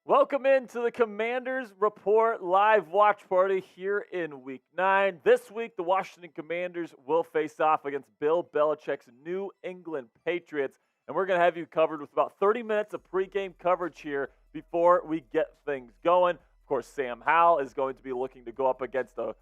Welcome into the Commanders Report live watch party here in Week 9. This week, the Washington Commanders will face off against Bill Belichick's New England Patriots, and we're going to have you covered with about 30 minutes of pregame coverage here before we get things going. Of course, Sam Howell is going to be looking to go up against a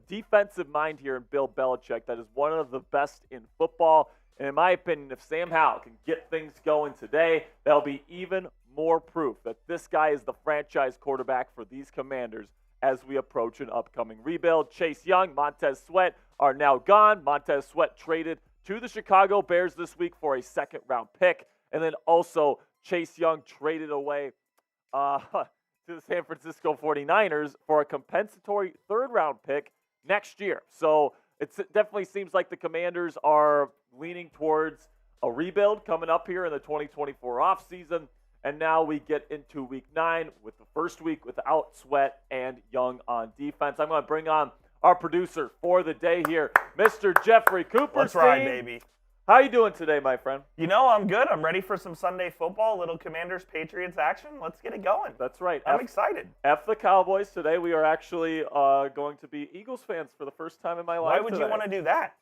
defensive mind here in Bill Belichick that is one of the best in football. And in my opinion, if Sam Howell can get things going today, that'll be even more proof that this guy is the franchise quarterback for these Commanders as we approach an upcoming rebuild. Chase Young, Montez Sweat are now gone. Montez Sweat traded to the Chicago Bears this week for a second-round pick. And then also Chase Young traded away to the San Francisco 49ers for a compensatory third-round pick next year. So it definitely seems like the Commanders are leaning towards a rebuild coming up here in the 2024 offseason. And now we get into Week 9 with the first week without Sweat and Young on defense. I'm going to bring on our producer for the day here, Mr. Jeffrey Cooper. Let's ride, baby. How are you doing today, my friend? You know, I'm good. I'm ready for some Sunday football, a little Commanders Patriots action. Let's get it going. That's right. I'm excited. F the Cowboys. Today we are actually going to be Eagles fans for the first time in my life. Why would you want to do that?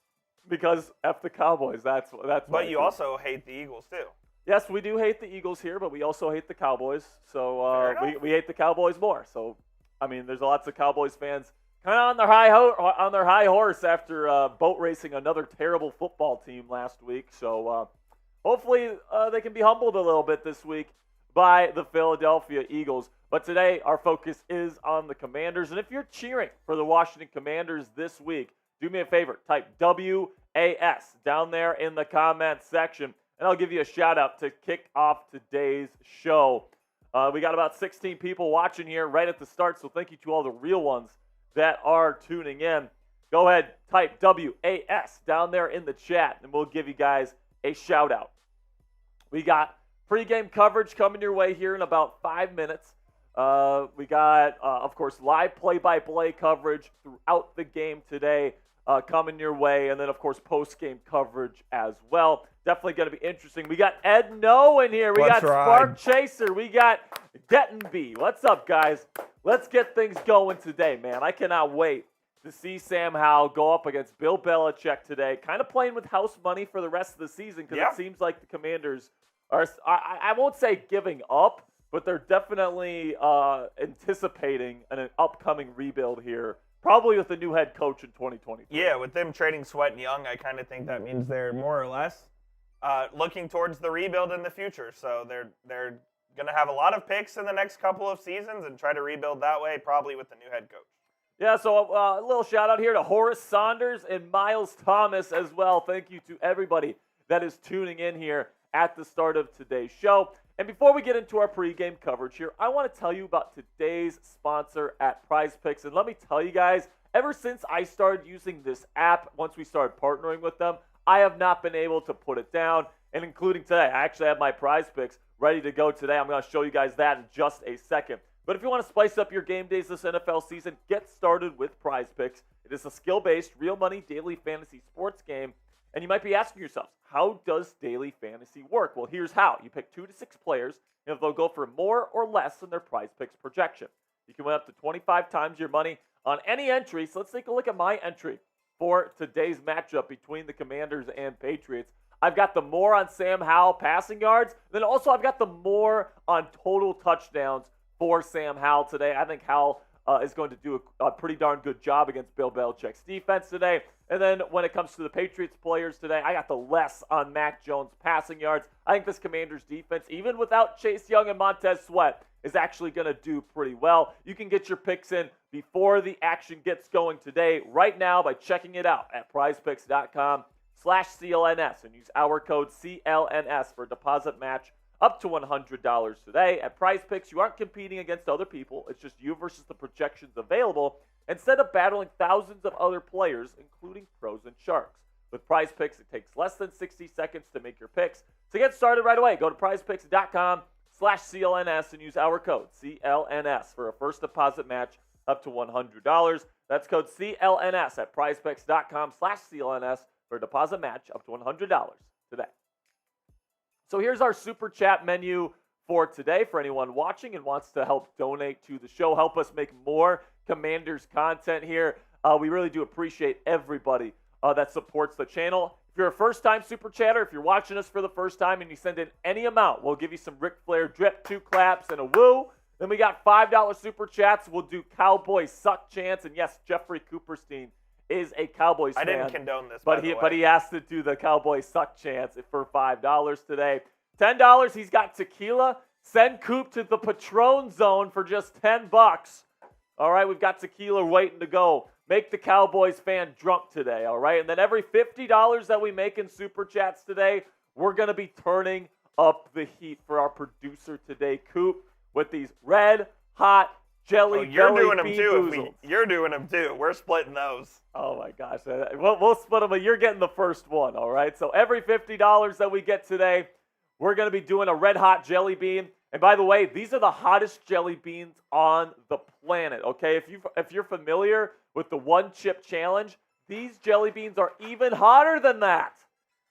Because F the Cowboys. That's. But you also hate the Eagles too. Yes, we do hate the Eagles here, but we also hate the Cowboys. So we hate the Cowboys more. So, I mean, there's lots of Cowboys fans kind of on their high horse after boat racing another terrible football team last week. So hopefully they can be humbled a little bit this week by the Philadelphia Eagles. But today our focus is on the Commanders. And if you're cheering for the Washington Commanders this week, do me a favor. Type WAS down there in the comment section. And I'll give you a shout-out to kick off today's show. We got about 16 people watching here right at the start, so thank you to all the real ones that are tuning in. Go ahead, type WAS down there in the chat, and we'll give you guys a shout-out. We got pregame coverage coming your way here in about 5 minutes. We got, of course, live play-by-play coverage throughout the game today coming your way, and then, of course, post-game coverage as well. Definitely going to be interesting. We got Ed No in here. We got Spark Chaser. We got Gettenby. What's up, guys? Let's get things going today, man. I cannot wait to see Sam Howell go up against Bill Belichick today, kind of playing with house money for the rest of the season because it seems like the Commanders are, I won't say giving up, but they're definitely anticipating an upcoming rebuild here. Probably with the new head coach in 2020. Yeah, with them trading Sweat and Young, I kind of think that means they're more or less looking towards the rebuild in the future. So they're going to have a lot of picks in the next couple of seasons and try to rebuild that way, probably with the new head coach. Yeah, so a little shout out here to Horace Saunders and Miles Thomas as well. Thank you to everybody that is tuning in here at the start of today's show. And before we get into our pregame coverage here, I want to tell you about today's sponsor at PrizePicks. And let me tell you guys, ever since I started using this app, once we started partnering with them, I have not been able to put it down. And including today, I actually have my PrizePicks ready to go today. I'm going to show you guys that in just a second. But if you want to spice up your game days this NFL season, get started with PrizePicks. It is a skill-based, real money daily fantasy sports game. And you might be asking yourself, how does daily fantasy work? Well, here's how. You pick 2 to 6 players, and if they'll go for more or less than their PrizePicks projection. You can win up to 25 times your money on any entry. So let's take a look at my entry for today's matchup between the Commanders and Patriots. I've got the more on Sam Howell passing yards. Then also I've got the more on total touchdowns for Sam Howell today. I think Howell is going to do a pretty darn good job against Bill Belichick's defense today. And then when it comes to the Patriots players today, I got the less on Mac Jones passing yards. I think this Commanders defense, even without Chase Young and Montez Sweat, is actually going to do pretty well. You can get your picks in before the action gets going today, right now, by checking it out at prizepicks.com/CLNS and use our code CLNS for a deposit match up to $100 today. At PrizePicks, you aren't competing against other people. It's just you versus the projections available, instead of battling thousands of other players, including pros and sharks. With PrizePicks, it takes less than 60 seconds to make your picks. To get started right away, go to prizepicks.com/CLNS and use our code CLNS for a first deposit match up to $100. That's code CLNS at prizepicks.com/CLNS for a deposit match up to $100 today. So here's our Super Chat menu for today for anyone watching and wants to help donate to the show, help us make more Commanders content here. We really do appreciate everybody that supports the channel. If you're a first-time Super Chatter, if you're watching us for the first time and you send in any amount, we'll give you some Ric Flair drip, 2 claps, and a woo. Then we got $5 Super Chats. We'll do Cowboys Suck Chants. And yes, Jeffrey Cooperstein is a Cowboys fan. I didn't condone this, but he has to do the Cowboys Suck Chants for $5 today. $10, he's got tequila. Send Coop to the Patron Zone for just $10. All right, we've got tequila waiting to go. Make the Cowboys fan drunk today, all right? And then every $50 that we make in Super Chats today, we're going to be turning up the heat for our producer today, Coop, with these red hot jelly belly you're doing them bean too. boozles. You're doing them too. We're splitting those. Oh my gosh, we'll split them, but you're getting the first one, all right? So every $50 that we get today, we're going to be doing a red hot jelly bean. And by the way, these are the hottest jelly beans on the planet, okay? If you're familiar with the one chip challenge, these jelly beans are even hotter than that.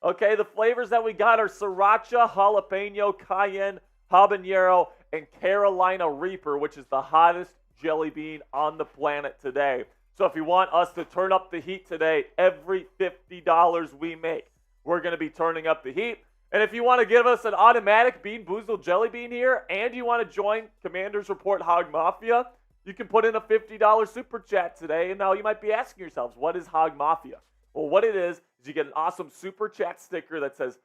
Okay, the flavors that we got are sriracha, jalapeno, cayenne, habanero, and Carolina Reaper, which is the hottest jelly bean on the planet today. So if you want us to turn up the heat today, every $50 we make, we're going to be turning up the heat. And if you want to give us an automatic Bean Boozled jelly bean here and you want to join Commanders Report Hog Mafia, you can put in a $50 Super Chat today. And now you might be asking yourselves, what is Hog Mafia? Well, what it is you get an awesome Super Chat sticker that says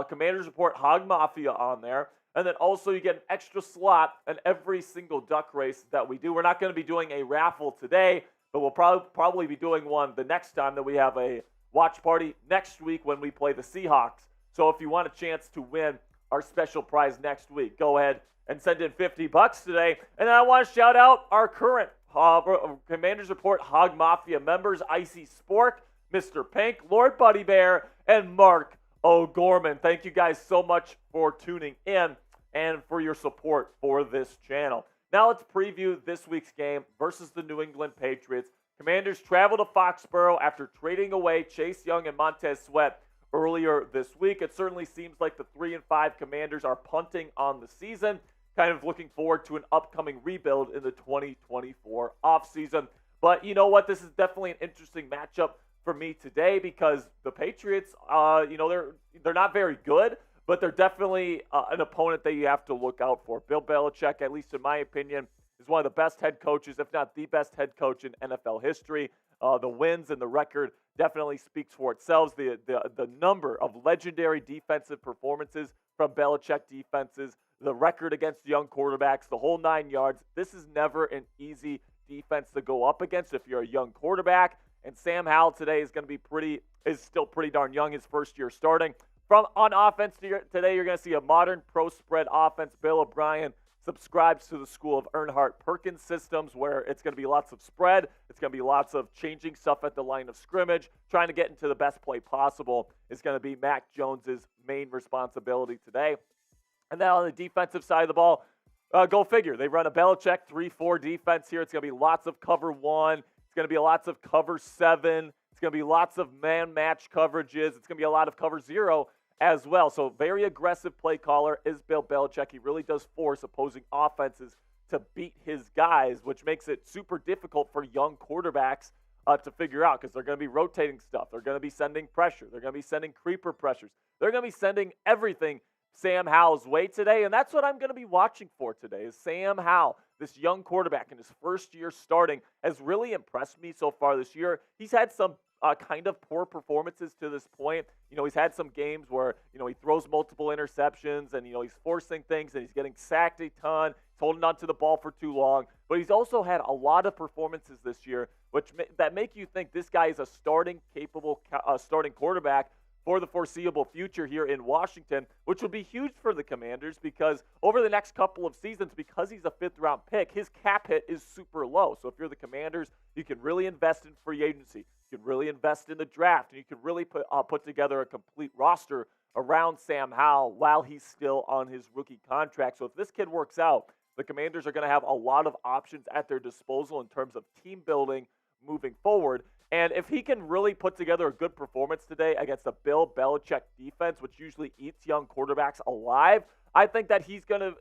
Commanders Report Hog Mafia on there. And then also you get an extra slot in every single duck race that we do. We're not going to be doing a raffle today, but we'll probably be doing one the next time that we have a watch party next week when we play the Seahawks. So if you want a chance to win our special prize next week, go ahead and send in $50 today. And then I want to shout out our current Commanders Report Hog Mafia members, Icy Spork, Mr. Pink, Lord Buddy Bear, and Mark O'Gorman. Thank you guys so much for tuning in and for your support for this channel. Now let's preview this week's game versus the New England Patriots. Commanders travel to Foxborough after trading away Chase Young and Montez Sweat earlier this week. It certainly seems like the 3-5 Commanders are punting on the season, kind of looking forward to an upcoming rebuild in the 2024 offseason. But you know what? This is definitely an interesting matchup for me today because the Patriots, they're not very good, but they're definitely an opponent that you have to look out for. Bill Belichick, at least in my opinion, is one of the best head coaches, if not the best head coach in NFL history. The wins and the record definitely speaks for itself. The number of legendary defensive performances from Belichick defenses, the record against young quarterbacks, the whole 9 yards. This is never an easy defense to go up against if you're a young quarterback. And Sam Howell today is still pretty darn young, his first year starting. On offense today, you're going to see a modern pro spread offense. Bill O'Brien subscribes to the school of Earnhardt Perkins systems where it's going to be lots of spread. It's going to be lots of changing stuff at the line of scrimmage. Trying to get into the best play possible is going to be Mac Jones's main responsibility today. And then on the defensive side of the ball, go figure. They run a Belichick 3-4 defense here. It's going to be lots of cover 1. It's going to be lots of cover 7. It's going to be lots of man match coverages. It's going to be a lot of cover 0 as well. So very aggressive play caller is Bill Belichick. He really does force opposing offenses to beat his guys, which makes it super difficult for young quarterbacks to figure out because they're going to be rotating stuff. They're going to be sending pressure. They're going to be sending creeper pressures. They're going to be sending everything Sam Howell's way today, and that's what I'm going to be watching for today is Sam Howell, this young quarterback in his first year starting, has really impressed me so far this year. He's had some kind of poor performances to this point. He's had some games where, he throws multiple interceptions and, he's forcing things and he's getting sacked a ton. He's holding on to the ball for too long. But he's also had a lot of performances this year that make you think this guy is a capable starting quarterback for the foreseeable future here in Washington, which would be huge for the Commanders because over the next couple of seasons, because he's a 5th-round pick, his cap hit is super low. So if you're the Commanders, you can really invest in free agency. You can really invest in the draft, and you can really put together a complete roster around Sam Howell while he's still on his rookie contract. So if this kid works out, the Commanders are going to have a lot of options at their disposal in terms of team building moving forward. And if he can really put together a good performance today against a Bill Belichick defense, which usually eats young quarterbacks alive, I think that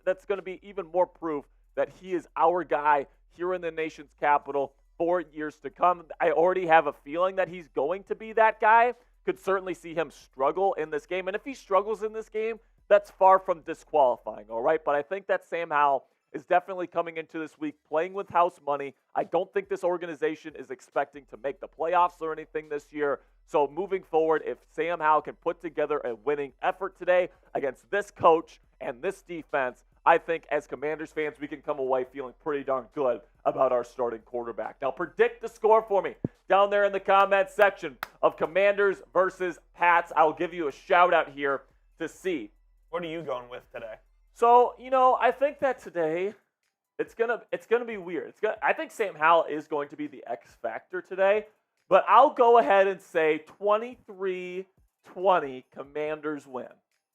that's gonna be even more proof that he is our guy here in the nation's capital for years to come. I already have a feeling that he's going to be that guy. Could certainly see him struggle in this game. And if he struggles in this game, that's far from disqualifying, all right? But I think that Sam Howell is definitely coming into this week playing with house money. I don't think this organization is expecting to make the playoffs or anything this year. So moving forward, if Sam Howell can put together a winning effort today against this coach and this defense, I think as Commanders fans, we can come away feeling pretty darn good about our starting quarterback. Now, predict the score for me down there in the comment section of Commanders versus Pats. I'll give you a shout out here to see. What are you going with today? So, I think that today it's gonna be weird. I think Sam Howell is going to be the X factor today, but I'll go ahead and say 23-20 Commanders win.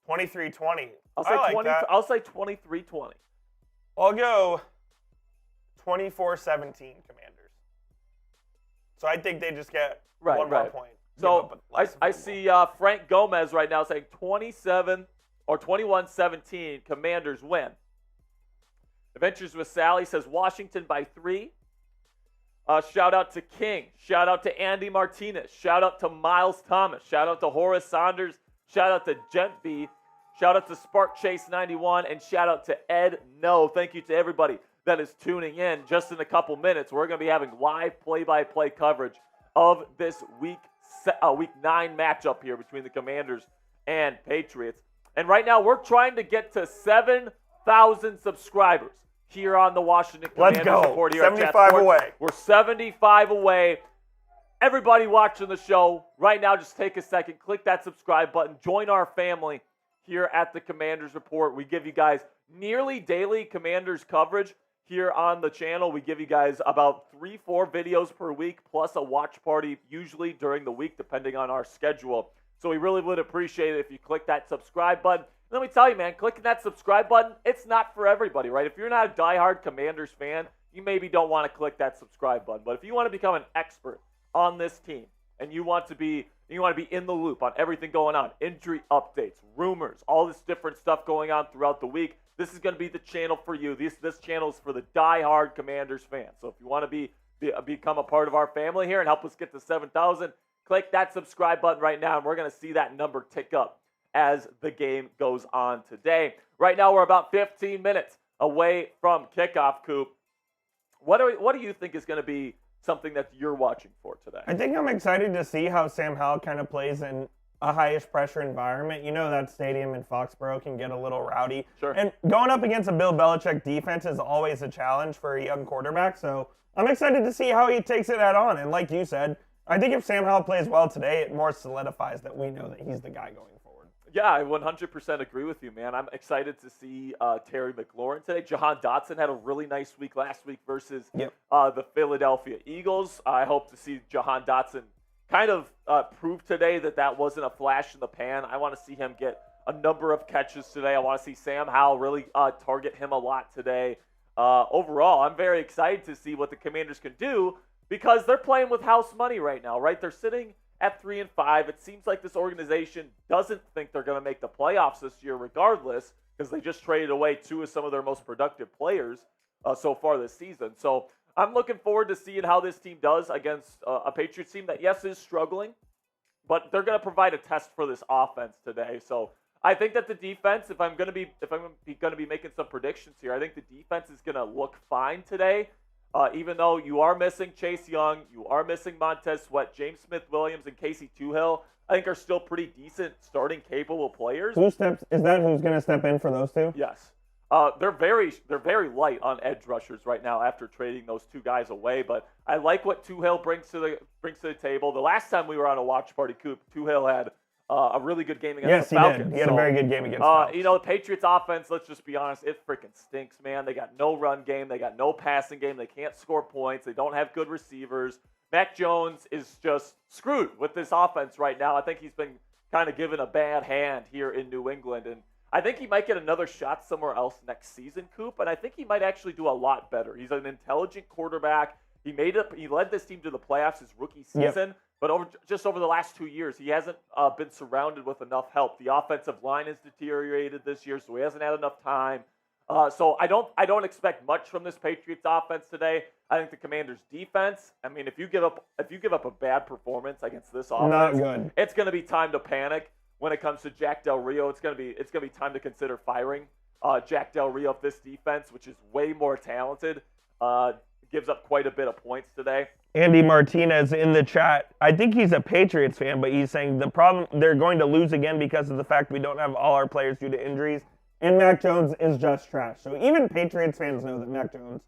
23-20. I'll say 23-20. I'll go 24-17 Commanders. So I think they just get one more point. So I see Frank Gomez right now saying 21-17 Commanders win. Adventures with Sally says Washington by 3. Shout out to King. Shout out to Andy Martinez. Shout out to Miles Thomas. Shout out to Horace Saunders. Shout out to Gent B. Shout out to Spark Chase 91. And shout out to Ed No. Thank you to everybody that is tuning in. Just in a couple minutes, we're going to be having live play-by-play coverage of this week 9 matchup here between the Commanders and Patriots. And right now, we're trying to get to 7,000 subscribers here on the Washington Commanders Report here 75 away. We're 75 away. Everybody watching the show right now, just take a second, click that subscribe button, join our family here at the Commanders Report. We give you guys nearly daily Commanders coverage here on the channel. We give you guys about 3-4 videos per week, plus a watch party usually during the week, depending on our schedule. So we really would appreciate it if you click that subscribe button. Let me tell you, man, clicking that subscribe button, it's not for everybody, right? If you're not a diehard Commanders fan, you maybe don't want to click that subscribe button. But if you want to become an expert on this team and you want to be in the loop on everything going on, injury updates, rumors, all this different stuff going on throughout the week, this is going to be the channel for you. This channel is for the diehard Commanders fans. So if you want to become a part of our family here and help us get to 7,000, click that subscribe button right now, and we're going to see that number tick up as the game goes on today. Right now, we're about 15 minutes away from kickoff, Coop. What do you think is going to be something that you're watching for today? I think I'm excited to see how Sam Howell kind of plays in a high-ish pressure environment. You know that stadium in Foxborough can get a little rowdy. Sure. And going up against a Bill Belichick defense is always a challenge for a young quarterback. So I'm excited to see how he takes it head on. And like you said, I think if Sam Howell plays well today, it more solidifies that we know that he's the guy going forward. Yeah, I 100% agree with you, man. I'm excited to see Terry McLaurin today. Jahan Dotson had a really nice week last week versus the Philadelphia Eagles. I hope to see Jahan Dotson kind of prove today that wasn't a flash in the pan. I want to see him get a number of catches today. I want to see Sam Howell really target him a lot today. Overall, I'm very excited to see what the Commanders can do because they're playing with house money right now, right? They're sitting at 3-5. It seems like this organization doesn't think they're going to make the playoffs this year regardless because they just traded away 2 of some of their most productive players so far this season. So I'm looking forward to seeing how this team does against a Patriots team that, yes, is struggling, but they're going to provide a test for this offense today. So I think that the defense, if I'm going to be making some predictions here, I think the defense is going to look fine today. Even though you are missing Chase Young, you are missing Montez Sweat, James Smith-Williams, and Casey Tuhill, I think are still pretty decent starting capable players. Is that who's going to step in for those two? Yes. They're very light on edge rushers right now after trading those 2 guys away. But I like what Tuhill brings to the table. The last time we were on a watch party, Coop, Tuhill had a really good game against the Falcons. Yes, he did. He had a very good game against the Falcons. The Patriots offense, let's just be honest, it freaking stinks, man. They got no run game. They got no passing game. They can't score points. They don't have good receivers. Mac Jones is just screwed with this offense right now. I think he's been kind of given a bad hand here in New England. And I think he might get another shot somewhere else next season, Coop. And I think he might actually do a lot better. He's an intelligent quarterback. He led this team to the playoffs his rookie season, but over the last 2 years, he hasn't been surrounded with enough help. The offensive line has deteriorated this year, so he hasn't had enough time. So I don't expect much from this Patriots offense today. I think the Commanders defense, I mean, if you give up a bad performance against this offense, not good. It's going to be time to panic when it comes to Jack Del Rio. It's going to be time to consider firing Jack Del Rio of this defense, which is way more talented. Gives up quite a bit of points today. Andy Martinez in the chat, I think he's a Patriots fan, but he's saying the problem, they're going to lose again because of the fact we don't have all our players due to injuries, and Mac Jones is just trash. So even Patriots fans know that Mac Jones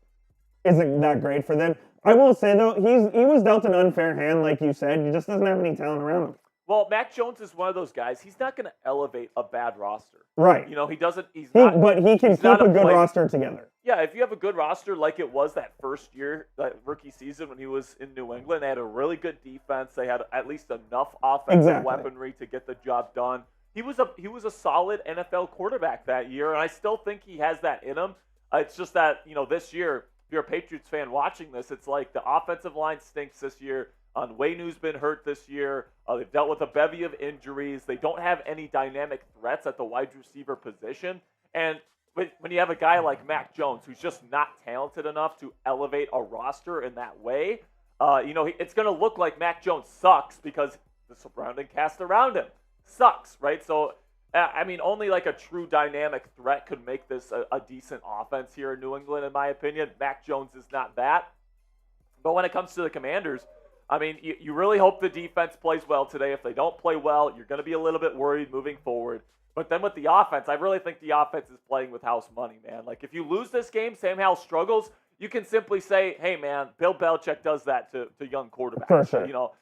isn't that great for them. I will say, though, he was dealt an unfair hand, like you said. He just doesn't have any talent around him. Well, Mac Jones is one of those guys. He's not going to elevate a bad roster. Right. You know, he doesn't. But he can keep a good roster together. Yeah, if you have a good roster like it was that first year, that rookie season when he was in New England, they had a really good defense. They had at least enough offensive weaponry to get the job done. He was a solid NFL quarterback that year, and I still think he has that in him. It's just that, you know, this year, if you're a Patriots fan watching this, it's like the offensive line stinks this year. Nwaynu's been hurt this year. They've dealt with a bevy of injuries. They don't have any dynamic threats at the wide receiver position. And when you have a guy like Mac Jones, who's just not talented enough to elevate a roster in that way, you know, it's going to look like Mac Jones sucks because the surrounding cast around him sucks, right? So, I mean, only like a true dynamic threat could make this a decent offense here in New England, in my opinion. Mac Jones is not that. But when it comes to the Commanders, I mean, you really hope the defense plays well today. If they don't play well, you're going to be a little bit worried moving forward. But then with the offense, I really think the offense is playing with house money, man. Like, if you lose this game, Sam Howell struggles, you can simply say, hey, man, Bill Belichick does that to young quarterbacks. For sure. You know,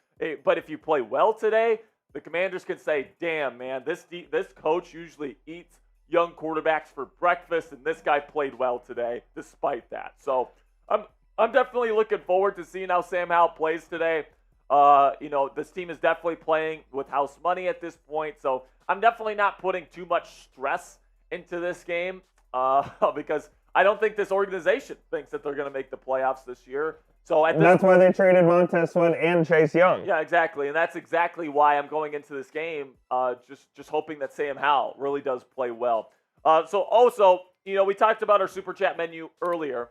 but if you play well today, the Commanders can say, damn, man, this coach usually eats young quarterbacks for breakfast, and this guy played well today despite that. So I'm definitely looking forward to seeing how Sam Howell plays today. You know, this team is definitely playing with house money at this point, so I'm definitely not putting too much stress into this game because I don't think this organization thinks that they're going to make the playoffs this year. So that's why they traded Montez Sweat and Chase Young. Yeah, exactly, and that's exactly why I'm going into this game just hoping that Sam Howell really does play well. So also, you know, we talked about our Super Chat menu earlier.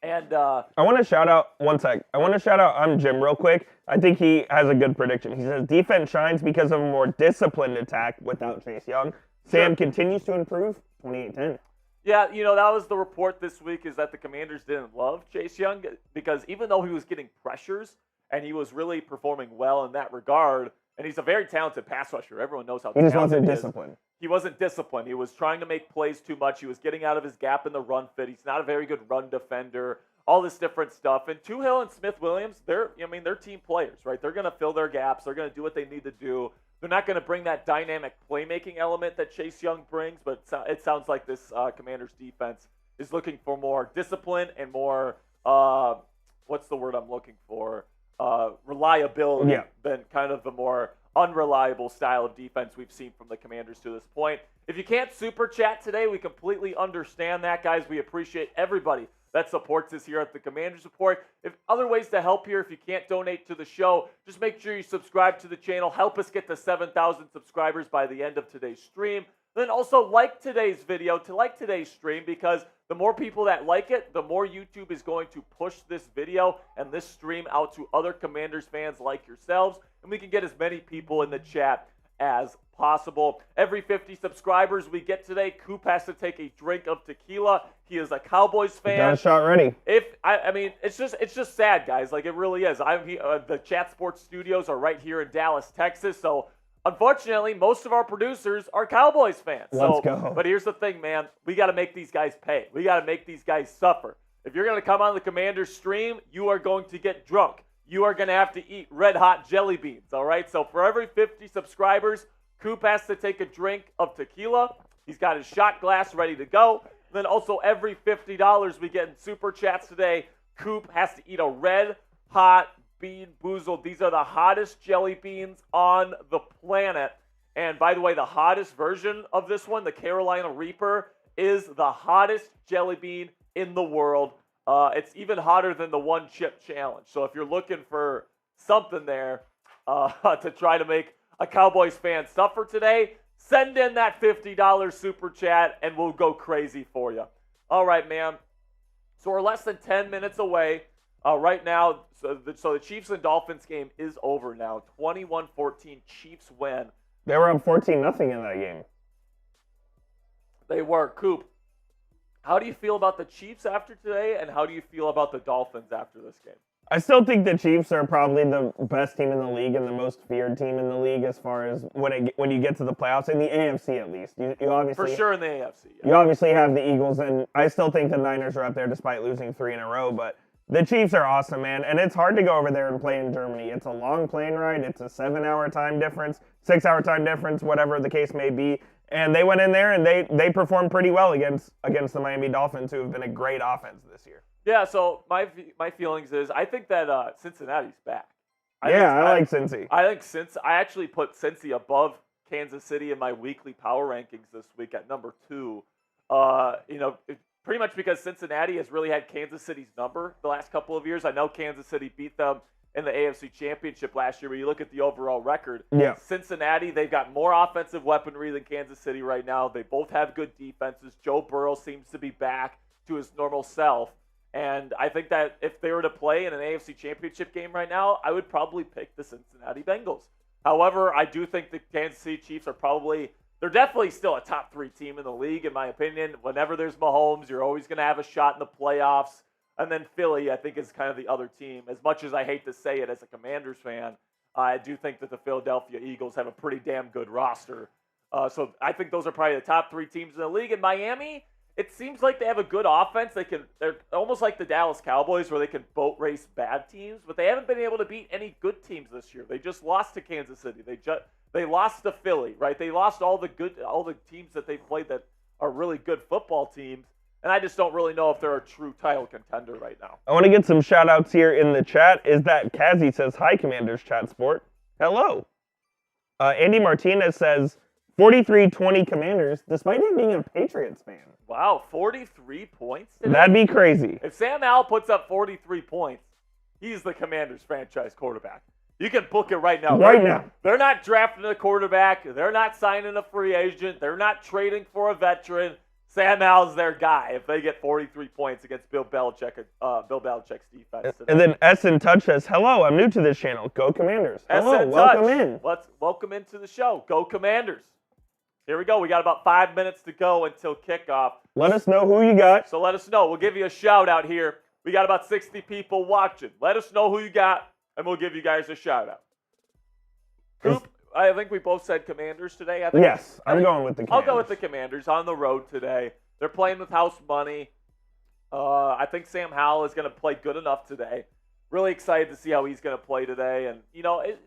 And I want to shout out, one sec. I want to shout out I'm Jim real quick. I think he has a good prediction. He says, defense shines because of a more disciplined attack without Chase Young. Sam continues to improve, 28-10. Yeah, you know, that was the report this week, is that the Commanders didn't love Chase Young because even though he was getting pressures and he was really performing well in that regard, and he's a very talented pass rusher. Everyone knows how talented he is. He just wasn't disciplined. He wasn't disciplined. He was trying to make plays too much. He was getting out of his gap in the run fit. He's not a very good run defender. All this different stuff. And Tuhill and Smith-Williams, they're team players, right? They're going to fill their gaps. They're going to do what they need to do. They're not going to bring that dynamic playmaking element that Chase Young brings, but it sounds like this Commanders defense is looking for more discipline and more, what's the word I'm looking for? Reliability than kind of the more unreliable style of defense we've seen from the Commanders to this point. If you can't super chat today, we completely understand that, guys. We appreciate everybody that supports us here at the Commanders Report. If other ways to help here, if you can't donate to the show, just make sure you subscribe to the channel. Help us get to 7,000 subscribers by the end of today's stream. Then also like today's video, to like today's stream, because the more people that like it, the more YouTube is going to push this video and this stream out to other Commanders fans like yourselves, and we can get as many people in the chat as possible. Every 50 subscribers we get today, Coop has to take a drink of tequila. He is a Cowboys fan. Got a shot ready. I mean, it's just sad, guys. Like, it really is. The Chat Sports studios are right here in Dallas, Texas. So, unfortunately, most of our producers are Cowboys fans. Let's go. But here's the thing, man. We got to make these guys pay. We got to make these guys suffer. If you're going to come on the Commanders stream, you are going to get drunk. You are going to have to eat red-hot jelly beans, all right? So for every 50 subscribers, Coop has to take a drink of tequila. He's got his shot glass ready to go. Then also every $50 we get in Super Chats today, Coop has to eat a red-hot Bean Boozled. These are the hottest jelly beans on the planet. And by the way, the hottest version of this one, the Carolina Reaper, is the hottest jelly bean in the world. it's even hotter than the one chip challenge. So if you're looking for something there to try to make a Cowboys fan suffer today, send in that $50 super chat and we'll go crazy for you. All right, man. So we're less than 10 minutes away right now. So the Chiefs and Dolphins game is over now. 21-14, Chiefs win. They were up 14-0 in that game. They were. Coop, how do you feel about the Chiefs after today, and how do you feel about the Dolphins after this game? I still think the Chiefs are probably the best team in the league and the most feared team in the league as far as when you get to the playoffs, in the AFC at least. You obviously, for sure in the AFC. Yeah. You obviously have the Eagles, and I still think the Niners are up there despite losing 3 in a row, but the Chiefs are awesome, man, and it's hard to go over there and play in Germany. It's a long plane ride. It's a 7-hour time difference, 6-hour time difference, whatever the case may be. And they went in there and they performed pretty well against the Miami Dolphins, who have been a great offense this year. Yeah, so my feelings is I think that Cincinnati's back. I like Cincy. I actually put Cincy above Kansas City in my weekly power rankings this week at number 2. Pretty much because Cincinnati has really had Kansas City's number the last couple of years. I know Kansas City beat them in the AFC Championship last year, but you look at the overall record. Yeah. Cincinnati, they've got more offensive weaponry than Kansas City right now. They both have good defenses. Joe Burrow seems to be back to his normal self. And I think that if they were to play in an AFC Championship game right now, I would probably pick the Cincinnati Bengals. However, I do think the Kansas City Chiefs they're definitely still a top 3 team in the league, in my opinion. Whenever there's Mahomes, you're always going to have a shot in the playoffs. And then Philly, I think, is kind of the other team. As much as I hate to say it as a Commanders fan, I do think that the Philadelphia Eagles have a pretty damn good roster. So I think those are probably the top 3 teams in the league. In Miami, it seems like they have a good offense. They're almost like the Dallas Cowboys, where they can boat race bad teams, but they haven't been able to beat any good teams this year. They just lost to Kansas City. They lost to Philly, right? They lost all the teams that they played that are really good football teams. And I just don't really know if they're a true title contender right now. I want to get some shout-outs here in the chat. Is that Kazi says, "Hi, Commanders Chat Sport." Hello. Andy Martinez says, 43-20 Commanders, despite him being a Patriots fan. Wow, 43 points today? That'd be crazy. If Sam Howell puts up 43 points, he's the Commanders franchise quarterback. You can book it right now. Right now. They're not drafting a quarterback. They're not signing a free agent. They're not trading for a veteran. Sam Howell's their guy if they get 43 points against Bill Belichick's defense. And then S in Touch says, "Hello, I'm new to this channel. Go Commanders." Hello, welcome in. Let's welcome into the show. Go Commanders. Here we go. We got about 5 minutes to go until kickoff. Let us know who you got. So let us know. We'll give you a shout out here. We got about 60 people watching. Let us know who you got, and we'll give you guys a shout out. Coop, I think we both said Commanders today. I'm going with the Commanders. I'll go with the Commanders on the road today. They're playing with house money. I think Sam Howell is going to play good enough today. Really excited to see how he's going to play today. And,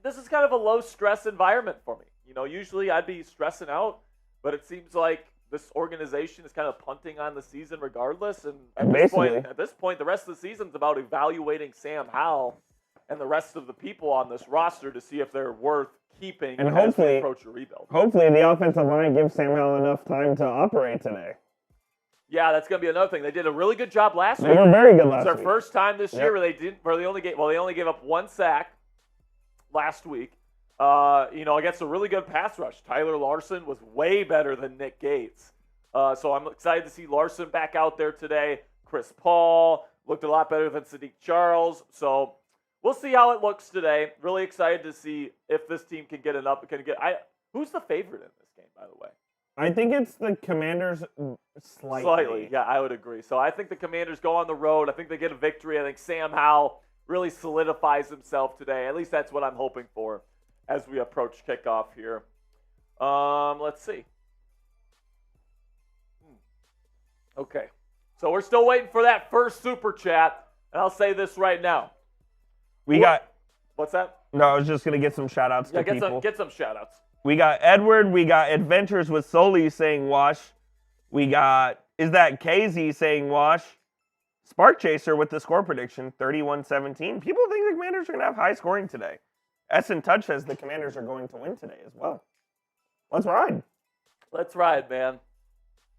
this is kind of a low-stress environment for me. Usually I'd be stressing out, but it seems like this organization is kind of punting on the season regardless. And at this point, the rest of the season is about evaluating Sam Howell and the rest of the people on this roster to see if they're worth keeping and as we approach a rebuild. Hopefully the offensive line gives Sam Howell enough time to operate today. Yeah, that's going to be another thing. They did a really good job last week. They were very good last week. It's their first time this year where they only gave up 1 sack last week. Against a really good pass rush. Tyler Larson was way better than Nick Gates. So I'm excited to see Larson back out there today. Chris Paul looked a lot better than Sadiq Charles. So we'll see how it looks today. Really excited to see if this team can get enough. Who's the favorite in this game, by the way? I think it's the Commanders slightly. Slightly, yeah, I would agree. So I think the Commanders go on the road. I think they get a victory. I think Sam Howell really solidifies himself today. At least that's what I'm hoping for as we approach kickoff here. Let's see. Okay. So we're still waiting for that first super chat. And I'll say this right now. What's that? No, I was just going to get some shout-outs to people. Get some shout-outs. We got Edward. We got Adventures with Soli saying wash. We got, is that KZ saying wash? Spark Chaser with the score prediction, 31-17. People think the Commanders are going to have high scoring today. S in Touch says the Commanders are going to win today as well. Let's ride. Let's ride, man.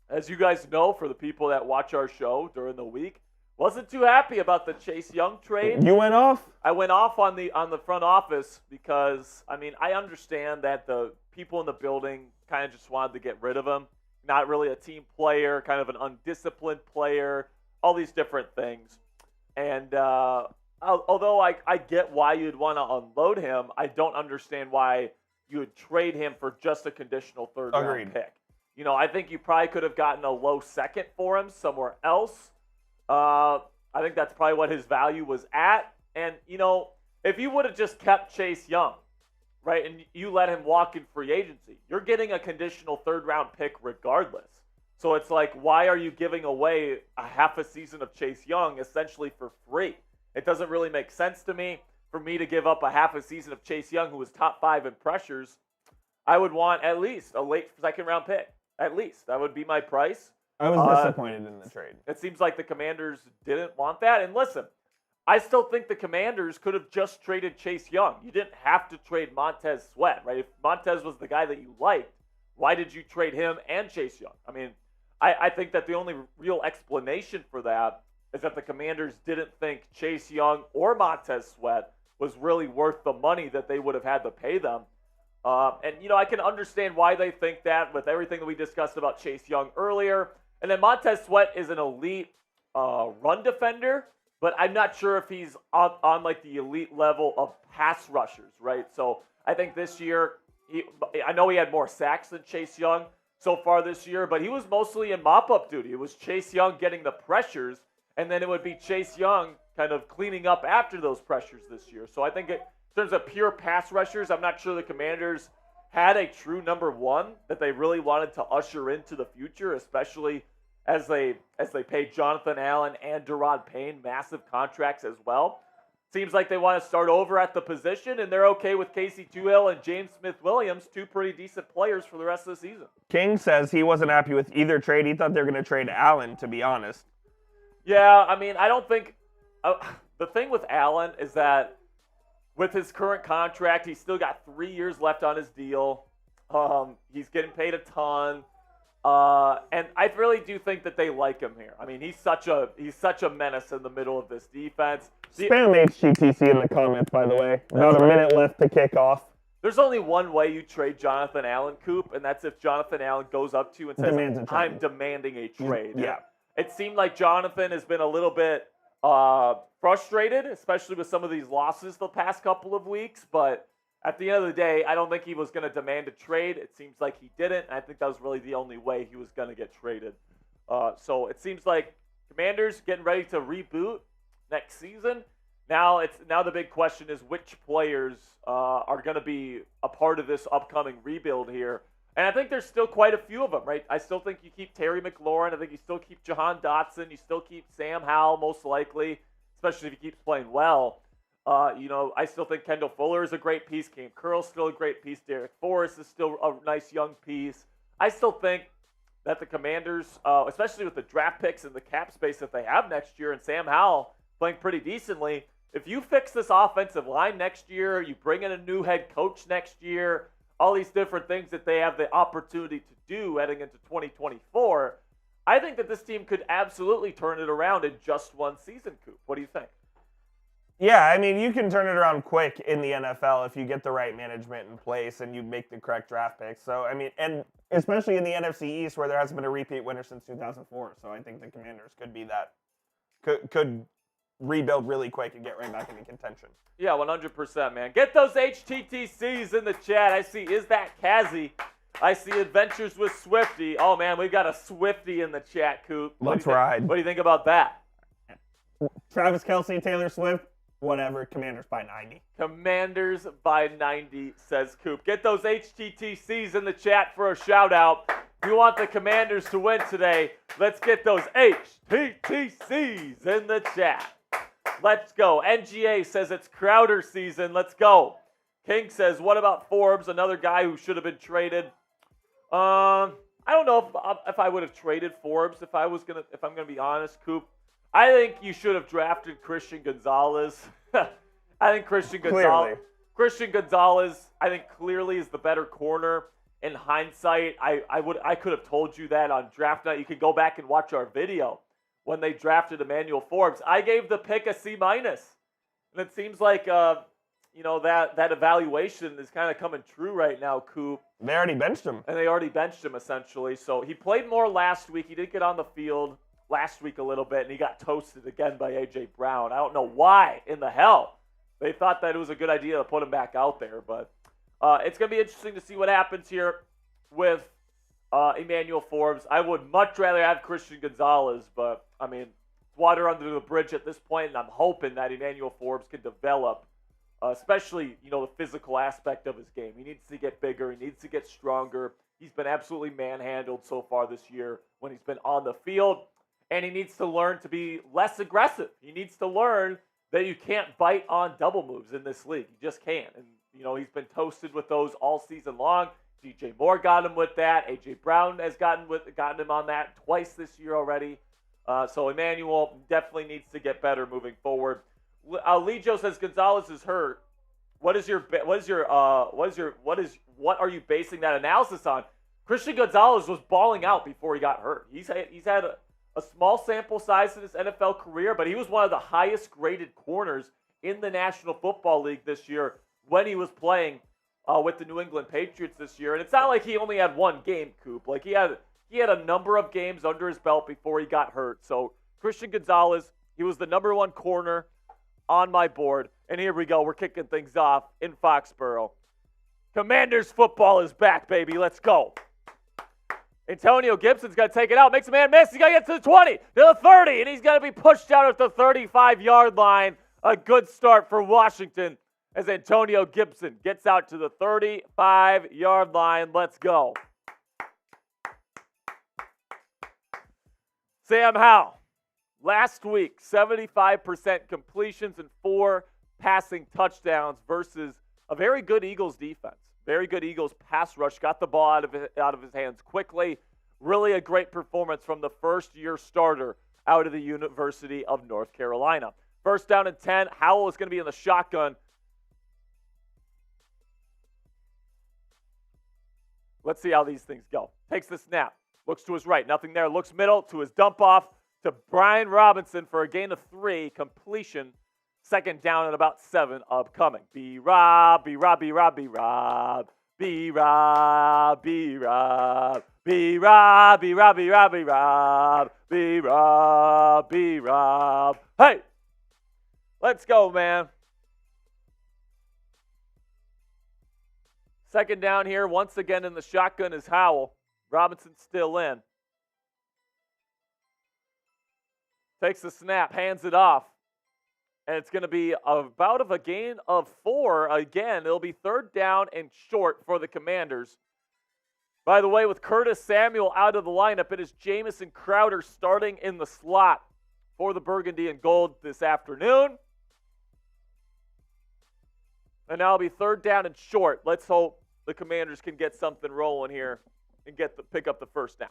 As you guys know, for the people that watch our show during the week, Wasn't too happy about the Chase Young trade. You went off? I went off on the front office because, I mean, I understand that the people in the building kind of just wanted to get rid of him. Not really a team player, kind of an undisciplined player, all these different things. And although I get why you'd want to unload him, I don't understand why you would trade him for just a conditional third-round pick. You know, I think you probably could have gotten a low second for him somewhere else. I think that's probably what his value was at. And, you know, if you would have just kept Chase Young, right, and you let him walk in free agency, you're getting a conditional third-round pick regardless. So it's like, why are you giving away a half a season of Chase Young essentially for free? It doesn't really make sense to me for me to give up a half a season of Chase Young, who was top 5 in pressures. I would want at least a late second-round pick. At least. That would be my price. I was disappointed in the trade. It seems like the Commanders didn't want that. And listen, I still think the Commanders could have just traded Chase Young. You didn't have to trade Montez Sweat, right? If Montez was the guy that you liked, why did you trade him and Chase Young? I mean, I think that the only real explanation for that is that the Commanders didn't think Chase Young or Montez Sweat was really worth the money that they would have had to pay them. And, you know, I can understand why they think that with everything that we discussed about Chase Young earlier. And then Montez Sweat is an elite run defender, but I'm not sure if he's on like the elite level of pass rushers, right? So I think this year, I know he had more sacks than Chase Young so far this year, but he was mostly in mop-up duty. It was Chase Young getting the pressures, and then it would be Chase Young kind of cleaning up after those pressures this year. So I think in terms of pure pass rushers, I'm not sure the Commanders had a true number one that they really wanted to usher into the future, especially as they pay Jonathan Allen and Derod Payne massive contracts as well. Seems like they want to start over at the position, and they're okay with Casey Tuhill and James Smith-Williams, 2 pretty decent players for the rest of the season. King says he wasn't happy with either trade. He thought they were going to trade Allen, to be honest. Yeah, I mean, I don't think the thing with Allen is that with his current contract, he's still got 3 years left on his deal. He's getting paid a ton. And I really do think that they like him here. I mean, he's such a menace in the middle of this defense. Spam HGTC in the comments, by the way. About a minute left to kick off. There's only one way you trade Jonathan Allen, Coop, and that's if Jonathan Allen goes up to you and says, I'm demanding a trade. Yeah. It seemed like Jonathan has been a little bit frustrated, especially with some of these losses the past couple of weeks, but at the end of the day, I don't think he was going to demand a trade. It seems like he didn't, and I think that was really the only way he was going to get traded. So it seems like Commanders getting ready to reboot next season. Now the big question is which players are going to be a part of this upcoming rebuild here. And I think there's still quite a few of them, right? I still think you keep Terry McLaurin. I think you still keep Jahan Dotson. You still keep Sam Howell, most likely, especially if he keeps playing well. I still think Kendall Fuller is a great piece. Cam Curl's still a great piece. Derek Forrest is still a nice young piece. I still think that the Commanders, especially with the draft picks and the cap space that they have next year, and Sam Howell playing pretty decently, if you fix this offensive line next year, you bring in a new head coach next year, all these different things that they have the opportunity to do heading into 2024, I think that this team could absolutely turn it around in just one season, Coop. What do you think? Yeah, I mean, you can turn it around quick in the NFL if you get the right management in place and you make the correct draft picks. So, I mean, and especially in the NFC East where there hasn't been a repeat winner since 2004. So I think the Commanders could be that, could rebuild really quick and get right back into contention. Yeah, 100%, man. Get those HTTCs in the chat. I see, is that Kazzy? I see Adventures with Swifty. Oh, man, we've got a Swifty in the chat, Coop. Let's ride. What do you think about that? Travis Kelce, Taylor Swift, whatever. Commanders by 90. Commanders by 90, says Coop. Get those HTTCs in the chat for a shout-out. If you want the Commanders to win today, let's get those HTTCs in the chat. Let's go. NGA says it's Crowder season. Let's go. King says, what about Forbes, another guy who should have been traded? I don't know if I would have traded Forbes if I'm gonna be honest, Coop. I think you should have drafted Christian Gonzalez. I think Christian Gonzalez, I think clearly is the better corner. In hindsight, I could have told you that on draft night. You could go back and watch our video when they drafted Emmanuel Forbes. I gave the pick a C-. And it seems like, that evaluation is kind of coming true right now, Coop. They already benched him. And they already benched him, essentially. So he played more last week. He did get on the field last week a little bit, and he got toasted again by A.J. Brown. I don't know why in the hell they thought that it was a good idea to put him back out there. But it's going to be interesting to see what happens here with Emmanuel Forbes. I would much rather have Christian Gonzalez, but, I mean, water under the bridge at this point, and I'm hoping that Emmanuel Forbes can develop, especially, the physical aspect of his game. He needs to get bigger. He needs to get stronger. He's been absolutely manhandled so far this year when he's been on the field, and he needs to learn to be less aggressive. He needs to learn that you can't bite on double moves in this league. You just can't. And, he's been toasted with those all season long. DJ Moore got him with that. A.J. Brown has gotten him on that twice this year already. So Emmanuel definitely needs to get better moving forward. Lijo says Gonzalez is hurt. What are you basing that analysis on? Christian Gonzalez was balling out before he got hurt. He's had a small sample size in his NFL career, but he was one of the highest graded corners in the National Football League this year when he was playing with the New England Patriots this year. And it's not like he only had one game, Coop. Like he had a number of games under his belt before he got hurt. So Christian Gonzalez, he was the number one corner on my board. And here we go. We're kicking things off in Foxborough. Commanders football is back, baby. Let's go. Antonio Gibson's going to take it out. Makes a man miss. He's going to get to the 20, to the 30, and he's going to be pushed down at the 35-yard line. A good start for Washington as Antonio Gibson gets out to the 35-yard line. Let's go. Sam Howell, last week, 75% completions and 4 passing touchdowns versus a very good Eagles defense. Very good Eagles pass rush. Got the ball out of his hands quickly. Really a great performance from the first-year starter out of the University of North Carolina. First down and 10. Howell is going to be in the shotgun. Let's see how these things go. Takes the snap. Looks to his right. Nothing there. Looks middle to his dump off to Brian Robinson for a gain of 3. Completion. Second down and about 7 upcoming. B-Rob, B-Rob, B-Rob, B-Rob. B-Rob, B-Rob. B-Rob, B-Rob, B-Rob, B-Rob. B-Rob, B-Rob. Hey! Let's go, man. Second down here. Once again in the shotgun is Howell. Robinson still in. Takes the snap, hands it off. And it's going to be about a gain of 4. Again, it'll be third down and short for the Commanders. By the way, with Curtis Samuel out of the lineup, it is Jamison Crowder starting in the slot for the Burgundy and Gold this afternoon. And now it'll be third down and short. Let's hope the Commanders can get something rolling here and pick up the first down.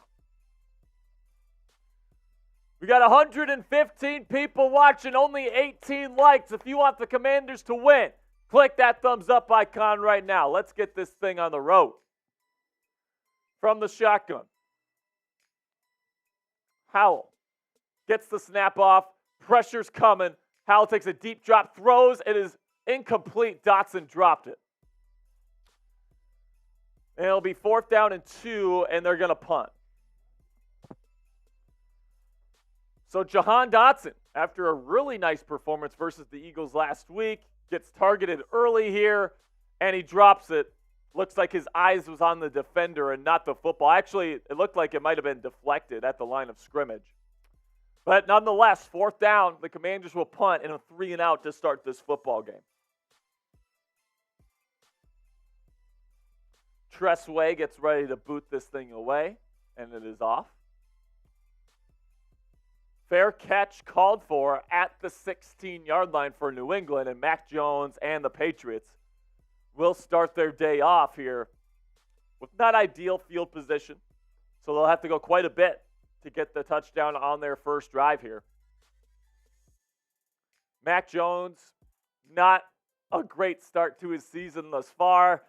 We got 115 people watching, only 18 likes. If you want the Commanders to win, click that thumbs up icon right now. Let's get this thing on the road. From the shotgun, Howell gets the snap off. Pressure's coming. Howell takes a deep drop, throws. It is incomplete. Dotson dropped it. And it'll be fourth down and 2, and they're going to punt. So Jahan Dotson, after a really nice performance versus the Eagles last week, gets targeted early here, and he drops it. Looks like his eyes was on the defender and not the football. Actually, it looked like it might have been deflected at the line of scrimmage. But nonetheless, fourth down, the Commanders will punt and a 3-and-out to start this football game. Tressway gets ready to boot this thing away, and it is off. Fair catch called for at the 16-yard line for New England, and Mac Jones and the Patriots will start their day off here with not ideal field position. So they'll have to go quite a bit to get the touchdown on their first drive here. Mac Jones, not a great start to his season thus far.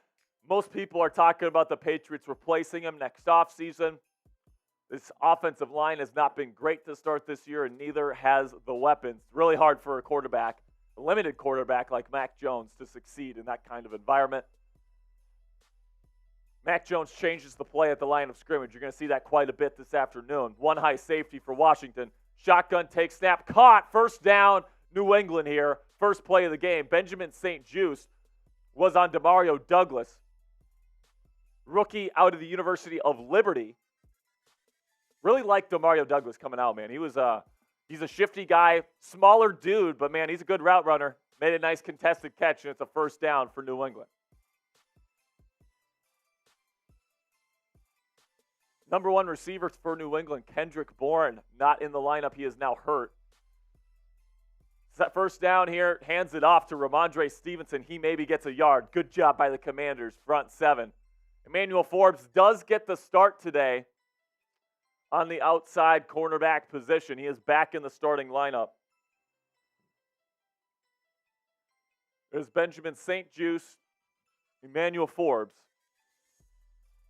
Most people are talking about the Patriots replacing him next offseason. This offensive line has not been great to start this year, and neither has the weapons. Really hard for a quarterback, a limited quarterback like Mac Jones, to succeed in that kind of environment. Mac Jones changes the play at the line of scrimmage. You're going to see that quite a bit this afternoon. One high safety for Washington. Shotgun take snap, caught, first down, New England here. First play of the game. Benjamin St. Juste was on Demario Douglas, rookie out of the University of Liberty. Really like Demario Douglas coming out, man. He's a shifty guy, smaller dude, but man, he's a good route runner. Made a nice contested catch, and it's a first down for New England. Number one receiver for New England, Kendrick Bourne, not in the lineup. He is now hurt. Set first down here, hands it off to Ramondre Stevenson. He maybe gets a yard. Good job by the Commanders, front seven. Emmanuel Forbes does get the start today on the outside cornerback position. He is back in the starting lineup. There's Benjamin St. Juste, Emmanuel Forbes,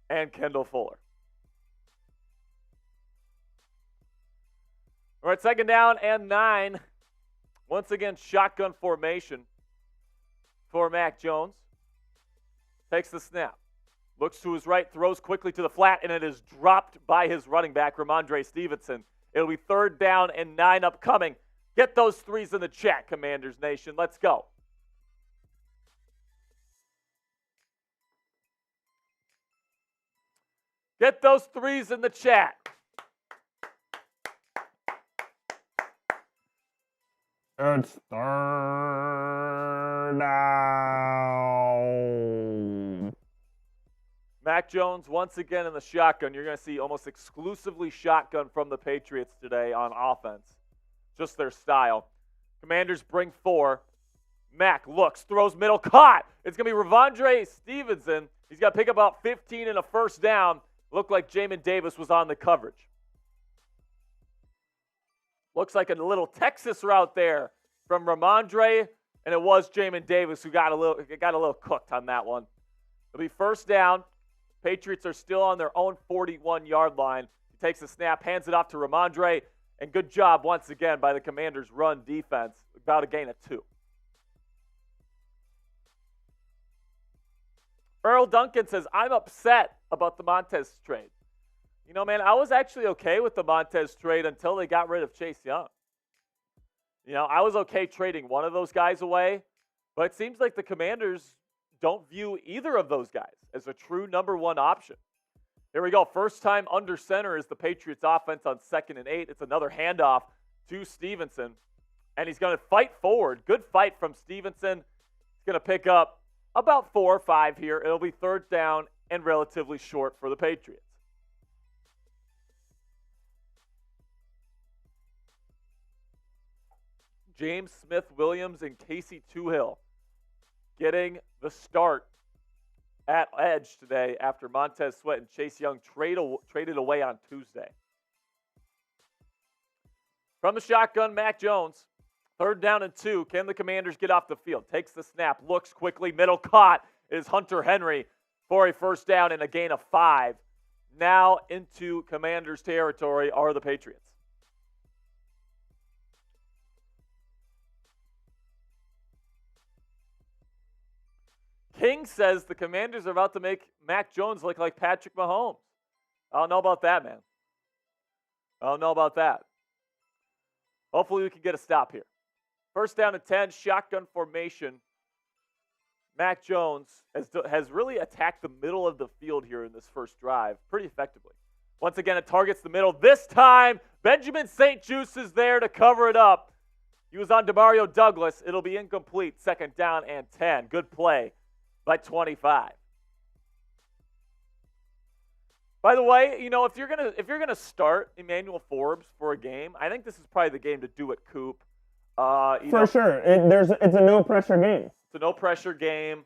and Kendall Fuller. All right, second down and 9. Once again, shotgun formation for Mac Jones. Takes the snap. Looks to his right, throws quickly to the flat, and it is dropped by his running back, Ramondre Stevenson. It'll be third down and 9 upcoming. Get those threes in the chat, Commanders Nation. Let's go. Get those threes in the chat. It's third down. Mac Jones once again in the shotgun. You're going to see almost exclusively shotgun from the Patriots today on offense. Just their style. Commanders bring 4. Mac looks, throws middle, caught. It's going to be Ramondre Stevenson. He's got to pick up about 15 and a first down. Looked like Jamin Davis was on the coverage. Looks like a little Texas route there from Ramondre, and it was Jamin Davis who got a little cooked on that one. It'll be first down. Patriots are still on their own 41-yard line. He takes the snap, hands it off to Ramondre, and good job once again by the Commanders' run defense. About a gain of 2. Earl Duncan says, I'm upset about the Montez trade. You know, man, I was actually okay with the Montez trade until they got rid of Chase Young. You know, I was okay trading one of those guys away, but it seems like the Commanders don't view either of those guys as a true number one option. Here we go. First time under center is the Patriots offense on 2nd and 8. It's another handoff to Stevenson, and he's going to fight forward. Good fight from Stevenson. He's going to pick up about 4 or 5 here. It'll be third down and relatively short for the Patriots. James Smith-Williams and Casey Toohill getting the start at edge today after Montez Sweat and Chase Young traded away on Tuesday. From the shotgun, Mac Jones. Third down and 2. Can the Commanders get off the field? Takes the snap, looks quickly, middle caught is Hunter Henry for a first down and a gain of 5. Now into Commanders territory are the Patriots. King says the Commanders are about to make Mac Jones look like Patrick Mahomes. I don't know about that, man. I don't know about that. Hopefully we can get a stop here. First down and 10, shotgun formation. Mac Jones has really attacked the middle of the field here in this first drive pretty effectively. Once again, it targets the middle. This time, Benjamin St. Juste is there to cover it up. He was on Demario Douglas. It'll be incomplete. Second down and 10. Good play by 25. By the way, you know, if you're gonna start Emmanuel Forbes for a game, I think this is probably the game to do it, Coop. For sure, it's a no pressure game. It's a no pressure game.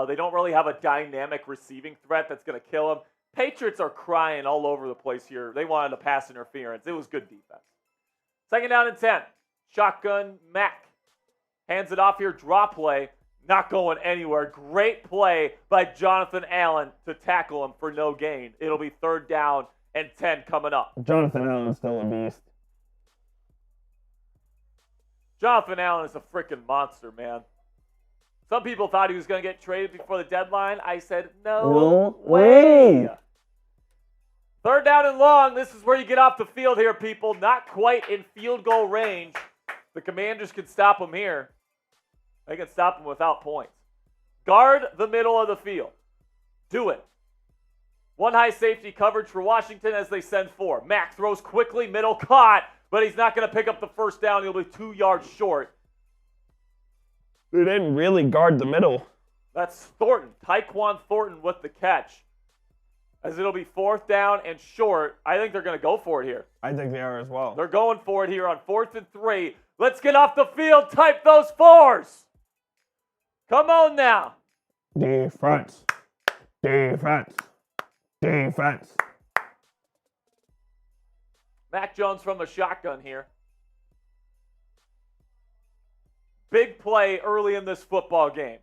They don't really have a dynamic receiving threat that's gonna kill them. Patriots are crying all over the place here. They wanted a pass interference. It was good defense. Second down and 10. Shotgun Mac hands it off here. Draw play. Not going anywhere. Great play by Jonathan Allen to tackle him for no gain. It'll be third down and 10 coming up. Jonathan Allen's still a beast. Jonathan Allen is a freaking monster, man. Some people thought he was going to get traded before the deadline. I said, no way. 3rd down and long. This is where you get off the field here, people. Not quite in field goal range. The Commanders can stop them here. They can stop them without points. Guard the middle of the field. Do it. One high safety coverage for Washington as they send 4. Mack throws quickly, middle caught, but he's not going to pick up the first down. He'll be 2 yards short. They didn't really guard the middle. That's Thornton. Tyquan Thornton with the catch. As it'll be 4th down and short. I think they're going to go for it here. I think they are as well. They're going for it here on 4th and 3. Let's get off the field. Type those 4s. Come on now. Defense. Defense. Defense. Mac Jones from the shotgun here. Big play early in this football game.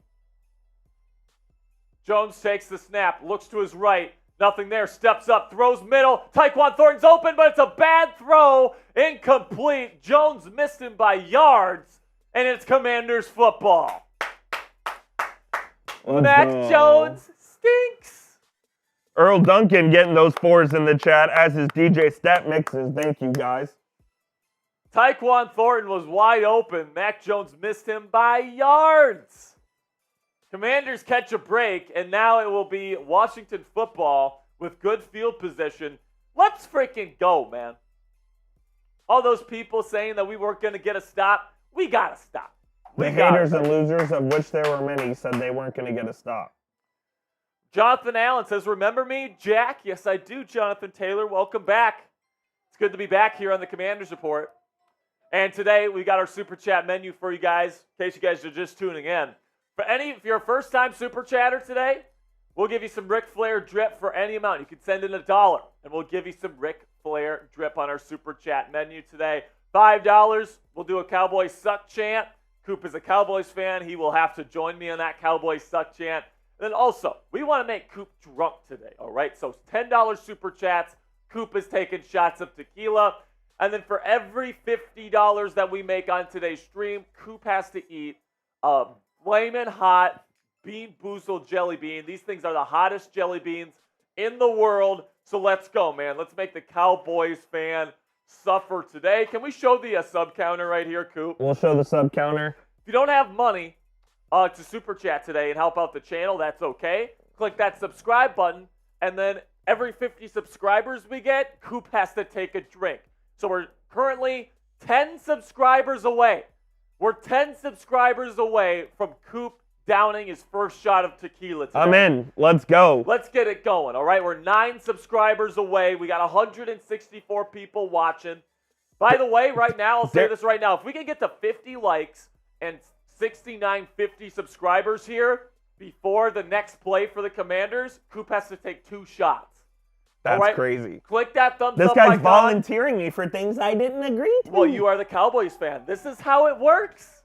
Jones takes the snap, looks to his right, nothing there, steps up, throws middle. Tyquan Thornton's open, but it's a bad throw. Incomplete. Jones missed him by yards, and it's Commanders football. Mac Jones stinks. Earl Duncan getting those 4s in the chat, as is DJ Stat Mixes. Thank you, guys. Tyquan Thornton was wide open. Mac Jones missed him by yards. Commanders catch a break, and now it will be Washington football with good field position. Let's freaking go, man. All those people saying that we weren't going to get a stop, we got to stop. The haters and losers, of which there were many, said they weren't going to get a stop. Jonathan Allen says, remember me, Jack? Yes, I do, Jonathan Taylor. Welcome back. It's good to be back here on the Commanders Report. And today, we got our Super Chat menu for you guys, in case you guys are just tuning in. If you're a first-time Super Chatter today, we'll give you some Ric Flair drip for any amount. You can send in $1, and we'll give you some Ric Flair drip on our Super Chat menu today. $5, we'll do a Cowboys Suck chant. Coop is a Cowboys fan. He will have to join me on that Cowboys Suck chant. And then also, we want to make Coop drunk today, all right? So $10 Super Chats. Coop is taking shots of tequila. And then for every $50 that we make on today's stream, Coop has to eat a flamin' hot Bean Boozled jelly bean. These things are the hottest jelly beans in the world. So let's go, man. Let's make the Cowboys fan suffer today. Can we show the sub counter right here, Coop? We'll show the sub counter. If you don't have money to Super Chat today and help out the channel, that's okay. Click that subscribe button, and then every 50 subscribers we get, Coop has to take a drink. So we're currently 10 subscribers away. We're 10 subscribers away from Coop downing his first shot of tequila today. I'm in. Let's go. Let's get it going, all right? We're 9 subscribers away. We got 164 people watching. By the way, right now, I'll say this right now. If we can get to 50 likes and 6950 subscribers here before the next play for the Commanders, Coop has to take 2 shots. That's crazy. Click that thumbs this up guy's icon. volunteering me for things I didn't agree to. Well, you are the Cowboys fan. This is how it works.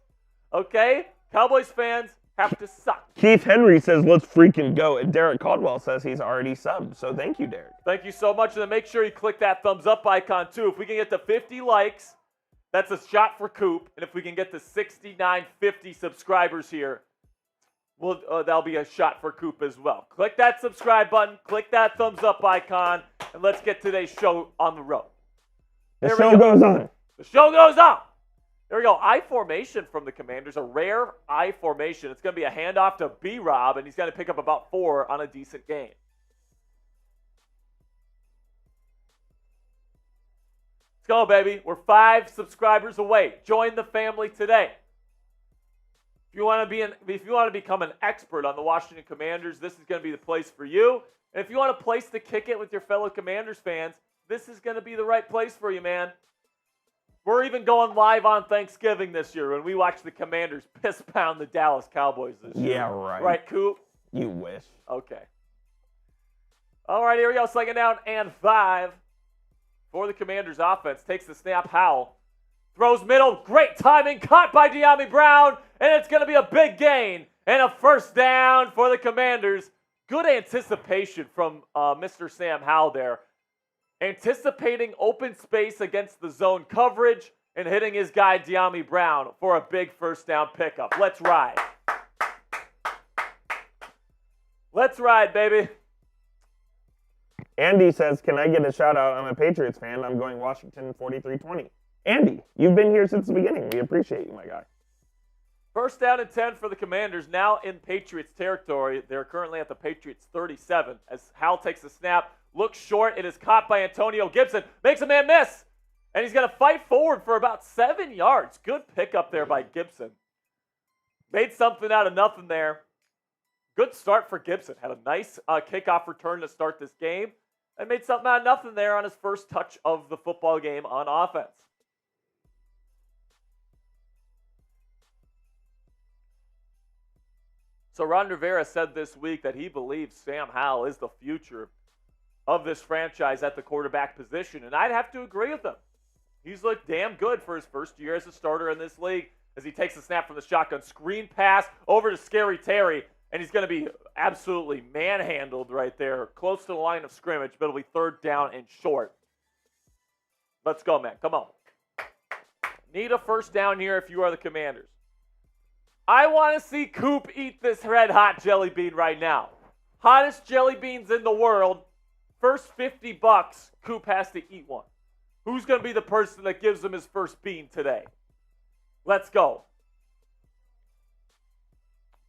Okay? Cowboys fans have to suck. Keith Henry says, let's freaking go. And Derek Caldwell says he's already subbed. So thank you, Derek. Thank you so much. And then make sure you click that thumbs up icon, too. If we can get to 50 likes, that's a shot for Coop. And if we can get to 6950 subscribers here, that'll be a shot for Coop as well. Click that subscribe button, click that thumbs up icon, and let's get today's show on the road. The show goes on. The show goes on. There we go. I formation from the Commanders, a rare I formation. It's going to be a handoff to B-Rob, and he's going to pick up about 4 on a decent gain. Let's go, baby. We're 5 subscribers away. Join the family today. If you want to become an expert on the Washington Commanders, this is going to be the place for you. And if you want a place to kick it with your fellow Commanders fans, this is going to be the right place for you, man. We're even going live on Thanksgiving this year when we watch the Commanders piss pound the Dallas Cowboys this year. Yeah, right. Right, Coop? You wish. Okay. All right, here we go. 2nd down and 5 for the Commanders offense. Takes the snap, Howell. Throws middle, great timing, caught by De'Ami Brown, and it's going to be a big gain and a first down for the Commanders. Good anticipation from Mr. Sam Howell there. anticipating open space against the zone coverage and hitting his guy De'Ami Brown for a big first down pickup. Let's ride. Let's ride, baby. Andy says, can I get a shout out? I'm a Patriots fan. I'm going Washington 43-20. Andy, you've been here since the beginning. We appreciate you, my guy. First down and 10 for the Commanders, now in Patriots territory. They're currently at the Patriots 37 as Howell takes the snap, looks short. It is caught by Antonio Gibson, makes a man miss, and he's going to fight forward for about 7 yards. Good pickup there by Gibson. Made something out of nothing there. Good start for Gibson. Had a nice kickoff return to start this game and made something out of nothing there on his first touch of the football game on offense. So Ron Rivera said this week that he believes Sam Howell is the future of this franchise at the quarterback position, and I'd have to agree with him. He's looked damn good for his first year as a starter in this league as he takes the snap from the shotgun, screen pass over to Scary Terry, and he's going to be absolutely manhandled right there, close to the line of scrimmage, but it'll be third down and short. Let's go, man. Come on. Need a first down here if you are the Commanders. I want to see Coop eat this red-hot jelly bean right now. Hottest jelly beans in the world. First $50, Coop has to eat one. Who's going to be the person that gives him his first bean today? Let's go.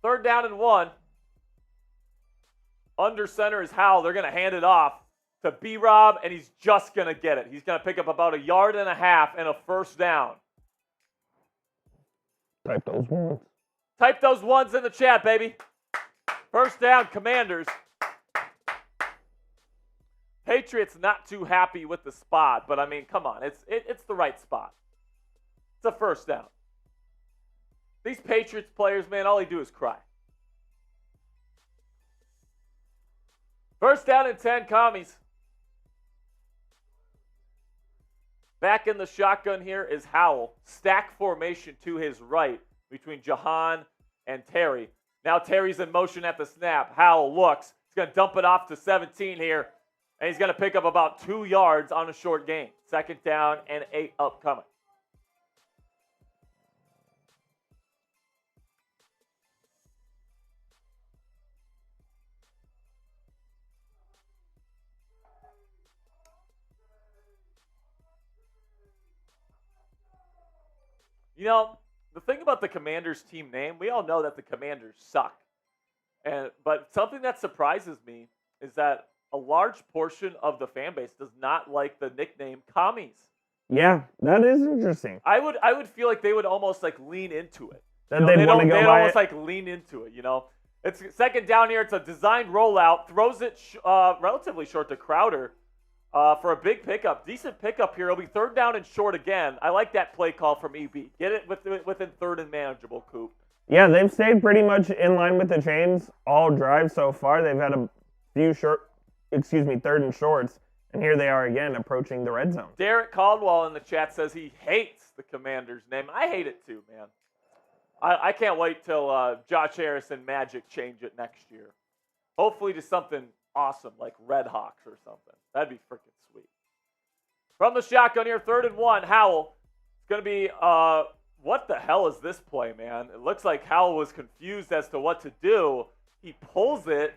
Third down and 1. Under center is Howell. They're going to hand it off to B-Rob, and he's just going to get it. He's going to pick up about 1.5 yards and a first down. Type those ones. Type those ones in the chat, baby. First down, Commanders. Patriots not too happy with the spot, but I mean, come on. It's the right spot. It's a first down. These Patriots players, man, all they do is cry. First down and 10, Commies. Back in the shotgun here is Howell. Stack formation to his right between Jahan and Terry. Now Terry's in motion at the snap. Howell looks. He's going to dump it off to 17 here. And he's going to pick up about 2 yards on a short gain. Second down and 8 upcoming. You know, the thing about the Commanders team name, we all know that the Commanders suck. But something that surprises me is that a large portion of the fan base does not like the nickname Commies. Yeah, that is interesting. I would feel like they would almost like lean into it. Then they'd want to go they'd by almost it. like lean into it, you know. It's second down here. It's a designed rollout. Throws it relatively short to Crowder for a big pickup. Decent pickup here. It'll be third down and short again. I like that play call from EB. Get it within third and manageable, Coop. Yeah, they've stayed pretty much in line with the chains all drives so far. They've had a few third and shorts, and here they are again approaching the red zone. Derek Caldwell in the chat says he hates the Commanders name. I hate it too, man. I can't wait till Josh Harris and Magic change it next year. Hopefully to something awesome like Red Hawks or something. That'd be freaking sweet. From the shotgun here, third and 1, Howell. It's going to be, what the hell is this play, man? It looks like Howell was confused as to what to do. He pulls it,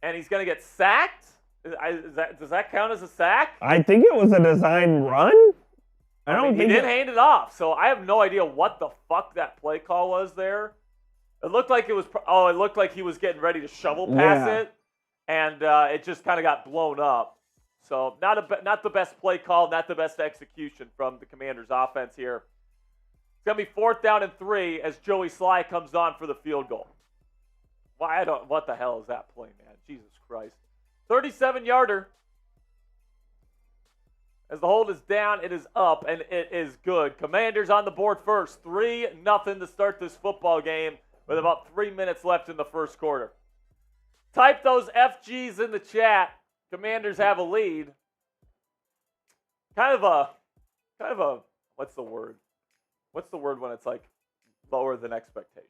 and he's going to get sacked? Does that count as a sack? I think it was a design run. I don't think he didn't hand it off, so I have no idea what the fuck that play call was there. It looked like it looked like he was getting ready to shovel pass it, and it just kind of got blown up. So not the best play call, not the best execution from the Commanders' offense here. It's gonna be fourth down and 3 as Joey Sly comes on for the field goal. What the hell is that play, man? Jesus Christ. 37-yarder. As the hold is down, it is up, and it is good. Commanders on the board first. 3-0 to start this football game with about 3 minutes left in the first quarter. Type those FGs in the chat. Commanders have a lead. Kind of a, what's the word? What's the word when it's like lower than expectations?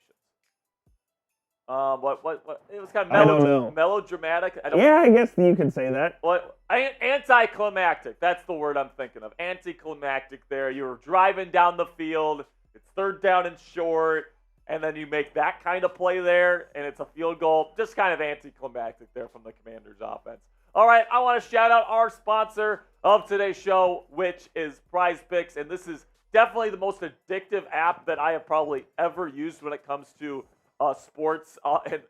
What? It was kind of I don't know. melodramatic. Yeah, I guess you could say that. What? Anticlimactic. That's the word I'm thinking of. Anticlimactic there. You were driving down the field. It's third down and short. And then you make that kind of play there, and it's a field goal. Just kind of anticlimactic there from the Commanders' offense. All right, I want to shout out our sponsor of today's show, which is Prize Picks. And this is definitely the most addictive app that I have probably ever used when it comes to sports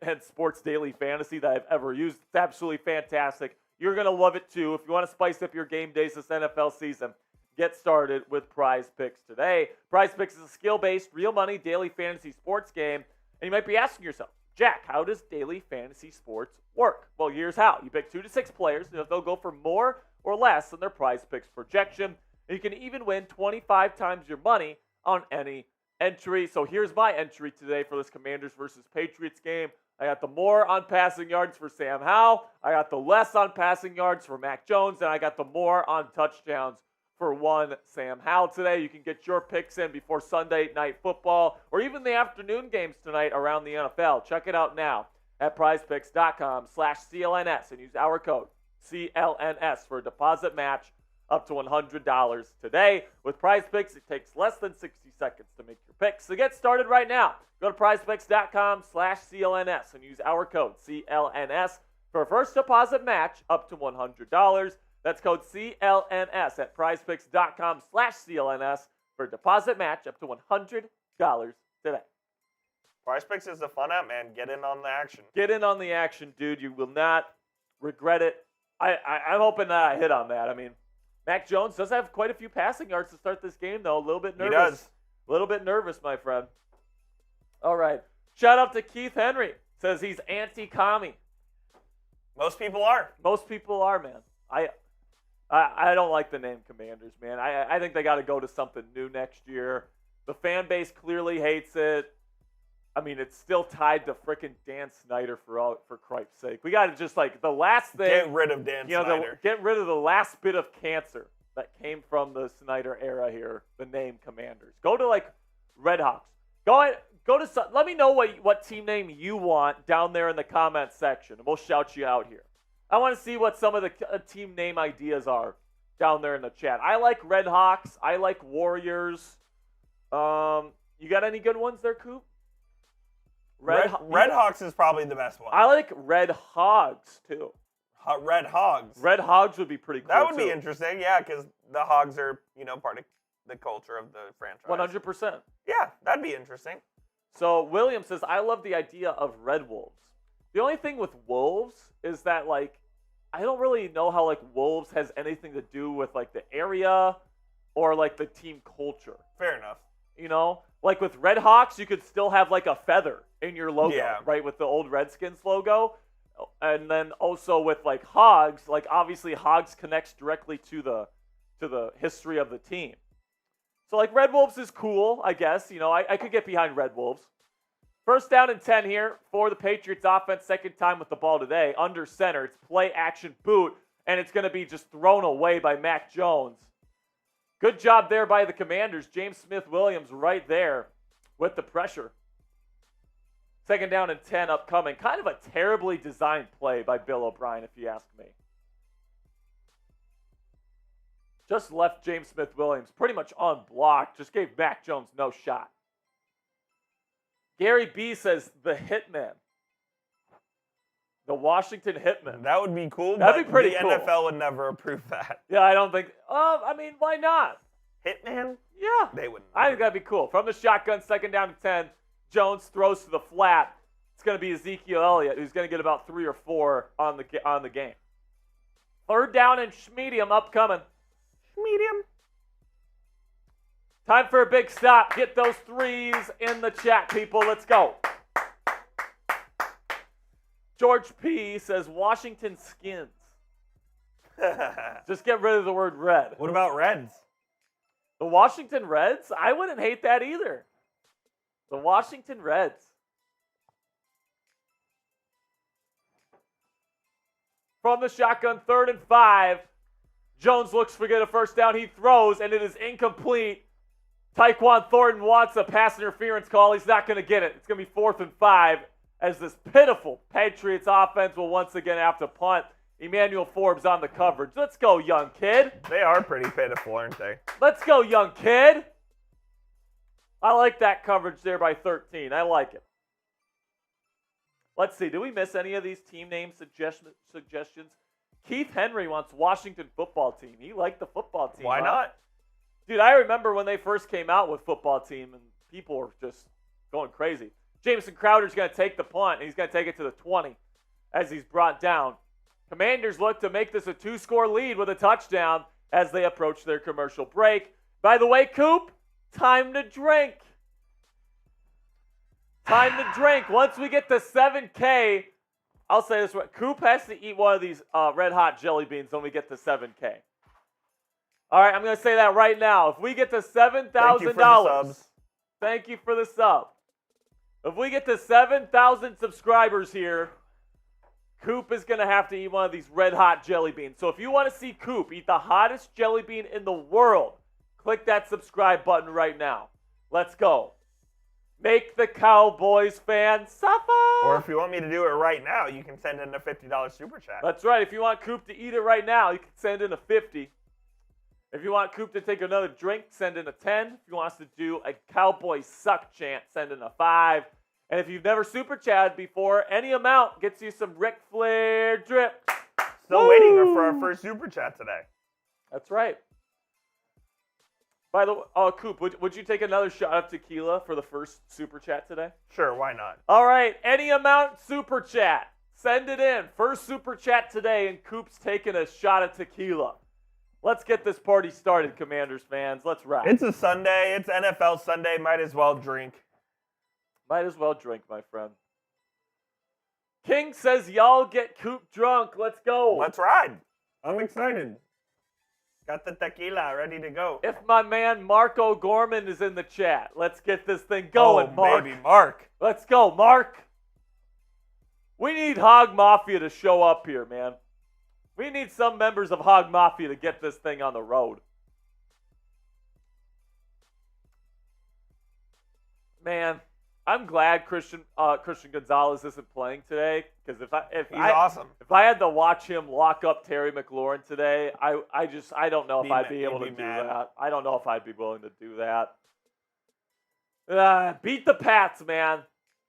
and sports daily fantasy that I've ever used. It's absolutely fantastic. You're going to love it too. If you want to spice up your game days this NFL season, get started with Prize Picks today. Prize Picks is a skill-based, real money daily fantasy sports game. And you might be asking yourself, Jack, how does daily fantasy sports work? Well, here's how. You pick 2 to 6 players, and they'll go for more or less than their Prize Picks projection. And you can even win 25 times your money on any entry. So here's my entry today for this Commanders versus Patriots game. I got the more on passing yards for Sam Howell. I got the less on passing yards for Mac Jones. And I got the more on touchdowns for one Sam Howell today. You can get your picks in before Sunday Night Football or even the afternoon games tonight around the NFL. Check it out now at prizepicks.com/CLNS and use our code CLNS for a deposit match up to $100 today. With Prize Picks, it takes less than 60 seconds to make your picks. So get started right now. Go to prizepicks.com/CLNS and use our code CLNS for a first deposit match up to $100. That's code CLNS at prizepicks.com/CLNS for a deposit match up to $100 today. Prize Picks is a fun app, man. Get in on the action. Get in on the action, dude. You will not regret it. I'm hoping that I hit on that. I mean, Mac Jones does have quite a few passing yards to start this game, though. A little bit nervous. He does. A little bit nervous, my friend. All right. Shout out to Keith Henry. Says he's anti-commie. Most people are. Most people are, man. I don't like the name Commanders, man. I think they got to go to something new next year. The fan base clearly hates it. I mean, it's still tied to frickin' Dan Snyder for Christ's sake. We got to just the last thing. Get rid of Dan Snyder. Get rid of the last bit of cancer that came from the Snyder era here. The name Commanders. Go to Red Hawks. Go to. Let me know what team name you want down there in the comments section, and we'll shout you out here. I want to see what some of the team name ideas are down there in the chat. I like Red Hawks. I like Warriors. You got any good ones there, Coop? Red Hawks is probably the best one. I like Red Hogs, too. Red Hogs. Red Hogs would be pretty cool, That would be interesting, yeah, because the Hogs are, part of the culture of the franchise. 100%. Yeah, that'd be interesting. So William says, I love the idea of Red Wolves. The only thing with Wolves is that, I don't really know how, Wolves has anything to do with, the area or, the team culture. Fair enough. With Red Hawks, you could still have, a feather in your logo, yeah. right, with the old Redskins logo. And then also with, Hogs, obviously Hogs connects directly to the history of the team. So, Red Wolves is cool, I guess. I could get behind Red Wolves. First down and 10 here for the Patriots offense. Second time with the ball today. Under center. It's play action boot. And it's going to be just thrown away by Mac Jones. Good job there by the Commanders. James Smith-Williams right there with the pressure. Second down and 10 upcoming. Kind of a terribly designed play by Bill O'Brien, if you ask me. Just left James Smith-Williams pretty much unblocked. Just gave Mac Jones no shot. Gary B says the Hitman. The Washington Hitman. That would be cool. That'd be pretty cool. The NFL would never approve that. Yeah, I don't think. Why not? Hitman? Yeah. They wouldn't. I think that'd be cool. From the shotgun, second down and 10. Jones throws to the flat. It's going to be Ezekiel Elliott, who's going to get about 3 or 4 on the game. Third down and medium upcoming. Medium. Time for a big stop. Get those 3s in the chat, people. Let's go. George P. says Washington Skins. Just get rid of the word red. What about Reds? The Washington Reds? I wouldn't hate that either. The Washington Reds. From the shotgun, 3rd and 5. Jones looks to get a first down. He throws, and it is incomplete. Tyquan Thornton wants a pass interference call. He's not going to get it. It's going to be 4th and 5 as this pitiful Patriots offense will once again have to punt. Emmanuel Forbes on the coverage. Let's go, young kid. They are pretty pitiful, aren't they? Let's go, young kid. I like that coverage there by 13. I like it. Let's see. Did we miss any of these team name suggestions? Keith Henry wants Washington football team. He liked the football team. Why not? Dude, I remember when they first came out with football team and people were just going crazy. Jamison Crowder's going to take the punt, and he's going to take it to the 20 as he's brought down. Commanders look to make this a 2-score lead with a touchdown as they approach their commercial break. By the way, Coop, time to drink. Time to drink. Once we get to 7K, I'll say this way. Coop has to eat one of these Red Hot jelly beans when we get to 7K. All right, I'm going to say that right now. If we get to $7,000, thank you for the sub. If we get to 7,000 subscribers here, Coop is going to have to eat one of these Red Hot jelly beans. So if you want to see Coop eat the hottest jelly bean in the world, click that subscribe button right now. Let's go. Make the Cowboys fans suffer. Or if you want me to do it right now, you can send in a $50 super chat. That's right. If you want Coop to eat it right now, you can send in a 50. If you want Coop to take another drink, send in a 10. If you want us to do a Cowboys suck chant, send in a 5. And if you've never super chatted before, any amount gets you some Ric Flair drip. Still waiting for our first super chat today. That's right. By the way, Coop, would you take another shot of tequila for the first super chat today? Sure, why not? All right, any amount super chat. Send it in. First super chat today, and Coop's taking a shot of tequila. Let's get this party started, Commanders fans. Let's rock. It's a Sunday. It's NFL Sunday. Might as well drink. Might as well drink, my friend. King says y'all get Coop drunk. Let's go. Let's ride. I'm excited. Got the tequila ready to go. If my man Mark O'Gorman is in the chat, let's get this thing going, Mark. Baby Mark. Let's go, Mark. We need Hog Mafia to show up here, man. We need some members of Hog Mafia to get this thing on the road. Man, I'm glad Christian Gonzalez isn't playing today, because He's awesome. If I had to watch him lock up Terry McLaurin today, I don't know if I'd be able to do that. I don't know if I'd be willing to do that. Beat the Pats, man.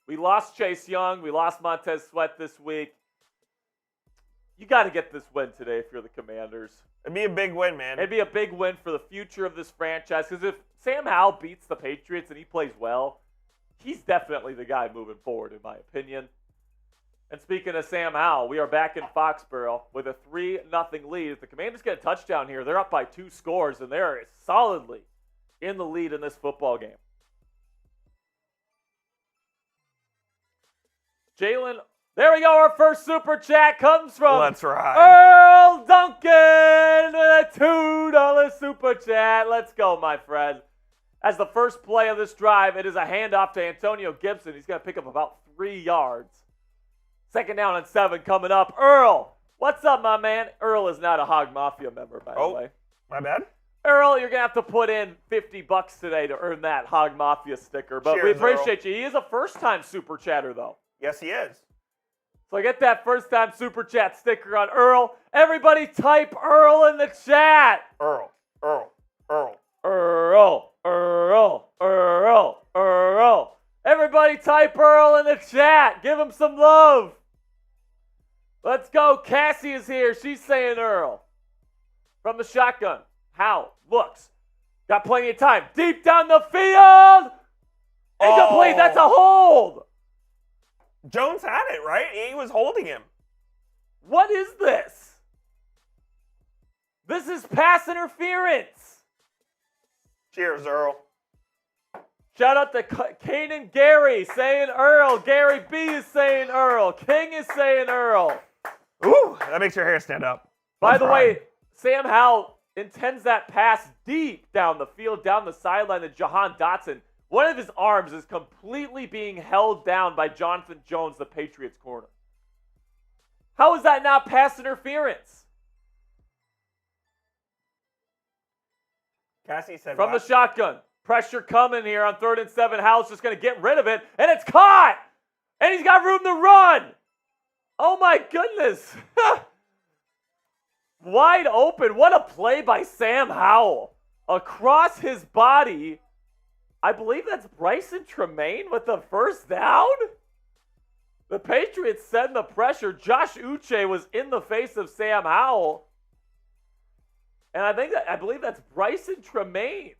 We lost Chase Young. We lost Montez Sweat this week. You got to get this win today if you're the Commanders. It'd be a big win, man. It'd be a big win for the future of this franchise, because if Sam Howell beats the Patriots and he plays well, he's definitely the guy moving forward, in my opinion. And speaking of Sam Howell, we are back in Foxborough with a 3-0 lead. If the Commanders get a touchdown here, they're up by 2 scores, and they're solidly in the lead in this football game. Jalen, there we go. Our first super chat comes from Let's ride. Earl Duncan with a $2 super chat. Let's go, my friend. As the first play of this drive, it is a handoff to Antonio Gibson. He's going to pick up about 3 yards. 2nd down and 7 coming up. Earl, what's up, my man? Earl is not a Hog Mafia member, by the way. My bad. Earl, you're going to have to put in $50 today to earn that Hog Mafia sticker. But Cheers, we appreciate you. He is a first-time super chatter, though. Yes, he is. So get that first-time super chat sticker on Earl. Everybody type Earl in the chat. Earl. Everybody type Earl in the chat. Give him some love. Let's go. Cassie is here. She's saying Earl. From the shotgun. How? Looks. Got plenty of time. Deep down the field. Incomplete. That's a hold. Jones had it, right? He was holding him. What is this? This is pass interference. Cheers, Earl. Shout out to Kane and Gary saying Earl. Gary B is saying Earl. King is saying Earl. Ooh, that makes your hair stand up. By the way, Sam Howell intends that pass deep down the field, down the sideline to Jahan Dotson. One of his arms is completely being held down by Jonathan Jones, the Patriots corner. How is that not pass interference? Cassie said From the shotgun. Pressure coming here on 3rd and 7. Howell's just going to get rid of it, and it's caught. And he's got room to run. Oh, my goodness. Wide open. What a play by Sam Howell. Across his body. I believe that's Bryson Tremaine with the first down. The Patriots send the pressure. Josh Uche was in the face of Sam Howell. And I believe that's Bryson Tremaine.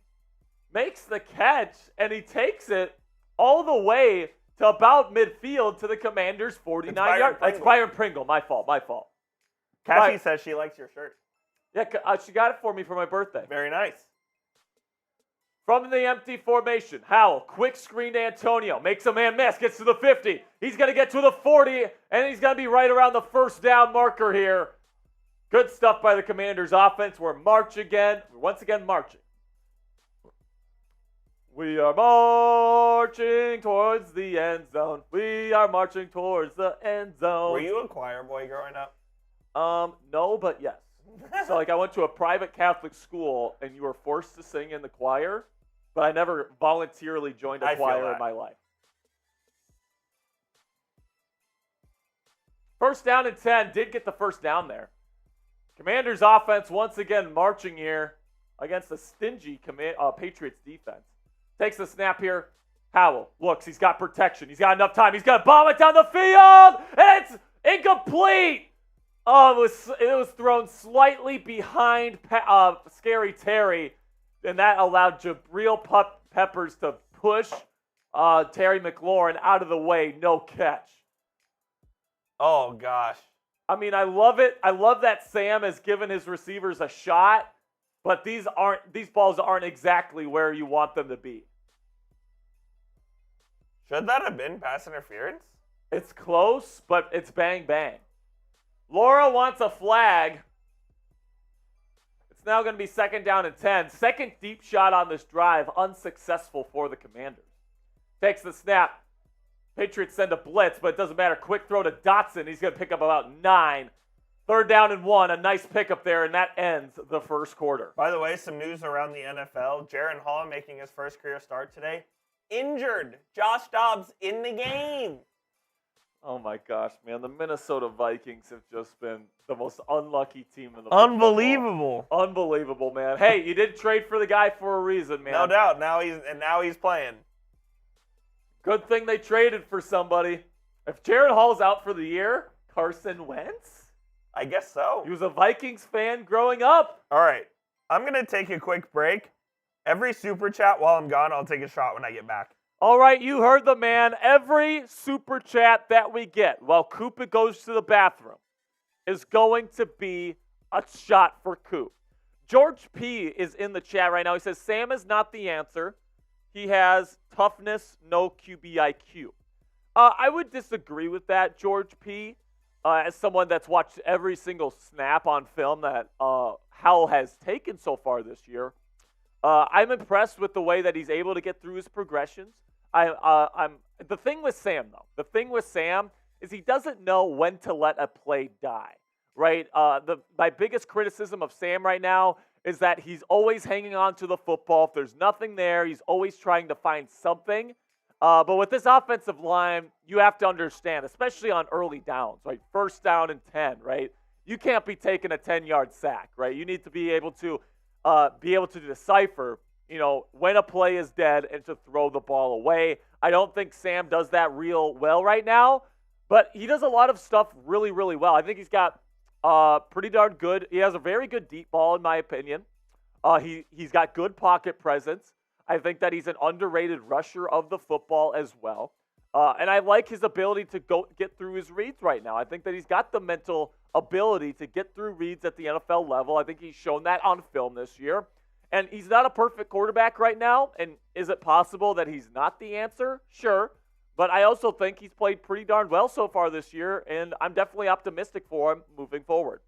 Makes the catch, and he takes it all the way to about midfield to the Commanders' 49-yard. That's Byron Pringle. My fault. Cassie says she likes your shirt. Yeah, she got it for me for my birthday. Very nice. From the empty formation, Howell, quick screen to Antonio, makes a man miss, gets to the 50. He's going to get to the 40, and he's going to be right around the first down marker here. Good stuff by the Commanders' offense. We're once again marching. We are marching towards the end zone. We are marching towards the end zone. Were you a choir boy growing up? No, but yes. So, I went to a private Catholic school, and you were forced to sing in the choir, but I never voluntarily joined a choir in my life. First down and 10. Did get the first down there. Commanders offense once again marching here against a stingy Patriots defense. Takes the snap here. Howell looks. He's got protection. He's got enough time. He's going to bomb it down the field, and it's incomplete. Oh, it was thrown slightly behind Scary Terry, and that allowed Jabril Peppers to push Terry McLaurin out of the way. No catch. Oh, gosh. I mean, I love it. I love that Sam has given his receivers a shot, but these balls aren't exactly where you want them to be. Should that have been pass interference? It's close, but it's bang, bang. Laura wants a flag. It's now going to be second down and 10. Second deep shot on this drive, unsuccessful for the Commanders. Takes the snap. Patriots send a blitz, but it doesn't matter. Quick throw to Dotson. He's going to pick up about 9. Third down and 1. A nice pickup there, and that ends the first quarter. By the way, some news around the NFL. Jahan Dotson making his first career start today. Injured. Josh Dobbs in the game. Oh, my gosh, man. The Minnesota Vikings have just been the most unlucky team in the Unbelievable. Football. Unbelievable, man. Hey, you did trade for the guy for a reason, man. No doubt. Now he's playing. Good thing they traded for somebody. If Jared Hall's out for the year, Carson Wentz? I guess so. He was a Vikings fan growing up. All right. I'm going to take a quick break. Every super chat while I'm gone, I'll take a shot when I get back. All right, you heard the man. Every super chat that we get while Coop goes to the bathroom is going to be a shot for Coop. George P. is in the chat right now. He says, Sam is not the answer. He has toughness, no QB IQ. I would disagree with that, George P. As someone that's watched every single snap on film that Howell has taken so far this year, I'm impressed with the way that he's able to get through his progressions. The thing with Sam, though, is he doesn't know when to let a play die, right? My biggest criticism of Sam right now is that he's always hanging on to the football. If there's nothing there, he's always trying to find something. But with this offensive line, you have to understand, especially on early downs, right? First down and 10, right? You can't be taking a 10-yard sack, right? You need to be able to decipher, when a play is dead and to throw the ball away. I don't think Sam does that real well right now, but he does a lot of stuff really, really well. I think he's got pretty darn good. He has a very good deep ball, in my opinion. He's got good pocket presence. I think that he's an underrated rusher of the football as well. And I like his ability to get through his reads right now. I think that he's got the mental ability to get through reads at the NFL level. I think he's shown that on film this year. And he's not a perfect quarterback right now. And is it possible that he's not the answer? Sure. But I also think he's played pretty darn well so far this year, and I'm definitely optimistic for him moving forward.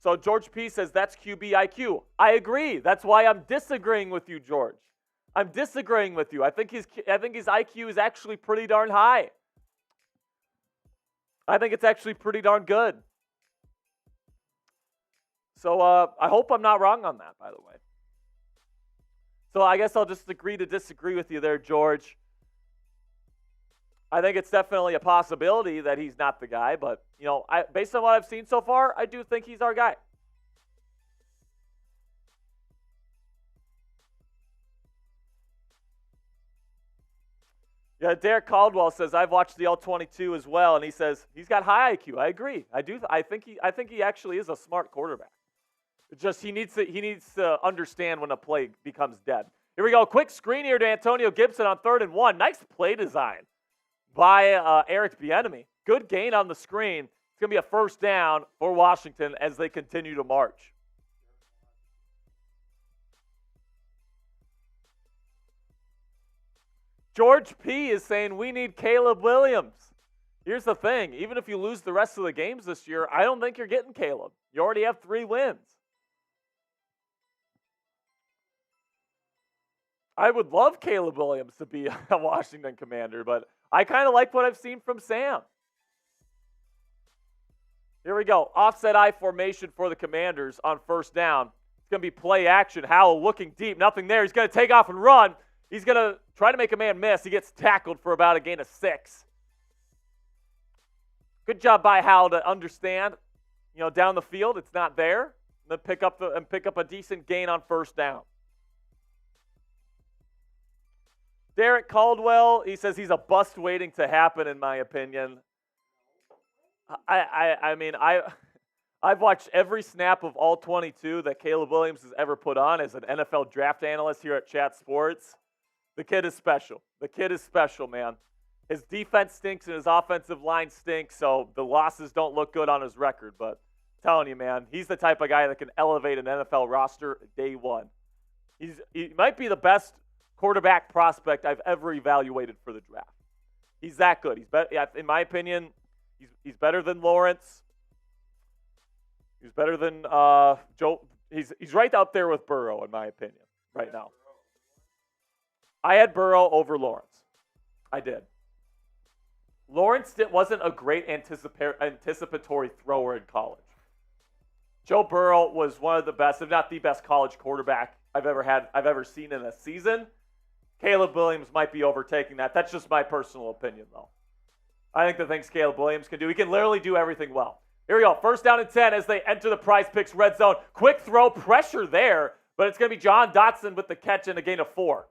So George P. says that's QB IQ. I agree. That's why I'm disagreeing with you, George. I'm disagreeing with you. I think his IQ is actually pretty darn high. I think it's actually pretty darn good. So I hope I'm not wrong on that, by the way. So I guess I'll just agree to disagree with you there, George. I think it's definitely a possibility that he's not the guy, but, based on what I've seen so far, I do think he's our guy. Yeah, Derek Caldwell says, I've watched the All-22 as well, and he says he's got high IQ. I agree. I think he actually is a smart quarterback. It's just he needs to understand when a play becomes dead. Here we go. Quick screen here to Antonio Gibson on 3rd and 1. Nice play design by Eric Bieniemy. Good gain on the screen. It's going to be a first down for Washington as they continue to march. George P. is saying we need Caleb Williams. Here's the thing. Even if you lose the rest of the games this year, I don't think you're getting Caleb. You already have 3 wins. I would love Caleb Williams to be a Washington Commander, but I kind of like what I've seen from Sam. Here we go. Offset I formation for the Commanders on first down. It's going to be play action. Howell looking deep. Nothing there. He's going to take off and run. He's going to try to make a man miss. He gets tackled for about a gain of 6. Good job by Howell to understand, down the field, it's not there. And then pick up a decent gain on first down. Derek Caldwell, he says he's a bust waiting to happen, in my opinion. I've watched every snap of all 22 that Caleb Williams has ever put on as an NFL draft analyst here at Chat Sports. The kid is special. The kid is special, man. His defense stinks and his offensive line stinks, so the losses don't look good on his record. But I'm telling you, man, he's the type of guy that can elevate an NFL roster day one. He might be the best quarterback prospect I've ever evaluated for the draft. He's that good. In my opinion, he's better than Lawrence. He's better than Joe. He's right up there with Burrow, in my opinion, right now. I had Burrow over Lawrence. I did. Lawrence wasn't a great anticipatory thrower in college. Joe Burrow was one of the best, if not the best, college quarterback I've ever seen in a season. Caleb Williams might be overtaking that. That's just my personal opinion, though. I think the things Caleb Williams can do, he can literally do everything well. Here we go. First down and 10 as they enter the Prize Picks red zone. Quick throw, pressure there, but it's going to be Jahan Dotson with the catch and a gain of 4.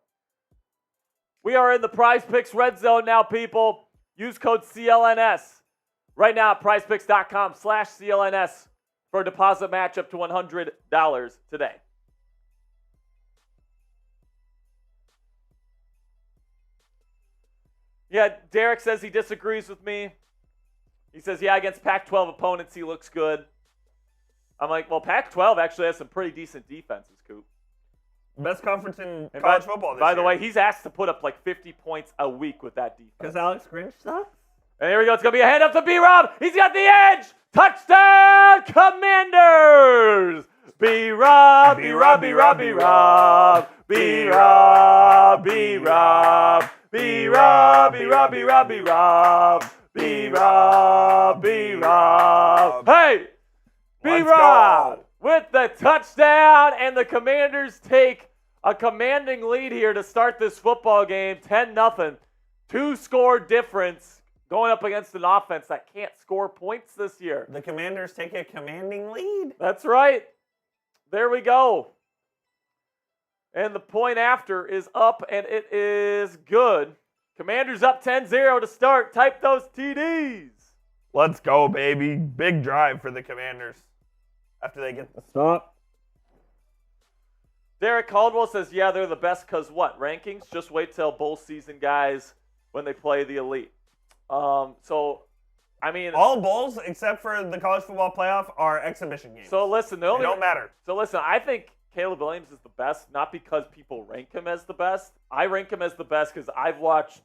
We are in the Prize Picks red zone now, people. Use code CLNS right now at prizepicks.com/CLNS for a deposit match up to $100 today. Yeah, Derek says he disagrees with me. He says, yeah, against Pac-12 opponents, he looks good. I'm like, well, Pac-12 actually has some pretty decent defenses, Coop. Best conference in college football this year. By the way, he's asked to put up like 50 points a week with that defense. Because Alex Grinch sucks? And here we go. It's going to be a hand up to B-Rob. He's got the edge. Touchdown, Commanders. B-Rob, B-Rob, B-Rob, B-Rob. B-Rob, B-Rob. B-Rob, B-Rob, B-Rob, B-Rob. B-Rob, B-Rob. Hey, B-Rob with the touchdown, and the Commanders take a commanding lead here to start this football game, 10-0. 2-score difference going up against an offense that can't score points this year. The Commanders take a commanding lead. That's right. There we go. And the point after is up, and it is good. Commanders up 10-0 to start. Type those TDs. Let's go, baby. Big drive for the Commanders after they get the stop. Derek Caldwell says, yeah, they're the best because what? Rankings? Just wait till bowl season, guys, when they play the elite. All bowls except for the college football playoff are exhibition games. So listen, they don't matter. So listen, I think Caleb Williams is the best, not because people rank him as the best. I rank him as the best because I watched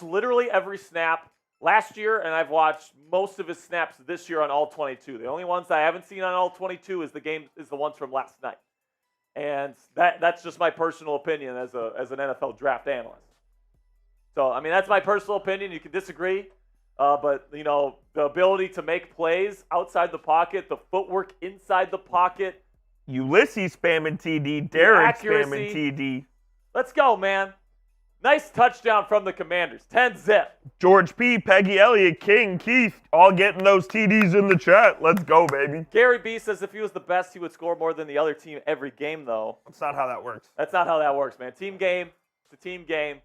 literally every snap last year, and I've watched most of his snaps this year on all 22. The only ones I haven't seen on all 22 is the ones from last night. And that's just my personal opinion as an NFL draft analyst. So, I mean, that's my personal opinion. You can disagree. But, the ability to make plays outside the pocket, the footwork inside the pocket. Ulysses spamming TD, Derek spamming TD. Let's go, man. Nice touchdown from the Commanders. 10-zip. George P., Peggy Elliott, King, Keith, all getting those TDs in the chat. Let's go, baby. Gary B says if he was the best, he would score more than the other team every game, though. That's not how that works. That's not how that works, man. Team game. It's a team game.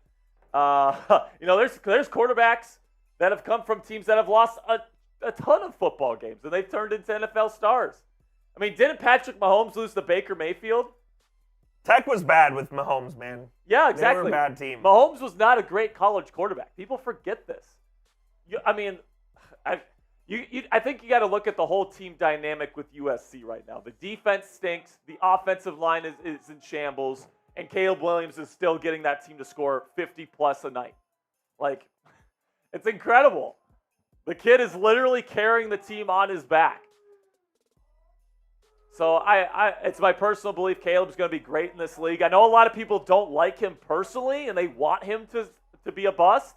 There's quarterbacks that have come from teams that have lost a ton of football games, and they've turned into NFL stars. I mean, didn't Patrick Mahomes lose to Baker Mayfield? Tech was bad with Mahomes, man. Yeah, exactly. They were a bad team. Mahomes was not a great college quarterback. People forget this. I think you got to look at the whole team dynamic with USC right now. The defense stinks. The offensive line is in shambles. And Caleb Williams is still getting that team to score 50-plus a night. Like, it's incredible. The kid is literally carrying the team on his back. So it's my personal belief Caleb's going to be great in this league. I know a lot of people don't like him personally, and they want him to be a bust.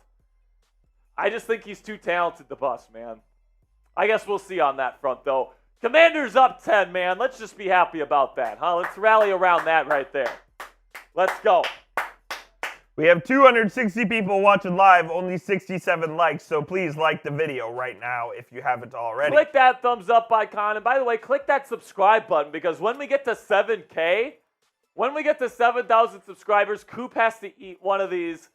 I just think he's too talented to bust, man. I guess we'll see on that front, though. Commanders up 10, man. Let's just be happy about that, huh? Let's rally around that right there. Let's go. We have 260 people watching live, only 67 likes, so please like the video right now if you haven't already. Click that thumbs up icon, and by the way, click that subscribe button, because when we get to 7K, when we get to 7,000 subscribers, Coop has to eat one of these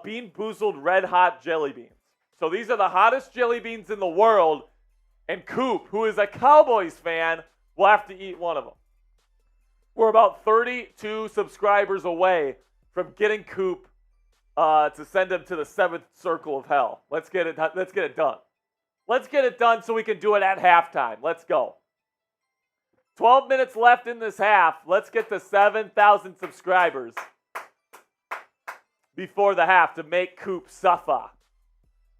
Bean Boozled Red Hot jelly beans. So these are the hottest jelly beans in the world, and Coop, who is a Cowboys fan, will have to eat one of them. We're about 32 subscribers away from getting Coop to send him to the 7th circle of hell. Let's get it done. Let's get it done so we can do it at halftime. Let's go. 12 minutes left in this half. Let's get to 7,000 subscribers before the half to make Coop suffer. All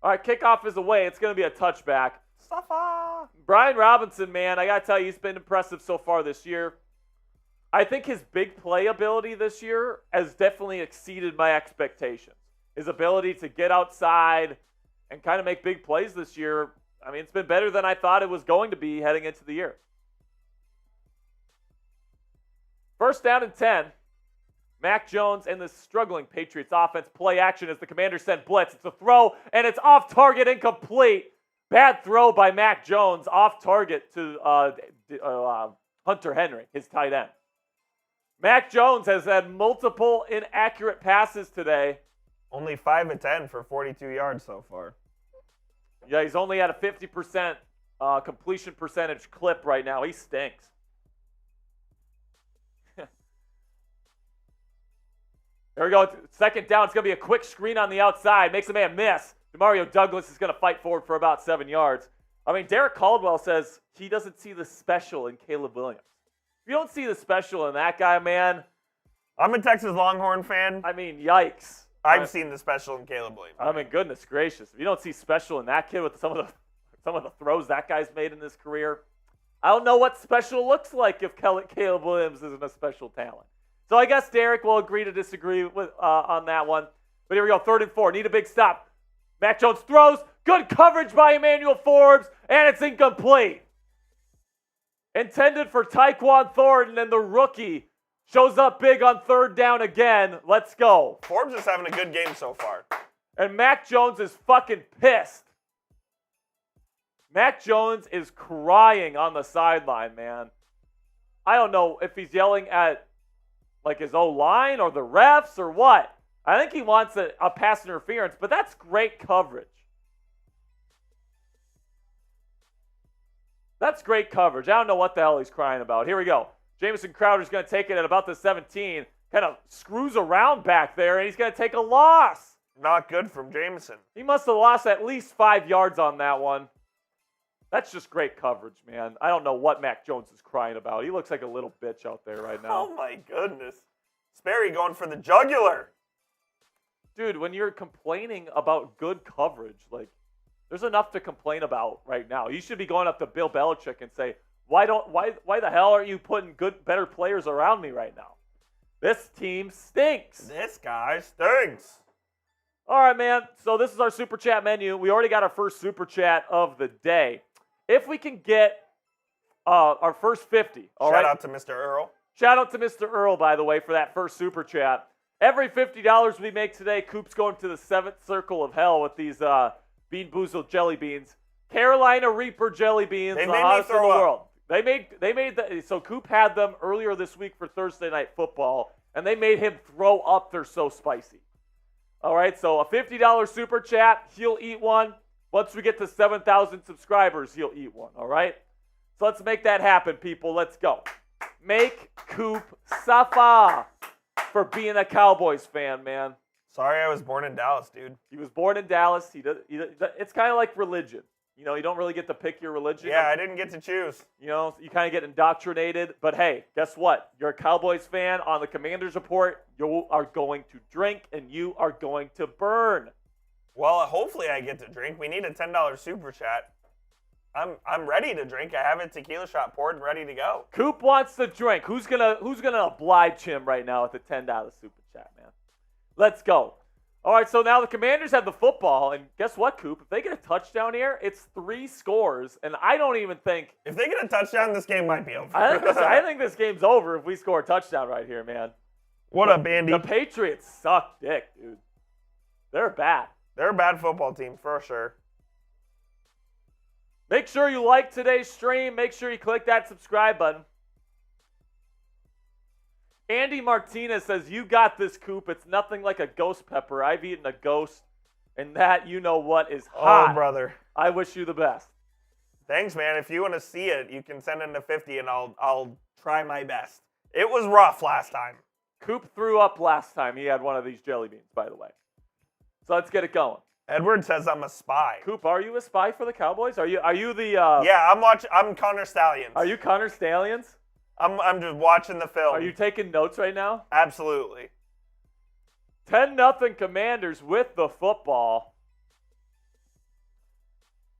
right, kickoff is away. It's going to be a touchback. Suffer. Brian Robinson, man, I got to tell you, he's been impressive so far this year. I think his big play ability this year has definitely exceeded my expectations. His ability to get outside and kind of make big plays this year, I mean, it's been better than I thought it was going to be heading into the year. First down and 10. Mac Jones and the struggling Patriots offense play action as the Commanders send blitz. It's a throw, and it's off target, incomplete. Bad throw by Mac Jones, off target to Hunter Henry, his tight end. Mac Jones has had multiple inaccurate passes today. Only 5 of 10 for 42 yards so far. Yeah, he's only at a 50% completion percentage clip right now. He stinks. There we go. Second down. It's going to be a quick screen on the outside. Makes a man miss. DeMario Douglas is going to fight forward for about 7 yards. I mean, Derek Caldwell says he doesn't see the special in Caleb Williams. If you don't see the special in that guy, man. I'm a Texas Longhorn fan. I mean, yikes. I've seen the special in Caleb Williams. I mean, goodness gracious. If you don't see special in that kid with some of the throws that guy's made in his career, I don't know what special looks like if Caleb Williams isn't a special talent. So I guess Derek will agree to disagree with on that one. But here we go, 3rd and 4. Need a big stop. Mac Jones throws. Good coverage by Emmanuel Forbes, and it's incomplete. Intended for Tyquan Thornton, and the rookie shows up big on 3rd down again. Let's go. Forbes is having a good game so far. And Mac Jones is fucking pissed. Mac Jones is crying on the sideline, man. I don't know if he's yelling at like his O-line or the refs or what. I think he wants a pass interference, but that's great coverage. That's great coverage. I don't know what the hell he's crying about. Here we go. Jamison Crowder's going to take it at about the 17. Kind of screws around back there, and he's going to take a loss. Not good from Jamison. He must have lost at least 5 yards on that one. That's just great coverage, man. I don't know what Mac Jones is crying about. He looks like a little bitch out there right now. Oh, my goodness. Sperry going for the jugular. Dude, when you're complaining about good coverage, like, there's enough to complain about right now. You should be going up to Bill Belichick and say, why the hell aren't you putting better players around me right now? This team stinks. This guy stinks. All right, man. So this is our Super Chat menu. We already got our first Super Chat of the day. If we can get our first 50. Shout out to Mr. Earl. Shout out to Mr. Earl, by the way, for that first Super Chat. Every $50 we make today, Coop's going to the 7th circle of hell with these Bean Boozled jelly beans. Carolina Reaper jelly beans, the hottest in the world. So Coop had them earlier this week for Thursday Night Football, and they made him throw up. They're so spicy. All right, so a $50 super chat, he'll eat one. Once we get to 7,000 subscribers, he'll eat one, all right? So let's make that happen, people. Let's go. Make Coop suffer for being a Cowboys fan, man. Sorry I was born in Dallas, dude. He was born in Dallas. It's kind of like religion. You know, you don't really get to pick your religion. Yeah, I didn't get to choose. You know, you kind of get indoctrinated. But hey, guess what? You're a Cowboys fan. On the Commanders Report, you are going to drink and you are going to burn. Well, hopefully I get to drink. We need a $10 super chat. I'm ready to drink. I have a tequila shot poured and ready to go. Coop wants to drink. Who's gonna oblige him right now with the $10 super chat, man? Let's go. All right, so now the Commanders have the football, and guess what, Coop? If they get a touchdown here, it's 3 scores, and I don't even think... If they get a touchdown, this game might be over. I think this game's over if we score a touchdown right here, man. What up, Andy? The Patriots suck dick, dude. They're bad. They're a bad football team, for sure. Make sure you like today's stream. Make sure you click that subscribe button. Andy Martinez says, you got this, Coop. It's nothing like a ghost pepper. I've eaten a ghost, and that, you know what, is hot. Oh, brother. I wish you the best. Thanks, man. If you want to see it, you can send in to 50, and I'll try my best. It was rough last time. Coop threw up last time he had one of these jelly beans, by the way. So let's get it going. Edward says I'm a spy. Coop, are you a spy for the Cowboys? Are you the... Yeah, I'm Connor Stallions. Are you Connor Stallions? I'm just watching the film. Are you taking notes right now? Absolutely. 10-0 Commanders with the football.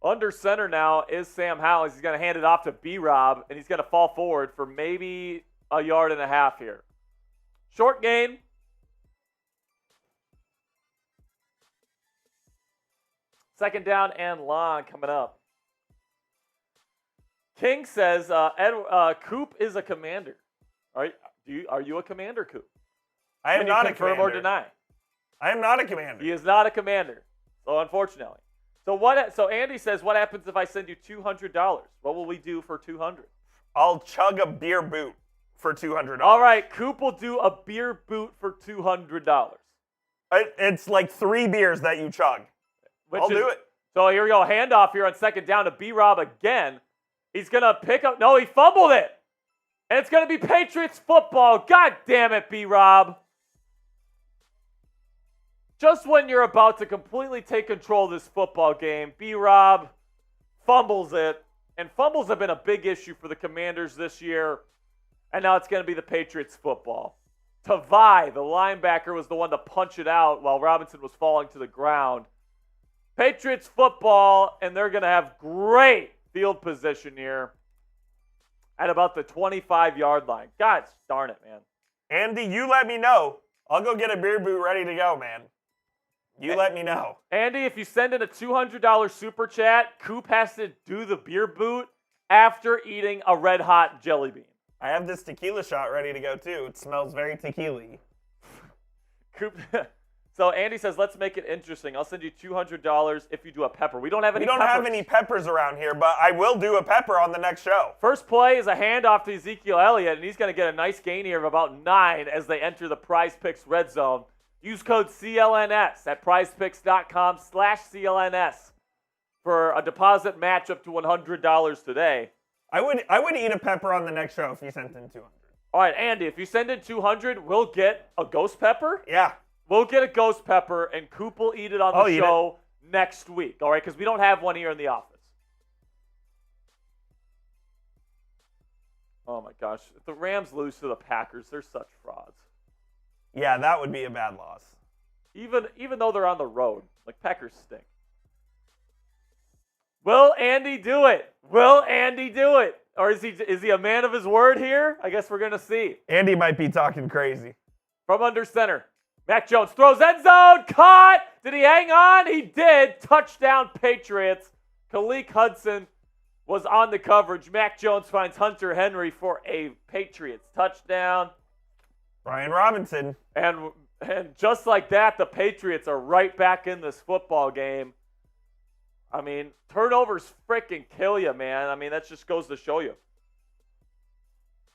Under center now is Sam Howell. He's going to hand it off to B-Rob, and he's going to fall forward for maybe a yard and a half here. Short gain. Second down and long coming up. King says, Coop is a Commander. Are you a Commander, Coop? I am not a confirm Commander. or deny? I am not a Commander. He is not a Commander. So unfortunately. So Andy says, what happens if I send you $200? What will we do for $200? I'll chug a beer boot for $200. All right, Coop will do a beer boot for $200. It's like 3 beers that you chug. I'll do it. So here we go. Handoff here on second down to B-Rob again. He's going to pick up. No, he fumbled it. And it's going to be Patriots football. God damn it, B-Rob. Just when you're about to completely take control of this football game, B-Rob fumbles it. And fumbles have been a big issue for the Commanders this year. And now it's going to be the Patriots football. Tavai, the linebacker, was the one to punch it out while Robinson was falling to the ground. Patriots football, and they're going to have great field position here at about the 25-yard line. God darn it, man. Andy, you let me know. I'll go get a beer boot ready to go, man. You let me know. Andy, if you send in a $200 super chat, Coop has to do the beer boot after eating a red-hot jelly bean. I have this tequila shot ready to go, too. It smells very tequila-y. Coop... So Andy says, let's make it interesting. I'll send you $200 if you do a pepper. We don't have any peppers. We don't have any peppers around here, but I will do a pepper on the next show. First play is a handoff to Ezekiel Elliott, and he's going to get a nice gain here of about 9 as they enter the Prize Picks red zone. Use code CLNS at prizepicks.com/CLNS for a deposit match up to $100 today. I would eat a pepper on the next show if you sent in 200. All right, Andy, if you send in 200, we'll get a ghost pepper? Yeah. We'll get a ghost pepper, and Coop will eat it on the show next week, all right? Because we don't have one here in the office. Oh, my gosh. If the Rams lose to the Packers, they're such frauds. Yeah, that would be a bad loss. Even though they're on the road. Like, Packers stink. Will Andy do it? Will Andy do it? Or is he a man of his word here? I guess we're going to see. Andy might be talking crazy. From under center. Mac Jones throws end zone. Caught. Did he hang on? He did. Touchdown Patriots. Khaleke Hudson was on the coverage. Mac Jones finds Hunter Henry for a Patriots touchdown. Brian Robinson. And And just like that, the Patriots are right back in this football game. I mean, turnovers freaking kill you, man. I mean, that just goes to show you.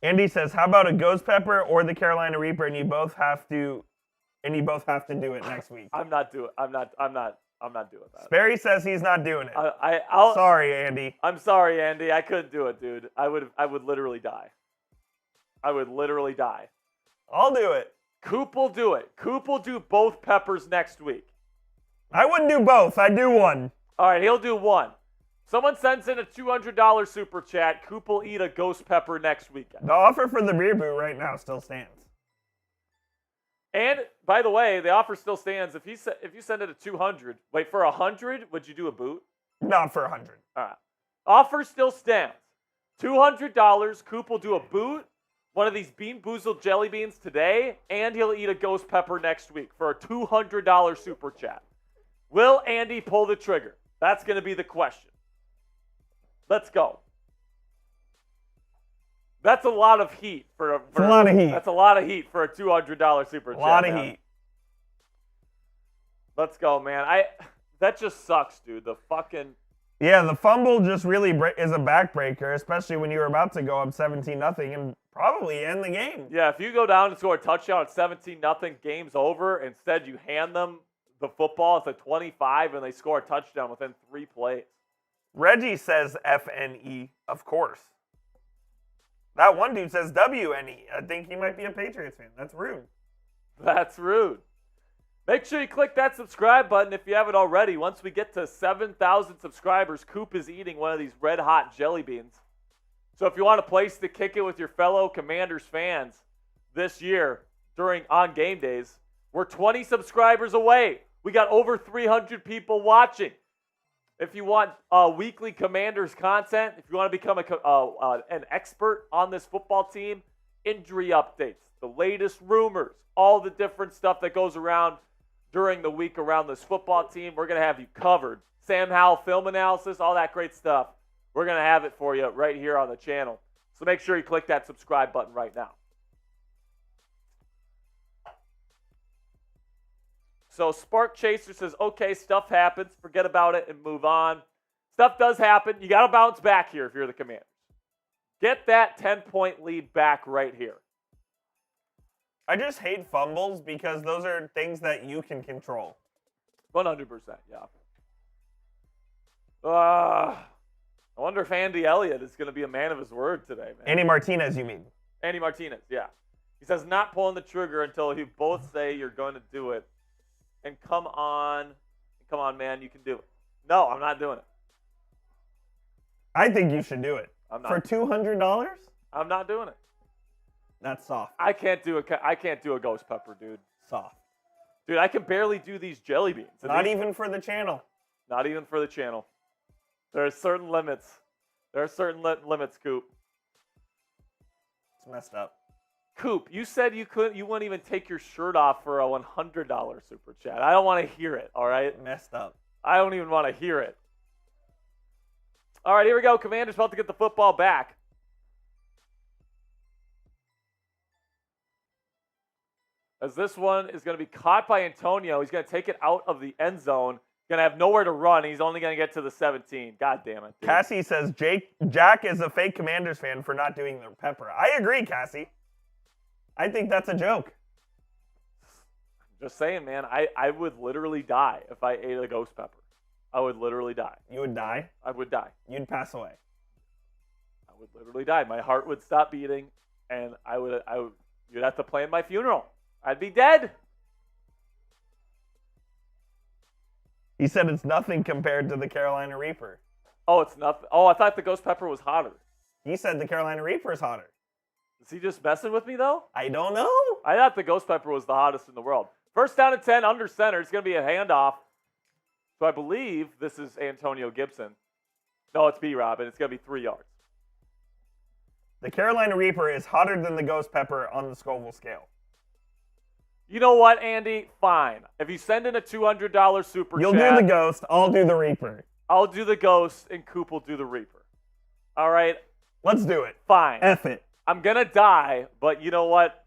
Andy says, "How about a ghost pepper or the Carolina Reaper, and you both have to do it next week." I'm not doing that. Sperry says he's not doing it. I'll Sorry, Andy. I'm sorry, Andy. I couldn't do it, dude. I would literally die. I would literally die. I'll do it. Coop will do it. Coop will do both peppers next week. I wouldn't do both. I'd do one. All right, he'll do one. Someone sends in a $200 super chat. Coop will eat a ghost pepper next weekend. The offer for the beer boot right now still stands. And by the way, the offer still stands. If you send it at 200, wait, for 100, would you do a boot? Not for 100. All right. Offer still stands. $200. Coop will do a boot, one of these Bean Boozled jelly beans today, and he'll eat a ghost pepper next week for a $200 super chat. Will Andy pull the trigger? That's going to be the question. Let's go. That's a lot of heat for a lot of heat. That's a lot of heat for a $200 super chat. A lot of man. heat. Let's go, man. That just sucks, dude. The fucking the fumble just really is a backbreaker, especially when you were about to go up 17-0 and probably end the game. Yeah, if you go down and score a touchdown at 17-0, game's over. Instead, you hand them the football at the 25 and they score a touchdown within 3 plays. Reggie says FNE, of course. That one dude says WNE. I think he might be a Patriots fan. That's rude. That's rude. Make sure you click that subscribe button if you haven't already. Once we get to 7,000 subscribers, Coop is eating one of these red hot jelly beans. So if you want a place to kick it with your fellow Commanders fans this year on game days, we're 20 subscribers away. We got over 300 people watching. If you want weekly Commanders content, if you want to become an expert on this football team, injury updates, the latest rumors, all the different stuff that goes around during the week around this football team, we're going to have you covered. Sam Howell film analysis, all that great stuff. We're going to have it for you right here on the channel. So make sure you click that subscribe button right now. So Spark Chaser says, okay, stuff happens. Forget about it and move on. Stuff does happen. You got to bounce back here if you're the Commanders. Get that 10-point lead back right here. I just hate fumbles because those are things that you can control. 100%, yeah. I wonder if Andy Elliott is going to be a man of his word today, man. Andy Martinez, you mean? Andy Martinez, yeah. He says not pulling the trigger until you both say you're going to do it. And come on, man, you can do it. No, I'm not doing it. I think you should do it. I'm not. For $200? I'm not doing it. That's soft. I can't do a ghost pepper, dude. Soft. Dude, I can barely do these jelly beans. Not even for the channel. Not even for the channel. There are certain limits. There are certain limits, Coop. It's messed up. Coop, you said you wouldn't even take your shirt off for a $100 super chat. I don't want to hear it, all right? Messed up. I don't even want to hear it. All right, here we go. Commanders about to get the football back. As this one is going to be caught by Antonio. He's going to take it out of the end zone. Going to have nowhere to run. He's only going to get to the 17. God damn it. Dude. Cassie says Jack is a fake Commanders fan for not doing the pepper. I agree, Cassie. I think that's a joke. Just saying, man. I would literally die if I ate a ghost pepper. I would literally die. You would die? I would die. You'd pass away. I would literally die. My heart would stop beating, and you'd have to plan my funeral. I'd be dead. He said it's nothing compared to the Carolina Reaper. Oh, it's nothing. Oh, I thought the ghost pepper was hotter. He said the Carolina Reaper is hotter. Is he just messing with me, though? I don't know. I thought the ghost pepper was the hottest in the world. First down and 10, under center. It's going to be a handoff. So I believe this is Antonio Gibson. No, it's B-Rob, and it's going to be 3 yards. The Carolina Reaper is hotter than the ghost pepper on the Scoville scale. You know what, Andy? Fine. If you send in a $200 super chat. You'll do the ghost. I'll do the Reaper. I'll do the ghost, and Coop will do the Reaper. All right? Let's do it. Fine. F it. I'm going to die, but you know what?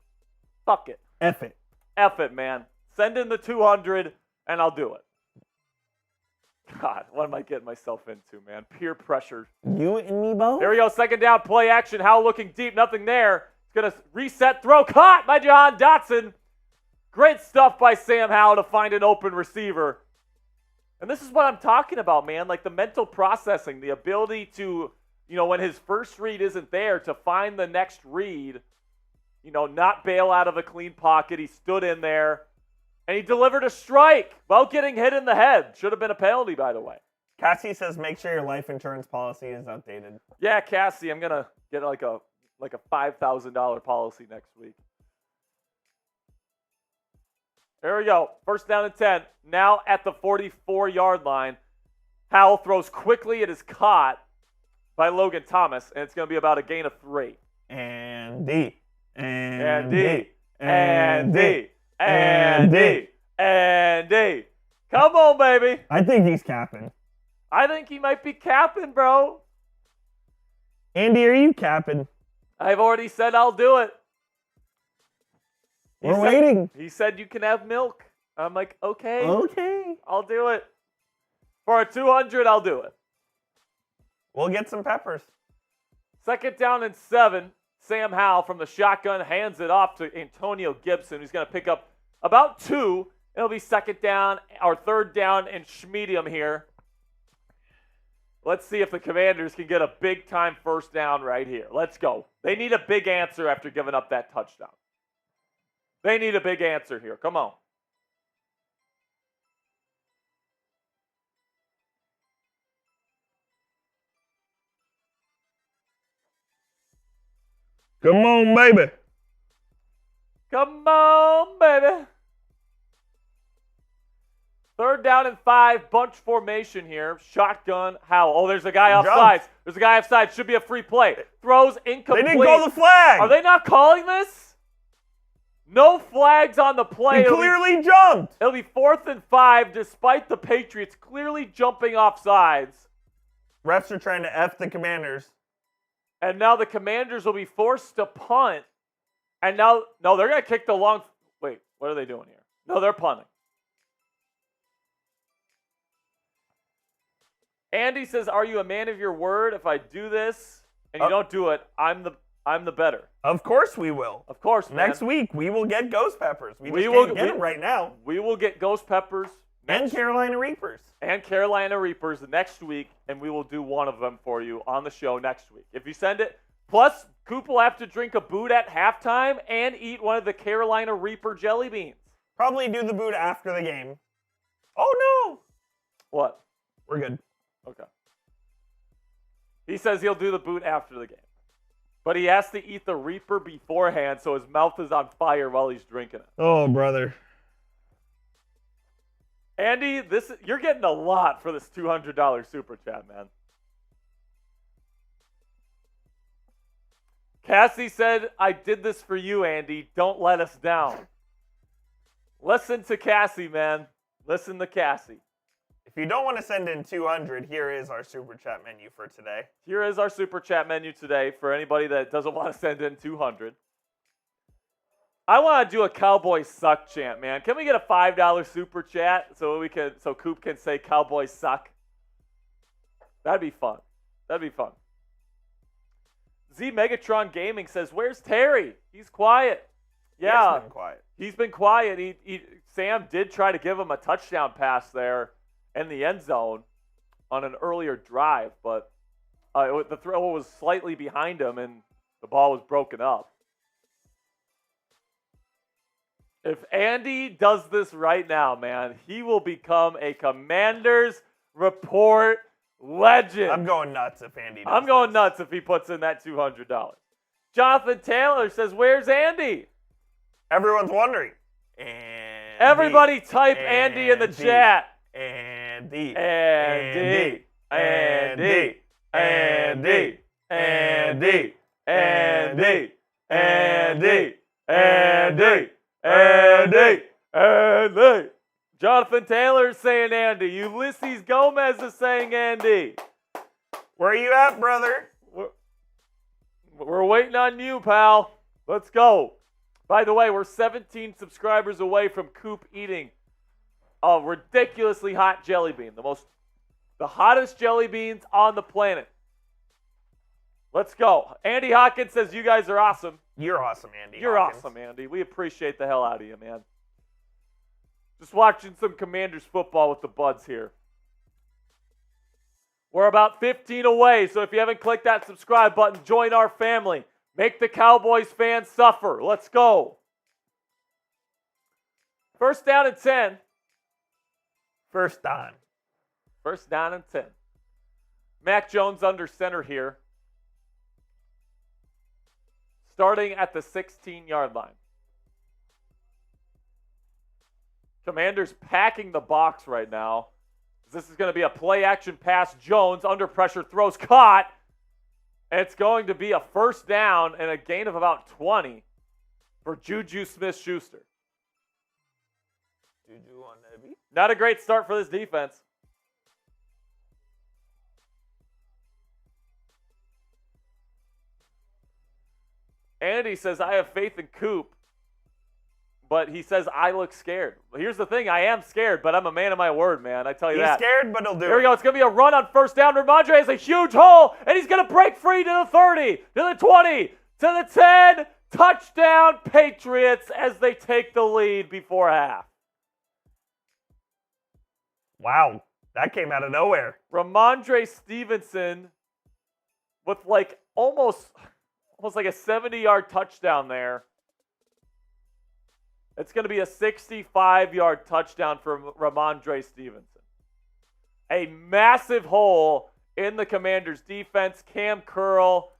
Fuck it. F it. F it, man. Send in the 200, and I'll do it. God, what am I getting myself into, man? Peer pressure. You and me both? Here we go. Second down, play action. Howell looking deep. Nothing there. It's going to reset, throw. Caught by Jahan Dotson. Great stuff by Sam Howell to find an open receiver. And this is what I'm talking about, man. Like the mental processing, the ability to, when his first read isn't there, to find the next read, not bail out of a clean pocket. He stood in there. And he delivered a strike while getting hit in the head. Should have been a penalty, by the way. Cassie says make sure your life insurance policy is outdated. Yeah, Cassie, I'm going to get like a $5,000 policy next week. There we go. First down and 10. Now at the 44-yard line. Howell throws quickly. It is caught by Logan Thomas, and it's going to be about a gain of 3. Andy. Andy. Come on, baby. I think he's capping. I think he might be capping, bro. Andy, are you capping? I've already said I'll do it. We're waiting. He said you can have milk. I'm like, okay. Okay. I'll do it. For a 200, I'll do it. We'll get some peppers. Second down and 7. Sam Howell from the shotgun hands it off to Antonio Gibson, who's going to pick up about 2. It'll be second down or third down and schmedium here. Let's see if the Commanders can get a big-time first down right here. Let's go. They need a big answer after giving up that touchdown. They need a big answer here. Come on. Come on, baby. Come on, baby. Third down and 5, bunch formation here. Shotgun, Howell. Oh, there's a guy offside. There's a guy offside. Should be a free play. Throws incomplete. They didn't call the flag. Are they not calling this? No flags on the play. He clearly jumped. It'll be 4th and 5, despite the Patriots clearly jumping off sides. Refs are trying to F the Commanders. And now the Commanders will be forced to punt. And now, no, they're going to kick the long. Wait, what are they doing here? No, they're punting. Andy says, "Are you a man of your word? If I do this and you don't do it, I'm the better." Of course we will. Of course, man. Next week we will get ghost peppers. We can't get them right now. We will get ghost peppers and Carolina Reapers. And Carolina Reapers next week, and we will do one of them for you on the show next week. If you send it, plus Coop will have to drink a boot at halftime and eat one of the Carolina Reaper jelly beans. Probably do the boot after the game. Oh no! What? We're good. Okay. He says he'll do the boot after the game. But he has to eat the Reaper beforehand, so his mouth is on fire while he's drinking it. Oh, brother. Andy, you're getting a lot for this $200 super chat, man. Cassie said, "I did this for you, Andy. Don't let us down." Listen to Cassie, man. Listen to Cassie. If you don't want to send in 200, here is our super chat menu for today. Here is our super chat menu today for anybody that doesn't want to send in 200. I want to do a Cowboys suck chant, man. Can we get a $5 super chat so Coop can say Cowboys suck? That'd be fun. That'd be fun. Z Megatron Gaming says, "Where's Terry? He's quiet." Yeah, He's been quiet. He's been quiet. Sam did try to give him a touchdown pass there in the end zone on an earlier drive, but the throw was slightly behind him and the ball was broken up. If Andy does this right now, man, he will become a Commanders Report legend. I'm going nuts if Andy does I'm going this. nuts if he puts in that $200. Jonathan Taylor says, "Where's Andy?" Everyone's wondering. Everybody type Andy in the chat. Andy. Andy. Andy. Andy. Andy. Andy. Andy. Andy. Andy. Andy. Jonathan Taylor's saying Andy. Ulysses Gomez is saying Andy. Where are you at, brother? We're waiting on you, pal. Let's go. By the way, we're 17 subscribers away from Coop eating a ridiculously hot jelly bean. The hottest jelly beans on the planet. Let's go. Andy Hawkins says you guys are awesome. You're awesome, Andy. You're Hawkins. awesome, Andy. We appreciate the hell out of you, man. Just watching some Commanders football with the buds here. We're about 15 away, so if you haven't clicked that subscribe button, join our family. Make the Cowboys fans suffer. Let's go. First down and 10. First down. First down and 10. Mac Jones under center here. Starting at the 16-yard line. Commanders packing the box right now. This is going to be a play-action pass. Jones under pressure, throws, caught. And it's going to be a first down and a gain of about 20 for Juju Smith-Schuster. Juju on Nebby. Not a great start for this defense. Andy says, I have faith in Coop, but he says, I look scared. Well, here's the thing. I am scared, but I'm a man of my word, man. I tell you that. He's scared, but he'll do it. Here we go. It's going to be a run on first down. Ramondre has a huge hole, and he's going to break free to the 30, to the 20, to the 10. Touchdown, Patriots, as they take the lead before half. Wow, that came out of nowhere. Ramondre Stevenson with almost like a 70-yard touchdown there. It's going to be a 65-yard touchdown for Ramondre Stevenson. A massive hole in the Commanders' defense. Cam Curl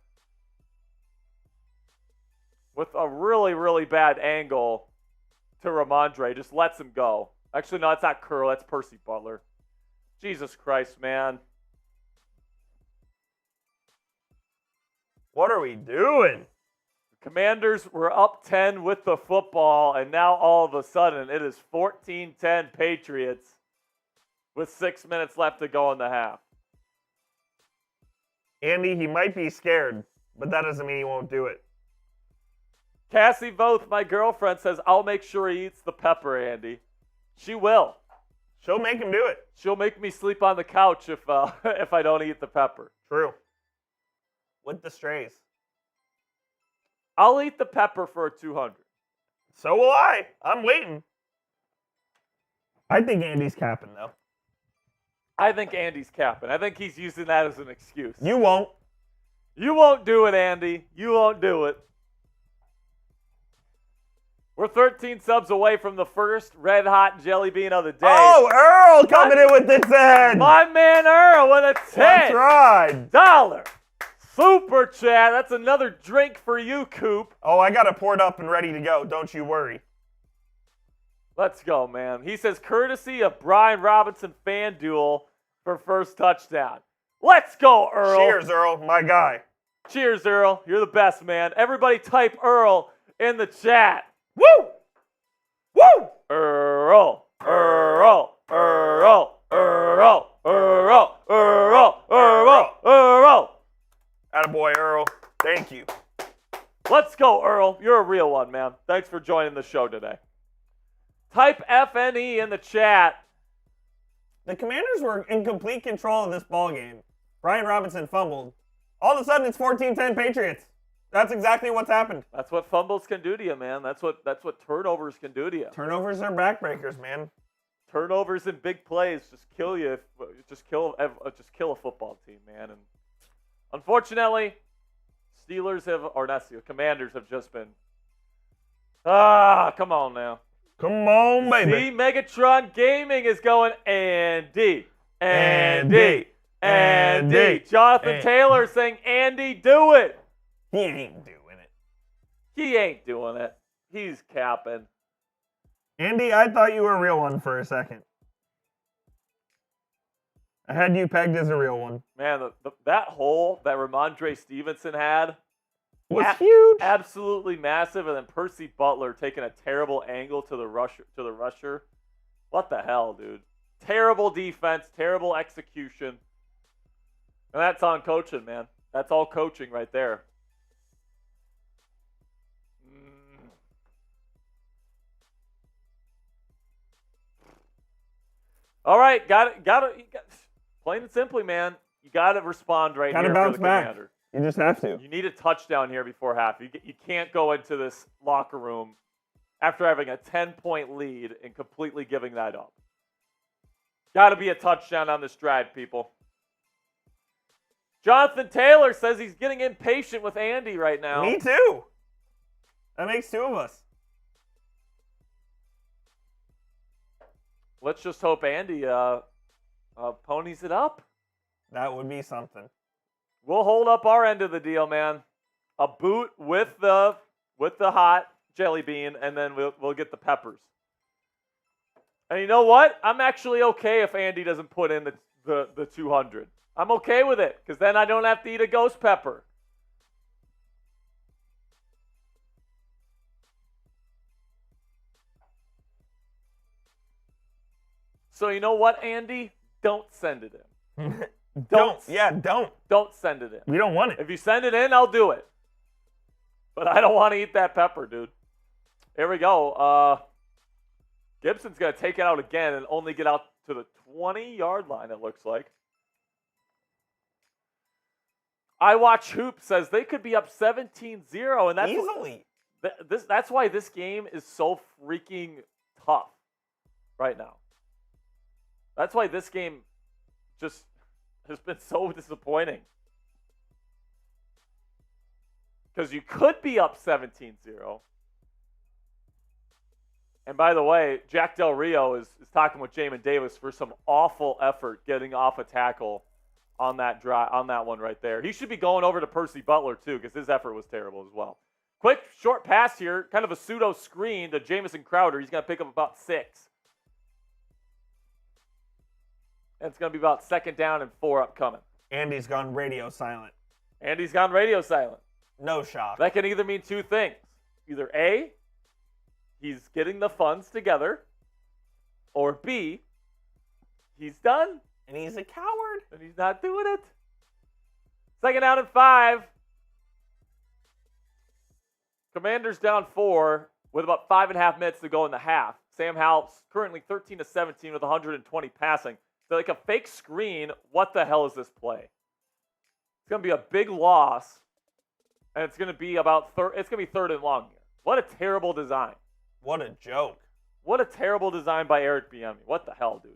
with a really, really bad angle to Ramondre. Just lets him go. Actually, no, it's not Curl. That's Percy Butler. Jesus Christ, man. What are we doing? Commanders were up 10 with the football, and now all of a sudden it is 14-10 Patriots with 6 minutes left to go in the half. Andy, he might be scared, but that doesn't mean he won't do it. Cassie Voth, my girlfriend, says, I'll make sure he eats the pepper, Andy. She will. She'll make him do it. She'll make me sleep on the couch if I don't eat the pepper. True. With the strays. I'll eat the pepper for a 200. So will I. I'm waiting. I think Andy's capping, though. I think Andy's capping. I think he's using that as an excuse. You won't. You won't do it, Andy. You won't do it. We're 13 subs away from the first red hot jelly bean of the day. Oh, Earl coming in with the 10. My man Earl with a That's right. $10 super chat. That's another drink for you, Coop. Oh, I got it poured up and ready to go. Don't you worry. Let's go, man. He says, courtesy of Brian Robinson FanDuel for first touchdown. Let's go, Earl. Cheers, Earl, my guy. Cheers, Earl. You're the best, man. Everybody type Earl in the chat. Woo! Woo! Earl. Earl. Earl. Earl. Earl. Earl. Earl. Earl. Attaboy, Earl. Thank you. Let's go, Earl. You're a real one, man. Thanks for joining the show today. Type FNE in the chat. The Commanders were in complete control of this ball game. Brian Robinson fumbled. All of a sudden, it's 14-10 Patriots. That's exactly what's happened. That's what fumbles can do to you, man. That's what turnovers can do to you. Turnovers are backbreakers, man. Turnovers and big plays just kill you. Just kill a football team, man. And unfortunately, Commanders have just been. Come on now. Come on, baby. See, Megatron Gaming is going Andy. Jonathan Taylor saying, Andy, do it. He ain't doing it. He ain't doing it. He's capping. Andy, I thought you were a real one for a second. I had you pegged as a real one. Man, that hole that Ramondre Stevenson had was huge. Absolutely massive. And then Percy Butler taking a terrible angle to the rusher. What the hell, dude? Terrible defense, terrible execution. And that's on coaching, man. That's all coaching right there. All right, got it. Plain and simply, man, you got to respond right Gotta here bounce for the back. Commander. You just have to. You need a touchdown here before half. You can't go into this locker room after having a 10-point lead and completely giving that up. Got to be a touchdown on this drive, people. Jonathan Taylor says he's getting impatient with Andy right now. Me too. That makes two of us. Let's just hope Andy ponies it up. That would be something. We'll hold up our end of the deal, man. A boot with the hot jelly bean, and then we'll get the peppers. And you know what? I'm actually okay if Andy doesn't put in the 200. I'm okay with it, because then I don't have to eat a ghost pepper. So you know what, Andy? Don't send it in. Don't send it in. We don't want it. If you send it in, I'll do it. But I don't want to eat that pepper, dude. Here we go. Gibson's going to take it out again and only get out to the 20-yard line, it looks like. I Watch Hoop says they could be up 17-0. And that's easily. That's why this game is so freaking tough right now. That's why this game just has been so disappointing. Because you could be up 17-0. And by the way, Jack Del Rio is talking with Jamin Davis for some awful effort getting off a tackle on that one right there. He should be going over to Percy Butler too, because his effort was terrible as well. Quick short pass here, kind of a pseudo screen to Jamison Crowder. He's going to pick up about 6. And it's going to be about 2nd down and 4 upcoming. Andy's gone radio silent. Andy's gone radio silent. No shock. That can either mean two things. Either A, he's getting the funds together, or B, he's done. And he's a coward. And he's not doing it. 2nd down and 5. Commanders down 4 with about 5.5 minutes to go in the half. Sam Howell currently 13-17 with 120 passing. So like a fake screen, what the hell is this play? It's going to be a big loss, and it's going to be about 3rd and long here. What a terrible design. What a joke. What a terrible design by Eric Bieniemy. What the hell, dude?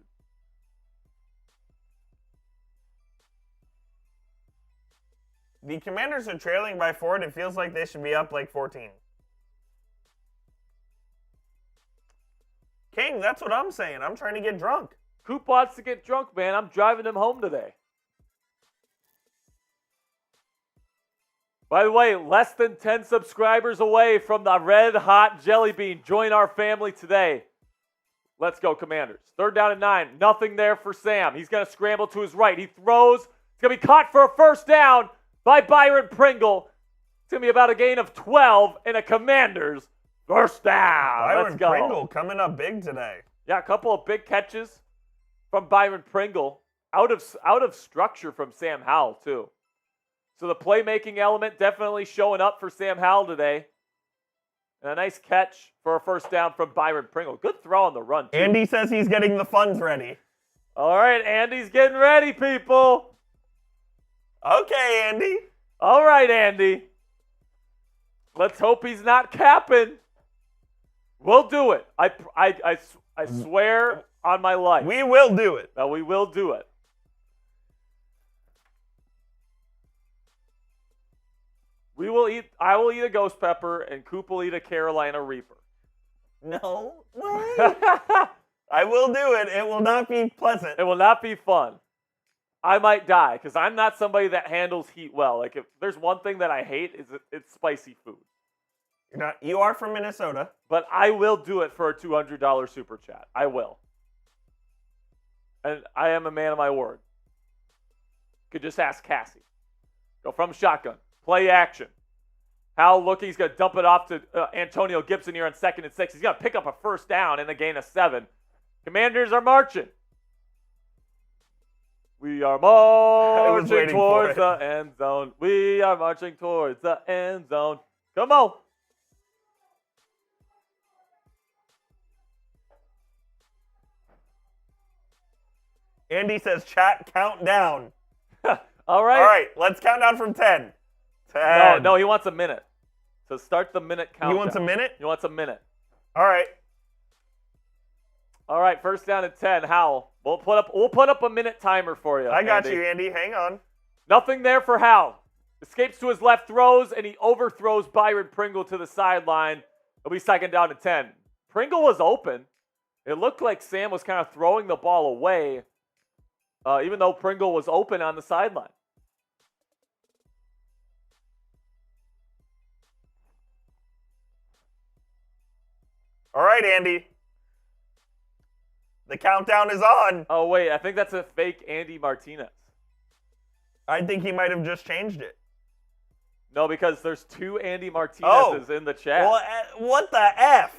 The Commanders are trailing by 4, and it feels like they should be up like 14. King, that's what I'm saying. I'm trying to get drunk. Coop wants to get drunk, man. I'm driving him home today. By the way, less than 10 subscribers away from the red hot jelly bean. Join our family today. Let's go, Commanders. 3rd down and 9. Nothing there for Sam. He's going to scramble to his right. He throws. It's going to be caught for a 1st down by Byron Pringle. It's going to be about a gain of 12 and a Commanders 1st down. Byron Let's go. Pringle coming up big today. Yeah, a couple of big catches from Byron Pringle. Out of structure from Sam Howell, too. So the playmaking element definitely showing up for Sam Howell today. And a nice catch for a 1st down from Byron Pringle. Good throw on the run, too. Andy says he's getting the funds ready. All right, Andy's getting ready, people. Okay, Andy. All right, Andy. Let's hope he's not capping. We'll do it. I swear on my life. We will do it. That we will do it. I will eat a ghost pepper, and Coop will eat a Carolina Reaper. No way. I will do it. It will not be pleasant. It will not be fun. I might die, because I'm not somebody that handles heat well. Like, if there's one thing that I hate, it's spicy food. You are from Minnesota. But I will do it for a $200 super chat. I will. And I am a man of my word. Could just ask Cassie. Go from shotgun. Play action. Howell looking. He's going to dump it off to Antonio Gibson here on 2nd and 6. He's going to pick up a 1st down and a gain of 7. Commanders are marching. We are marching towards the end zone. We are marching towards the end zone. Come on. Andy says, chat, count down. All right. All right, let's count down from 10. 10. No, he wants a minute. So start the minute countdown. He wants a minute? He wants a minute. All right. All right, first down and 10. Howell. We'll put up a minute timer for you. I got Andy. you, Andy. Hang on. Nothing there for Howell. Escapes to his left, throws, and he overthrows Byron Pringle to the sideline. It'll be second down and 10. Pringle was open. It looked like Sam was kind of throwing the ball away, even though Pringle was open on the sideline. All right, Andy. The countdown is on. Oh, wait. I think that's a fake Andy Martinez. I think he might have just changed it. No, because there's two Andy Martinez's in the chat. Well, what the F?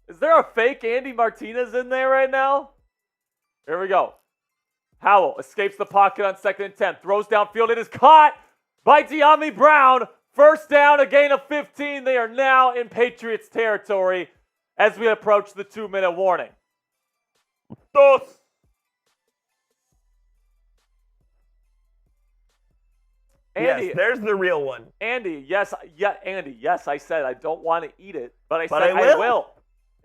Is there a fake Andy Martinez in there right now? Here we go. Howell escapes the pocket on second and 10. Throws downfield. It is caught by De'Ami Brown. First down, a gain of 15. They are now in Patriots territory as we approach the 2-minute warning. Dos. Andy, yes, there's the real one. Andy, yes, I said I don't want to eat it, but I said I I will.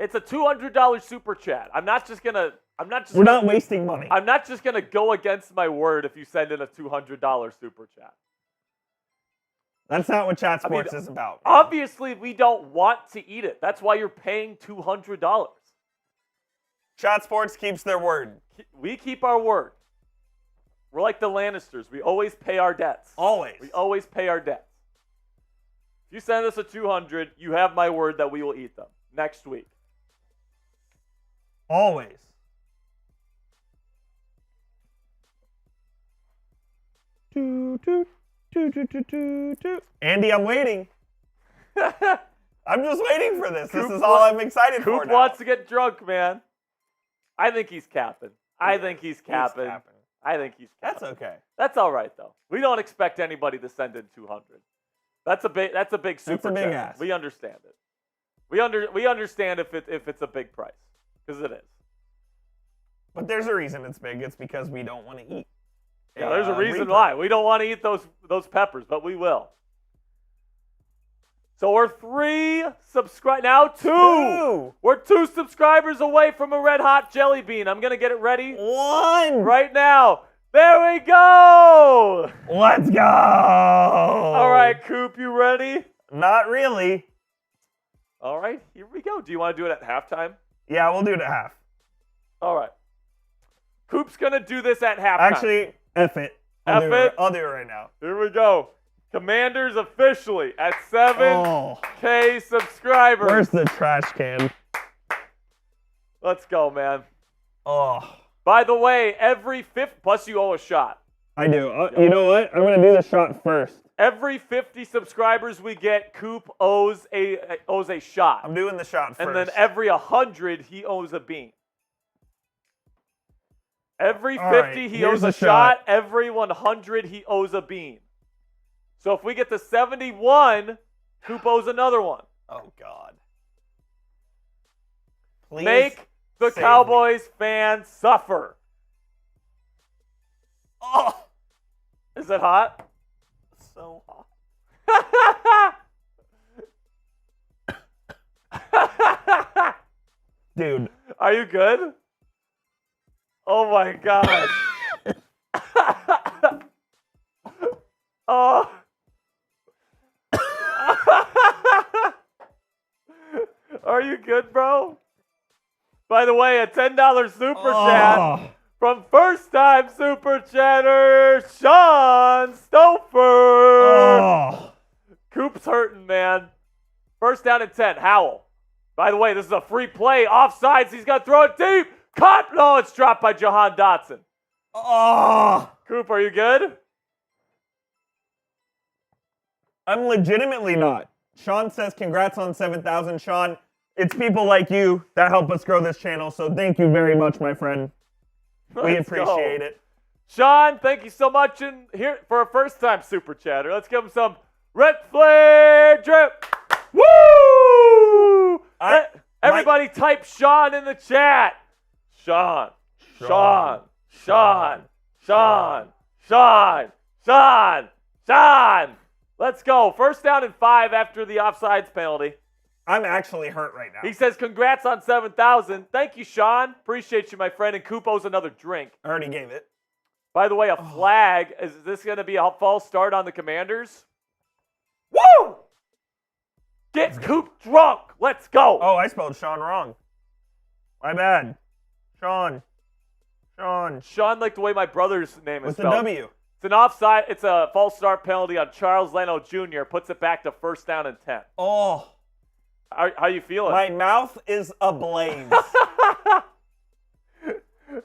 It's a $200 super chat. We're not wasting money. I'm not just gonna go against my word if you send in a $200 super chat. That's not what Chat Sports is about. Obviously, we don't want to eat it. That's why you're paying $200. Chat Sports keeps their word. We keep our word. We're like the Lannisters. We always pay our debts. Always. We always pay our debts. If you send us a $200, you have my word that we will eat them next week. Always. Andy, I'm waiting. I'm just waiting for this. This is all I'm excited for Coop now. wants to get drunk, man. I think he's capping. I think he's capping. I think he's capping. That's okay. That's all right, though. We don't expect anybody to send in 200. That's a big super big chat. ask. We understand it. We understand if it's a big price, because it is. But there's a reason it's big. It's because we don't want to eat. Yeah, there's a reason why. We don't want to eat those peppers, but we will. So we're 3 subscribe now 2. We're 2 subscribers away from a red hot jelly bean. I'm gonna get it ready 1 right now. There we go. Let's go. All right, Coop, you ready? Not really. All right, here we go. Do you want to do it at halftime? Yeah, we'll do it at half. All right. Coop's gonna do this at halftime. Actually, F it. I'll do it right now. Here we go. Commanders officially at 7K subscribers. Where's the trash can? Let's go, man. Oh. By the way, every 50, plus you owe a shot. I do. You know what? I'm going to do the shot first. Every 50 subscribers we get, Coop owes a shot. I'm doing the shot first. And then every 100, he owes a bean. Every 50, he owes a shot. Every 100, he owes a bean. So if we get to 71, Coop owes another one. Oh, God. Please make the Cowboys fans suffer. Oh. Is it hot? So hot. Dude. Are you good? Oh my gosh. Oh. Are you good, bro? By the way, a $10 super chat from first-time super chatter Sean Stouffer. Coop's hurting, man. First down and 10. Howell. By the way, this is a free play. Offsides. He's going to throw it deep. Cut. No, it's dropped by Jahan Dotson. Coop, are you good? I'm legitimately not. Sean says, congrats on 7,000. Sean, it's people like you that help us grow this channel, so thank you very much, my friend. We appreciate it. Sean, thank you so much. And here for a first-time super chatter, let's give him some Red Flair drip. Woo! Everybody type Sean in the chat. Sean. Sean. Let's go. First down and 5 after the offsides penalty. I'm actually hurt right now. He says, congrats on 7,000. Thank you, Sean. Appreciate you, my friend. And Coop owes another drink. I already gave it. By the way, a flag. Is this going to be a false start on the Commanders? Woo! Get Coop drunk. Let's go. Oh, I spelled Sean wrong. My bad. Sean. Sean, like the way my brother's name is With the spelled. W. It's an offside. It's a false start penalty on Charles Leno Jr. Puts it back to first down and 10. Oh. How you feeling? My mouth is ablaze.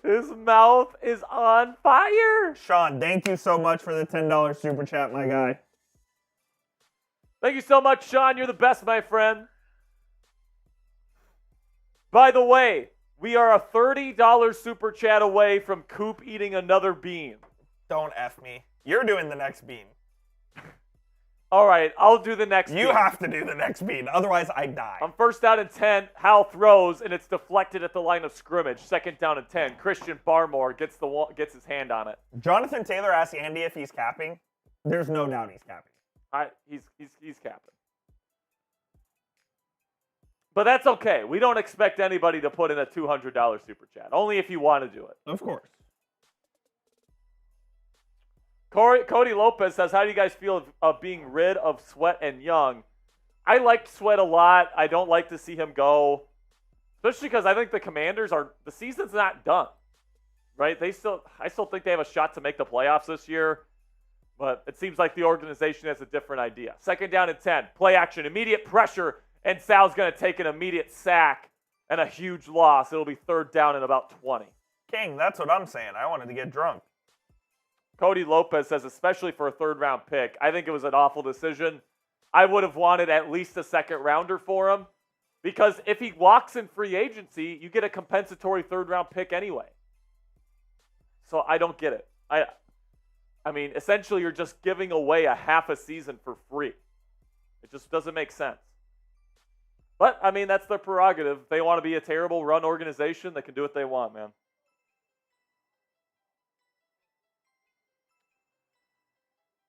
His mouth is on fire. Sean, thank you so much for the $10 super chat, my guy. Thank you so much, Sean. You're the best, my friend. By the way, we are a $30 super chat away from Coop eating another bean. Don't F me. You're doing the next bean. All right, I'll do the next bean. You have to do the next bean. Otherwise, I die. On first down and 10, Howell throws, and it's deflected at the line of scrimmage. Second down and 10. Christian Barmore gets his hand on it. Jonathan Taylor asked Andy if he's capping. There's no doubt he's capping. He's capping. But that's okay. We don't expect anybody to put in a $200 super chat. Only if you want to do it. Of course. Cody Lopez says, how do you guys feel of being rid of Sweat and Young? I liked Sweat a lot. I don't like to see him go, especially because I think the Commanders the season's not done, right? I still think they have a shot to make the playoffs this year, but it seems like the organization has a different idea. Second down and 10, play action, immediate pressure, and Sal's going to take an immediate sack and a huge loss. It'll be third down and about 20. King, that's what I'm saying. I wanted to get drunk. Cody Lopez says, especially for a third-round pick, I think it was an awful decision. I would have wanted at least a second-rounder for him because if he walks in free agency, you get a compensatory third-round pick anyway. So I don't get it. I mean, essentially, you're just giving away a half a season for free. It just doesn't make sense. But, I mean, that's their prerogative. If they want to be a terrible run organization, they can do what they want, man.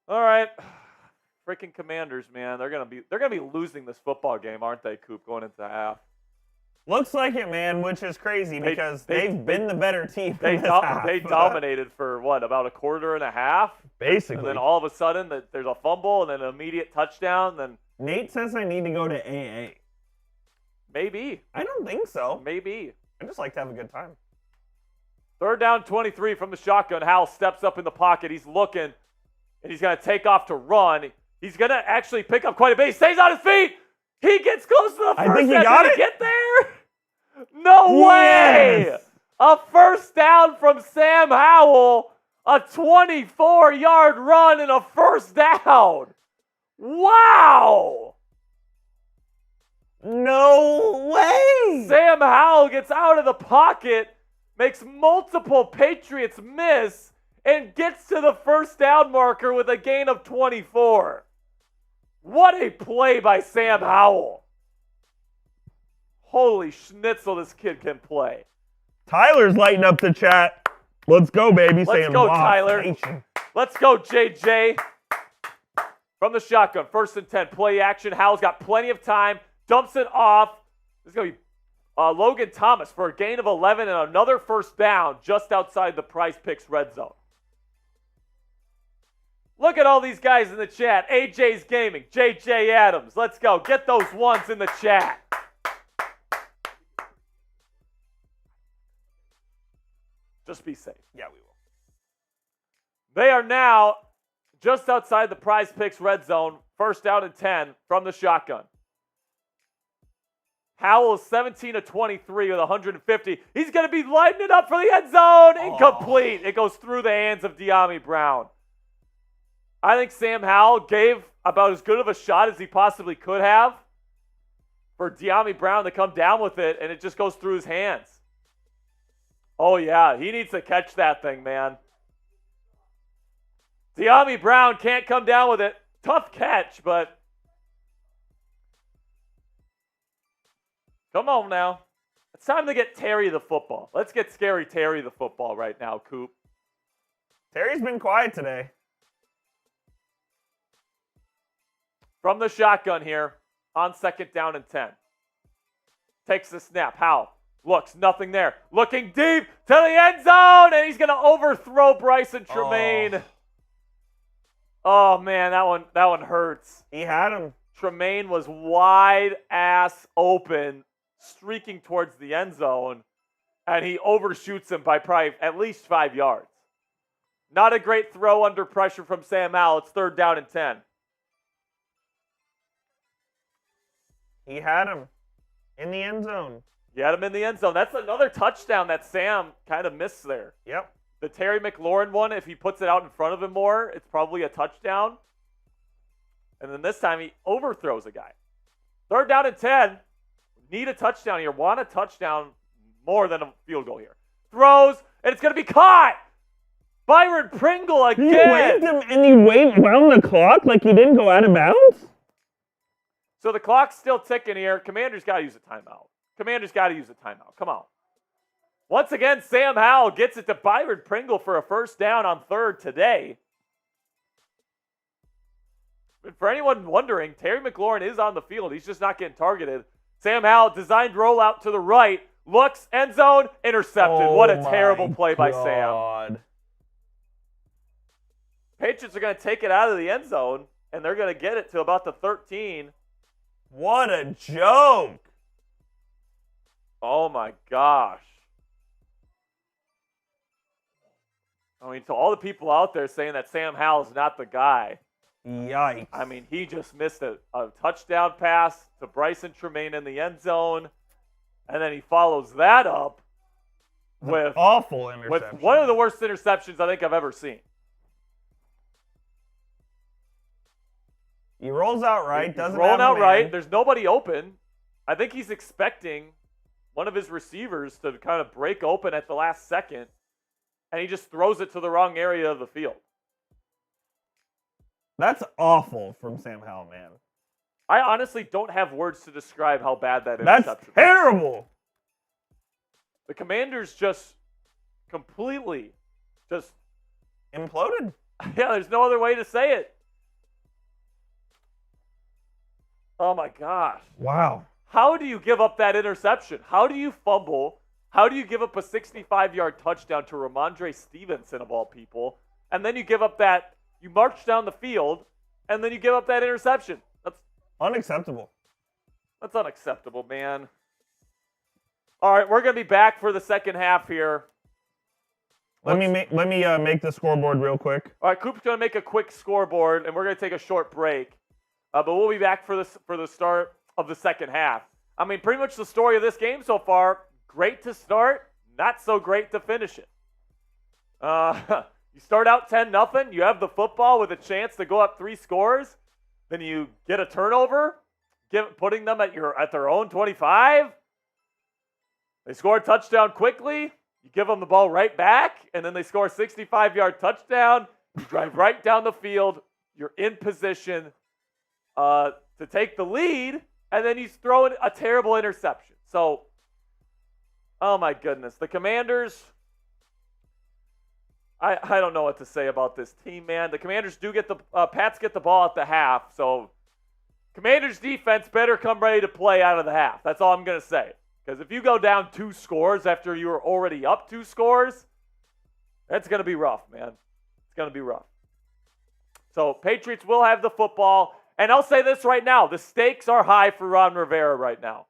All right, freaking Commanders, man. They're gonna be losing this football game, aren't they, Coop? Going into half. Looks like it, man, which is crazy because they've been the better team. They dominated for what, about a quarter and a half, basically. And then all of a sudden, there's a fumble and then an immediate touchdown. Then Nate says I need to go to AA. Maybe. I don't think so. Maybe. I just like to have a good time. Third down, 23 from the shotgun. Howell steps up in the pocket. He's looking. And he's going to take off to run. He's going to actually pick up quite a bit. He stays on his feet. He gets close to the first. I think he got it. Get there? No way. Yes. A first down from Sam Howell. A 24-yard run and a first down. Wow. No way. Sam Howell gets out of the pocket, makes multiple Patriots miss, and gets to the first down marker with a gain of 24. What a play by Sam Howell. Holy schnitzel, this kid can play. Tyler's lighting up the chat. Let's go, baby. Let's go, Tyler. Let's go, JJ. From the shotgun, first and 10, play action. Howell's got plenty of time, dumps it off. This is going to be Logan Thomas for a gain of 11 and another first down just outside the Prize Picks red zone. Look at all these guys in the chat. AJ's Gaming, JJ Adams. Let's go. Get those ones in the chat. Just be safe. Yeah, we will. They are now just outside the Prize Picks red zone. First down and 10 from the shotgun. Howell is 17 of 23 with 150. He's going to be lighting it up for the end zone. Incomplete. It goes through the hands of De'Ami Brown. I think Sam Howell gave about as good of a shot as he possibly could have for De'Ami Brown to come down with it, and it just goes through his hands. Oh, yeah, he needs to catch that thing, man. De'Ami Brown can't come down with it. Tough catch, but come on now. It's time to get Terry the football. Let's get Scary Terry the football right now, Coop. Terry's been quiet today. From the shotgun here on 2nd down and 10. Takes the snap. Howell looks, nothing there. Looking deep to the end zone, and he's going to overthrow Bryson Tremaine. Oh, man, that one hurts. He had him. Tremaine was wide ass open, streaking towards the end zone, and he overshoots him by probably at least 5 yards. Not a great throw under pressure from Sam Howell. It's 3rd down and 10. He had him in the end zone. You had him in the end zone. That's another touchdown that Sam kind of missed there. Yep. The Terry McLaurin one, if he puts it out in front of him more, it's probably a touchdown. And then this time he overthrows a guy. 3rd down and 10. Need a touchdown here. Want a touchdown more than a field goal here. Throws, and it's going to be caught. Byron Pringle again. He waved him and he waved around the clock like he didn't go out of bounds? So the clock's still ticking here. Commanders got to use a timeout. Come on. Once again, Sam Howell gets it to Byron Pringle for a 1st down on 3rd today. And for anyone wondering, Terry McLaurin is on the field. He's just not getting targeted. Sam Howell, designed rollout to the right, looks, end zone, intercepted. What a terrible play by Sam. Patriots are going to take it out of the end zone, and they're going to get it to about the 13. What a joke. Oh, my gosh. I mean, to all the people out there saying that Sam Howell's not the guy. Yikes. I mean, he just missed a touchdown pass to Bryson Tremaine in the end zone, and then he follows that up with awful interception. with one of the worst interceptions I think I've ever seen. He rolls out right. He's doesn't rolling have a out man. right. There's nobody open. I think he's expecting one of his receivers to kind of break open at the last second, and he just throws it to the wrong area of the field. That's awful from Sam Howell, man. I honestly don't have words to describe how bad that interception That's was. terrible. The Commanders just completely just Imploded. yeah, there's no other way to say it. Oh my gosh. Wow. How do you give up that interception? How do you fumble? How do you give up a 65-yard touchdown to Ramondre Stevenson of all people? And then you give up that, you march down the field, and then you give up that interception. Unacceptable. That's unacceptable, man. All right, we're going to be back for the second half here. Let me make the scoreboard real quick. All right, Coop's going to make a quick scoreboard, and we're going to take a short break. But we'll be back for the start of the second half. I mean, pretty much the story of this game so far, great to start, not so great to finish it. You start out 10-0, you have the football with a chance to go up 3 scores, then you get a turnover, putting them at their own 25. They score a touchdown quickly, you give them the ball right back, and then they score a 65-yard touchdown. You drive right down the field, you're in position to take the lead, and then he's throwing a terrible interception. So, oh my goodness. The Commanders, I don't know what to say about this team, man. The Commanders do get Pats get the ball at the half, so Commanders defense better come ready to play out of the half. That's all I'm going to say. Because if you go down 2 scores after you were already up 2 scores, that's going to be rough, man. It's going to be rough. So Patriots will have the football. And I'll say this right now. The stakes are high for Ron Rivera right now.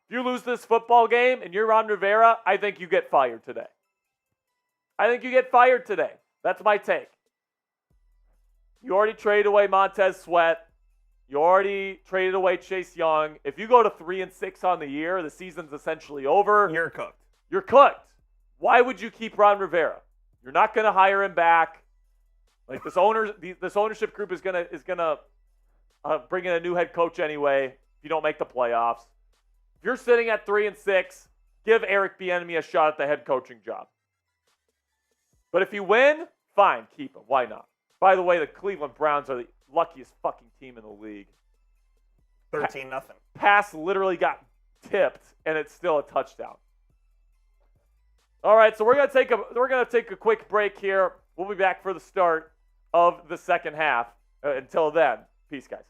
If you lose this football game and you're Ron Rivera, I think you get fired today. That's my take. You already traded away Montez Sweat. You already traded away Chase Young. If you go to 3-6 on the year, the season's essentially over. You're cooked. You're cooked. Why would you keep Ron Rivera? You're not going to hire him back. Like this ownership group is gonna bring in a new head coach anyway. If you don't make the playoffs, if you're sitting at 3-6, give Eric Bieniemy a shot at the head coaching job. But if you win, fine, keep him. Why not? By the way, the Cleveland Browns are the luckiest fucking team in the league. 13-0. Pass literally got tipped, and it's still a touchdown. All right, so we're gonna take a quick break here. We'll be back for the start of the second half. Until then, peace, guys.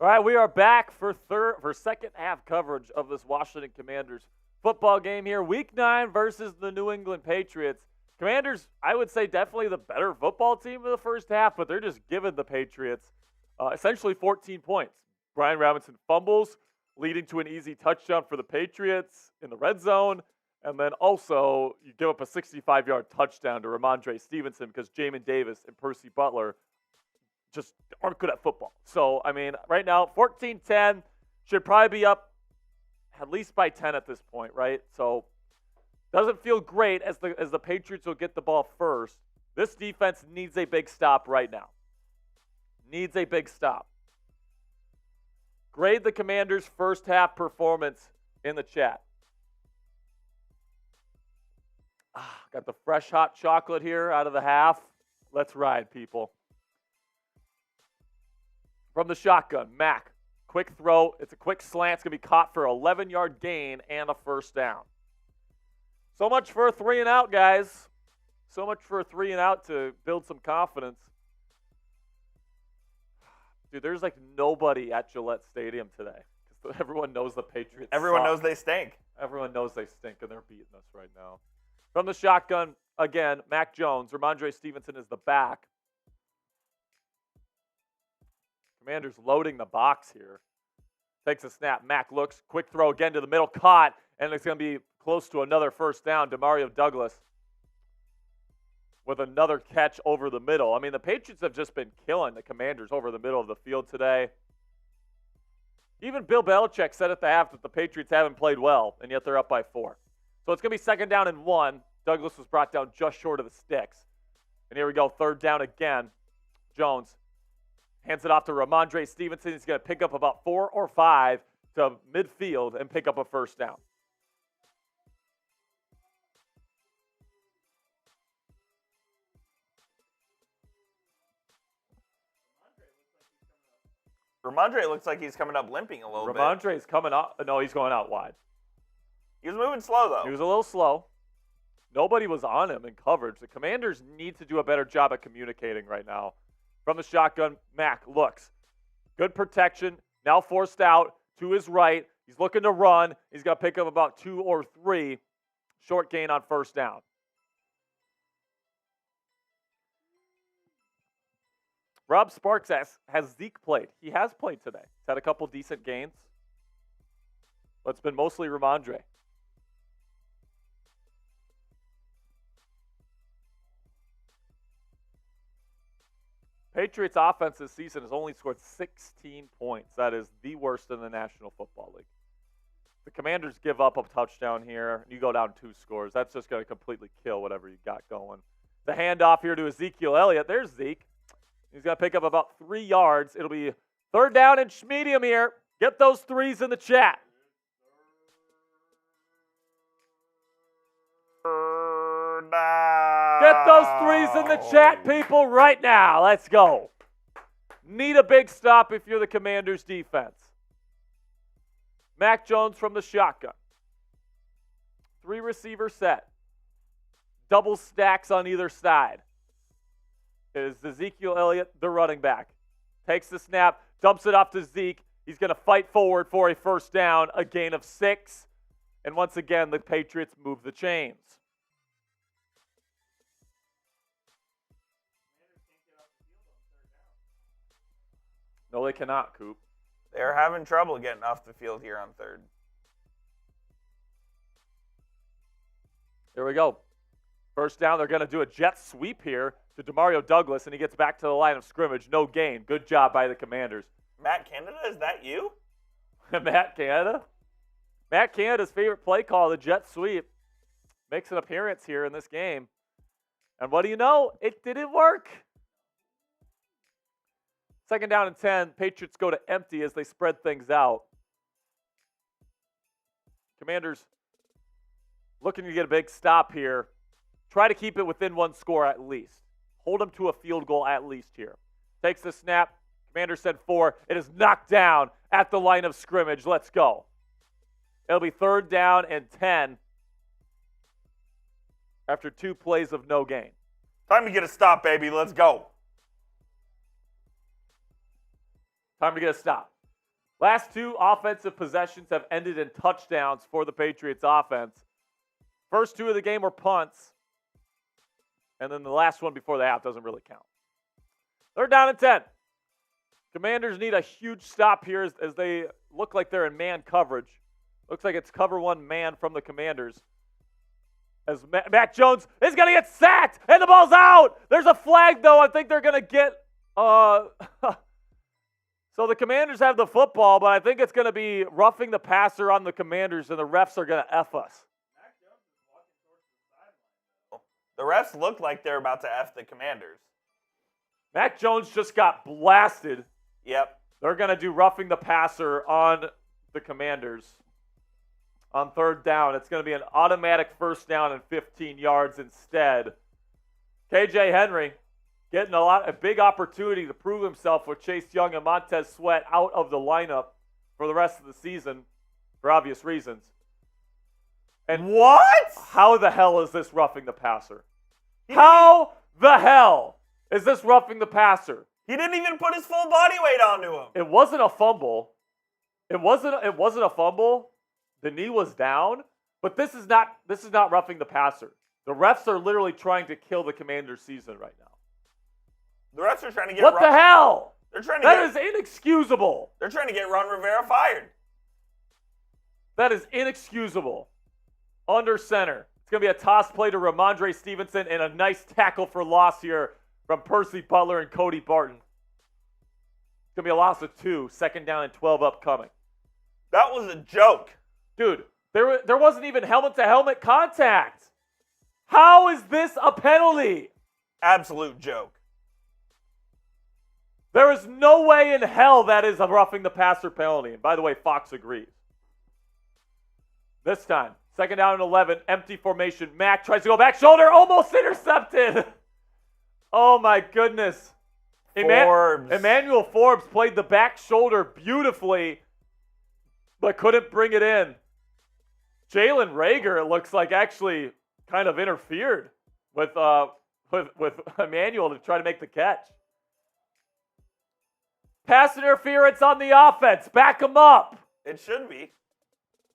All right, we are back for second half coverage of this Washington Commanders football game here. Week 9 versus the New England Patriots. Commanders, I would say, definitely the better football team in the first half, but they're just giving the Patriots essentially 14 points. Brian Robinson fumbles, leading to an easy touchdown for the Patriots in the red zone. And then also, you give up a 65-yard touchdown to Ramondre Stevenson because Jamin Davis and Percy Butler just aren't good at football. So, I mean, right now, 14-10, should probably be up at least by 10 at this point, right? So, doesn't feel great as the Patriots will get the ball first. This defense needs a big stop right now. Needs a big stop. Grade the Commanders' first half performance in the chat. Got the fresh hot chocolate here out of the half. Let's ride, people. From the shotgun, Mack. Quick throw. It's a quick slant. It's going to be caught for an 11-yard gain and a first down. So much for a 3-and-out, guys. So much for a 3-and-out to build some confidence. Dude, there's like nobody at Gillette Stadium today. Everyone knows the Patriots Everyone suck. knows they stink. Everyone knows they stink, and they're beating us right now. From the shotgun, again, Mac Jones. Ramondre Stevenson is the back. Commanders loading the box here. Takes a snap. Mack looks. Quick throw again to the middle. Caught. And it's going to be close to another first down. Demario Douglas with another catch over the middle. I mean, the Patriots have just been killing the Commanders over the middle of the field today. Even Bill Belichick said at the half that the Patriots haven't played well, and yet they're up by 4. So it's going to be 2nd down and 1. Douglas was brought down just short of the sticks. And here we go, 3rd down again. Jones hands it off to Ramondre Stevenson. He's going to pick up about 4 or 5 to midfield and pick up a first down. Ramondre looks like he's coming up limping a little bit. Ramondre's coming up. No, he's going out wide. He was moving slow, though. He was a little slow. Nobody was on him in coverage. The Commanders need to do a better job at communicating right now. From the shotgun, Mack looks. Good protection. Now forced out to his right. He's looking to run. He's going to pick up about 2 or 3. Short gain on first down. Rob Sparks asks, has Zeke played? He has played today. He's had a couple decent gains. But it's been mostly Ramondre. Patriots offense this season has only scored 16 points. That is the worst in the National Football League. The Commanders give up a touchdown here, and you go down 2 scores. That's just going to completely kill whatever you got going. The handoff here to Ezekiel Elliott. There's Zeke. He's going to pick up about 3 yards. It'll be 3rd down and medium here. Get those 3s in the chat. Get those 3s in the chat, people, right now. Let's go. Need a big stop if you're the Commanders' defense. Mac Jones from the shotgun. 3 receiver set. Double stacks on either side. It is Ezekiel Elliott, the running back. Takes the snap, dumps it off to Zeke. He's going to fight forward for a first down, a gain of 6. And once again, the Patriots move the chains. No, they cannot, Coop. They're having trouble getting off the field here on 3rd. Here we go. First down, they're going to do a jet sweep here to Demario Douglas, and he gets back to the line of scrimmage. No gain. Good job by the Commanders. Matt Canada, is that you? Matt Canada? Matt Canada's favorite play call, the jet sweep, makes an appearance here in this game. And what do you know? It didn't work. 2nd down and 10. Patriots go to empty as they spread things out. Commanders looking to get a big stop here. Try to keep it within 1 score at least. Hold them to a field goal at least here. Takes the snap. Commanders said 4. It is knocked down at the line of scrimmage. Let's go. It'll be 3rd down and 10 after 2 plays of no gain. Time to get a stop, baby. Let's go. Time to get a stop. Last two offensive possessions have ended in touchdowns for the Patriots offense. First two of the game were punts. And then the last one before the half doesn't really count. They're down at 10. Commanders need a huge stop here as they look like they're in man coverage. Looks like it's cover one man from the Commanders. As Mac Jones is going to get sacked, and the ball's out. There's a flag, though. I think they're going to get so the Commanders have the football, but I think it's going to be roughing the passer on the Commanders, and the refs are going to F us. The refs look like they're about to F the Commanders. Mac Jones just got blasted. Yep. They're going to do roughing the passer on the Commanders on third down. It's going to be an automatic first down and 15 yards instead. KJ Henry getting a big opportunity to prove himself with Chase Young and Montez Sweat out of the lineup for the rest of the season for obvious reasons. And what? How the hell is this roughing the passer? How the hell is this roughing the passer? He didn't even put his full body weight onto him. It wasn't a fumble. It wasn't a fumble. The knee was down, but this is not roughing the passer. The refs are literally trying to kill the Commanders' season right now. The refs are trying to get What the hell? That is inexcusable. They're trying to get Ron Rivera fired. That is inexcusable. Under center. It's going to be a toss play to Ramondre Stevenson and a nice tackle for loss here from Percy Butler and Cody Barton. It's going to be a loss of 2, second down and 12 upcoming. That was a joke. Dude, there wasn't even helmet-to-helmet contact. How is this a penalty? Absolute joke. There is no way in hell that is a roughing the passer penalty. And by the way, Fox agrees. This time, second down and 11, empty formation. Mack tries to go back shoulder, almost intercepted. Oh my goodness. Emmanuel Forbes played the back shoulder beautifully, but couldn't bring it in. Jalen Reagor, it looks like, actually kind of interfered with Emmanuel to try to make the catch. Pass interference on the offense. Back them up. It should be.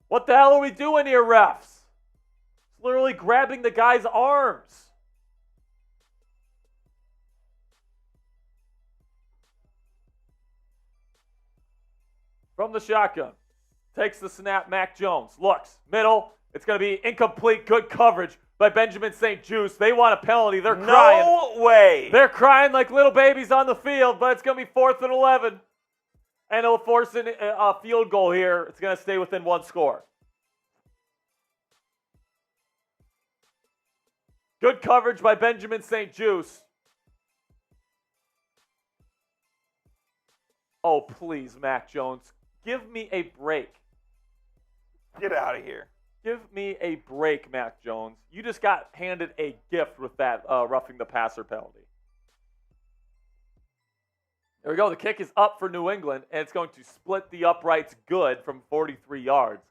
What the hell are we doing here, refs? It's literally grabbing the guy's arms. From the shotgun. Takes the snap, Mac Jones. Looks, middle. It's going to be incomplete. Good coverage by Benjamin St. Juste. They want a penalty. They're crying. No way. They're crying like little babies on the field, but it's going to be 4th and 11. And it'll force a field goal here. It's going to stay within one score. Good coverage by Benjamin St. Juste. Oh, please, Mac Jones. Give me a break. Get out of here. Give me a break, Mac Jones. You just got handed a gift with that roughing the passer penalty. There we go. The kick is up for New England, and it's going to split the uprights good from 43 yards.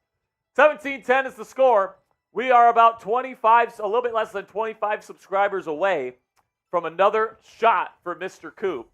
17-10 is the score. We are about 25, a little bit less than 25 subscribers away from another shot for Mr. Coop.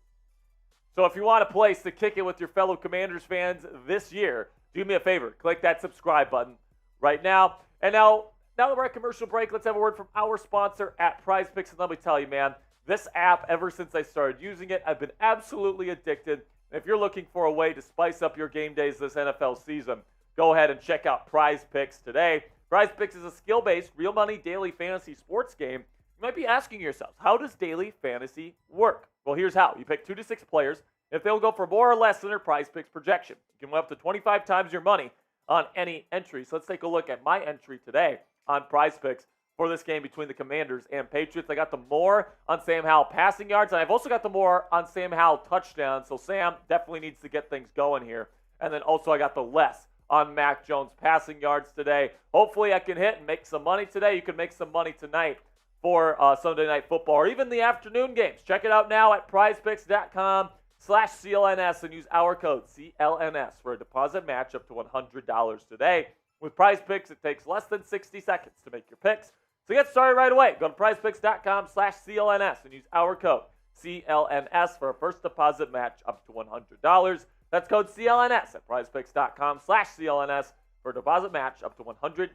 So if you want a place to kick it with your fellow Commanders fans this year, do me a favor. Click that subscribe button right now. And now that we're at commercial break, let's have a word from our sponsor at Prize Picks. And let me tell you, man, this app, ever since I started using it, I've been absolutely addicted. And if you're looking for a way to spice up your game days this NFL season, go ahead and check out Prize Picks today. Prize Picks is a skill-based, real money daily fantasy sports game. You might be asking yourselves, how does daily fantasy work? Well, here's how. You pick 2 to 6 players. If they'll go for more or less than their Prize Picks projection, you can win up to 25 times your money on any entry. So let's take a look at my entry today on Prize Picks for this game between the Commanders and Patriots. I got the more on Sam Howell passing yards, and I've also got the more on Sam Howell touchdowns. So Sam definitely needs to get things going here. And then also I got the less on Mac Jones passing yards today. Hopefully I can hit and make some money today. You can make some money tonight for Sunday Night Football or even the afternoon games. Check it out now at prizepicks.com/CLNS and use our code CLNS for a deposit match up to $100 today. With Prize Picks, it takes less than 60 seconds to make your picks. So get started right away. Go to prizepicks.com/CLNS and use our code CLNS for a first deposit match up to $100. That's code CLNS at prizepicks.com/CLNS for a deposit match up to $100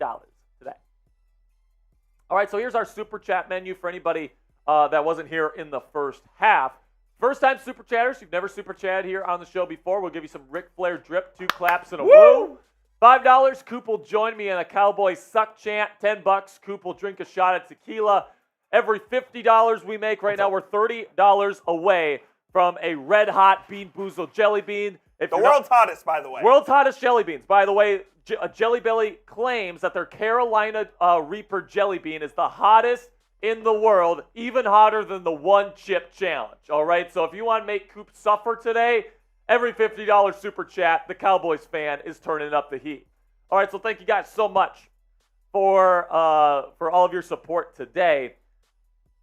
today. All right, so here's our Super Chat menu for anybody that wasn't here in the first half. First-time Super Chatters, you've never Super Chatted here on the show before, we'll give you some Ric Flair drip, 2 claps and a woo. $5, Coop will join me in a Cowboys suck chant. $10, Coop will drink a shot of tequila. Every $50 we make right now, we're $30 away from a red-hot Bean Boozled jelly bean. The world's hottest, by the way. World's hottest jelly beans. By the way, Jelly Belly claims that their Carolina Reaper jelly bean is the hottest in the world, even hotter than the one-chip challenge. All right, so if you want to make Coop suffer today, every $50 Super Chat, the Cowboys fan is turning up the heat. All right, so thank you guys so much for all of your support today.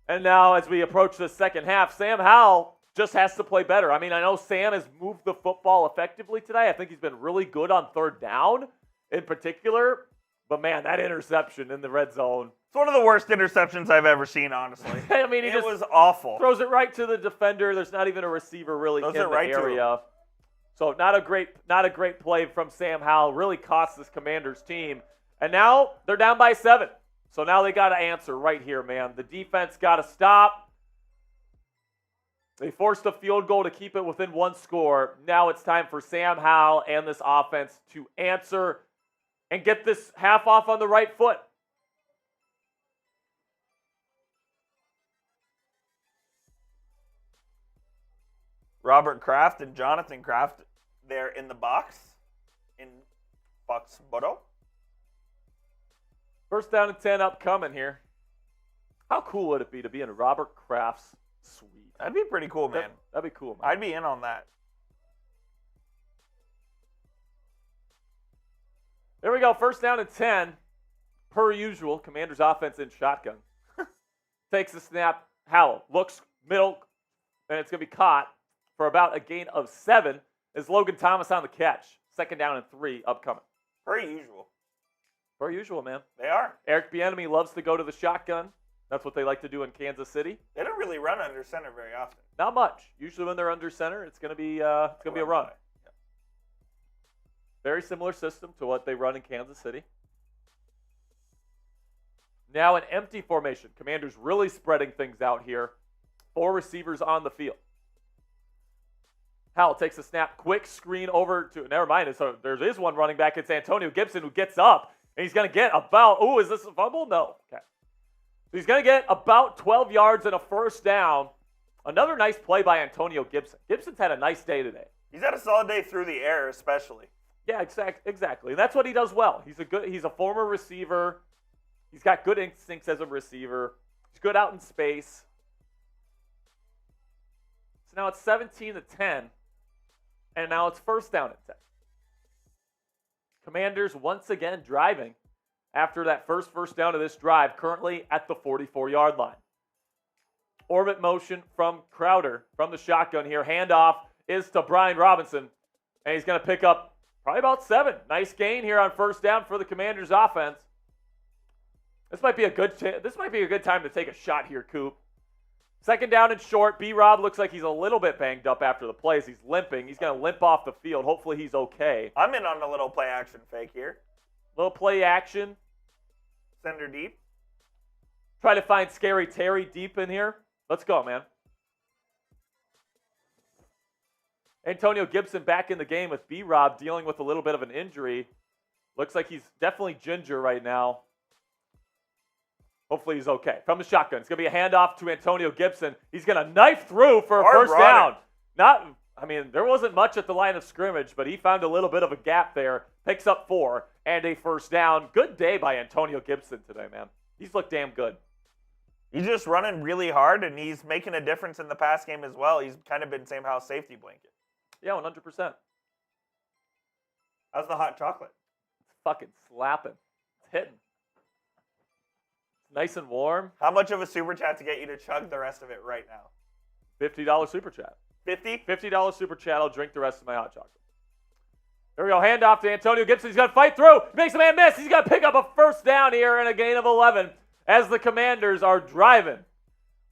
And now as we approach the second half, Sam Howell just has to play better. I mean, I know Sam has moved the football effectively today. I think he's been really good on third down in particular. But, man, that interception in the red zone. It's one of the worst interceptions I've ever seen, honestly. I mean, it was awful. Throws it right to the defender. There's not even a receiver really in the area. So not a great play from Sam Howell. Really cost this Commanders team. And now they're down by 7. So now they got to answer right here, man. The defense got to stop. They forced a field goal to keep it within 1 score. Now it's time for Sam Howell and this offense to answer and get this half off on the right foot. Robert Kraft and Jonathan Kraft, they're in the box in Foxborough. First down and 10 upcoming here. How cool would it be to be in Robert Kraft's suite? That'd be pretty cool, man. That'd be cool, man. I'd be in on that. There we go. First down and 10. Per usual, Commanders offense in shotgun. Takes the snap. Howell looks middle, and it's going to be caught for about a gain of 7. Is Logan Thomas on the catch? Second down and 3 upcoming. Per usual. Per usual, man. They are. Eric Bieniemy loves to go to the shotgun. That's what they like to do in Kansas City. They don't really run under center very often. Not much. Usually when they're under center, it's going to be a run. Yeah. Very similar system to what they run in Kansas City. Now an empty formation. Commanders really spreading things out here. 4 receivers on the field. Howell takes a snap. Quick screen over to, never mind. So there is one running back. It's Antonio Gibson who gets up. And he's going to get about, is this a fumble? No. Okay. So he's going to get about 12 yards and a first down. Another nice play by Antonio Gibson. Gibson's had a nice day today. He's had a solid day through the air, especially. Yeah, exactly. And that's what he does well. He's a former receiver. He's got good instincts as a receiver. He's good out in space. So now it's 17-10. And now it's first down at 10. Commanders once again driving after that first down of this drive, currently at the 44-yard line. Orbit motion from Crowder from the shotgun here. Handoff is to Brian Robinson, and he's going to pick up probably about 7. Nice gain here on first down for the Commanders offense. This might be a good time to take a shot here, Coop. Second down and short. B-Rob looks like he's a little bit banged up after the plays. He's limping. He's going to limp off the field. Hopefully he's okay. I'm in on a little play action fake here. Little play action. Send her deep. Try to find Scary Terry deep in here. Let's go, man. Antonio Gibson back in the game with B-Rob dealing with a little bit of an injury. Looks like he's definitely ginger right now. Hopefully he's okay. From the shotgun, it's going to be a handoff to Antonio Gibson. He's going to knife through for a first down. There wasn't much at the line of scrimmage, but he found a little bit of a gap there. Picks up 4 and a first down. Good day by Antonio Gibson today, man. He's looked damn good. He's just running really hard, and he's making a difference in the pass game as well. He's kind of been Sam Howell's safety blanket. Yeah, 100%. How's the hot chocolate? It's fucking slapping. It's hitting. Nice and warm. How much of a super chat to get you to chug the rest of it right now? $50 super chat. 50? $50 super chat. I'll drink the rest of my hot chocolate. There we go. Handoff to Antonio Gibson. He's going to fight through. He makes a man miss. He's going to pick up a first down here and a gain of 11 as the Commanders are driving.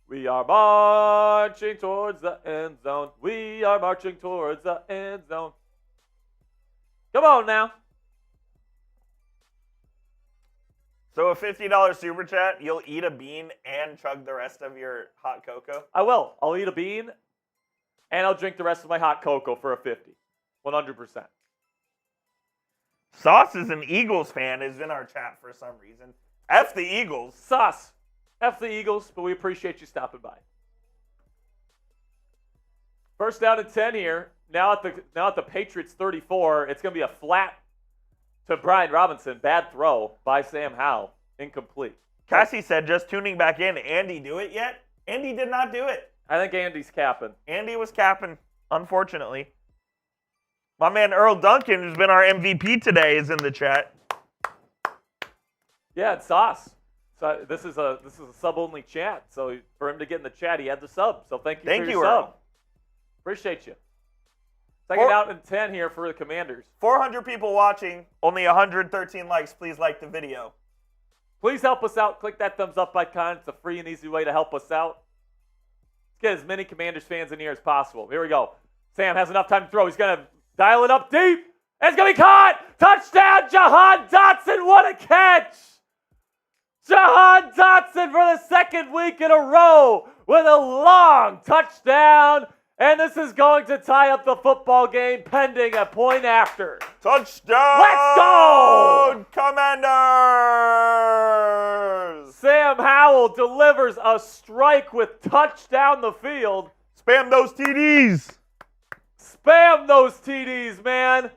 We are marching towards the end zone. We are marching towards the end zone. Come on now. So a $50 super chat, you'll eat a bean and chug the rest of your hot cocoa? I will. I'll eat a bean, and I'll drink the rest of my hot cocoa for a 50. 100%. Sauce is an Eagles fan, is in our chat for some reason. F the Eagles. Sauce. F the Eagles, but we appreciate you stopping by. First down and 10 here. Now at the Patriots 34, it's going to be a flat to Brian Robinson. Bad throw by Sam Howell. Incomplete. Cassie said, just tuning back in, Andy do it yet? Andy did not do it. I think Andy's capping. Andy was capping, unfortunately. My man Earl Duncan, who's been our MVP today, is in the chat. Yeah, it's Sauce. So this is a sub-only chat. So for him to get in the chat, he had the sub. So thank you for your Earl. sub. Appreciate you. Second out and 10 here for the Commanders. 400 people watching, only 113 likes. Please like the video. Please help us out. Click that thumbs up icon. It's a free and easy way to help us out. Let's get as many Commanders fans in here as possible. Here we go. Sam has enough time to throw. He's going to dial it up deep. And it's going to be caught. Touchdown, Jahan Dotson. What a catch. Jahan Dotson for the second week in a row with a long touchdown. And this is going to tie up the football game pending a point after. Touchdown! Let's go! Commanders! Sam Howell delivers a strike with touchdown the field. Spam those TDs! Spam those TDs, man.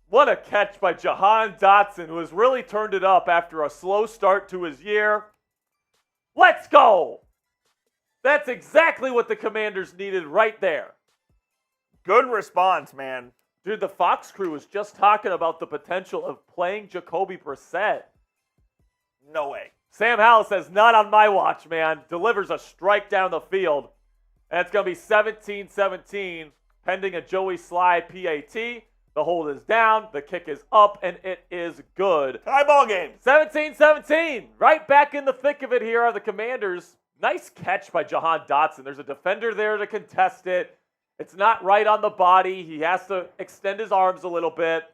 What a catch by Jahan Dotson, who has really turned it up after a slow start to his year. Let's go! That's exactly what the Commanders needed right there. Good response, man. Dude, the Fox crew was just talking about the potential of playing Jacoby Brissett. No way. Sam Howell says, not on my watch, man. Delivers a strike down the field. And it's going to be 17-17, pending a Joey Sly PAT. The hold is down, the kick is up, and it is good. Tie ball game. 17-17. Right back in the thick of it here are the Commanders. Nice catch by Jahan Dotson. There's a defender there to contest it. It's not right on the body. He has to extend his arms a little bit.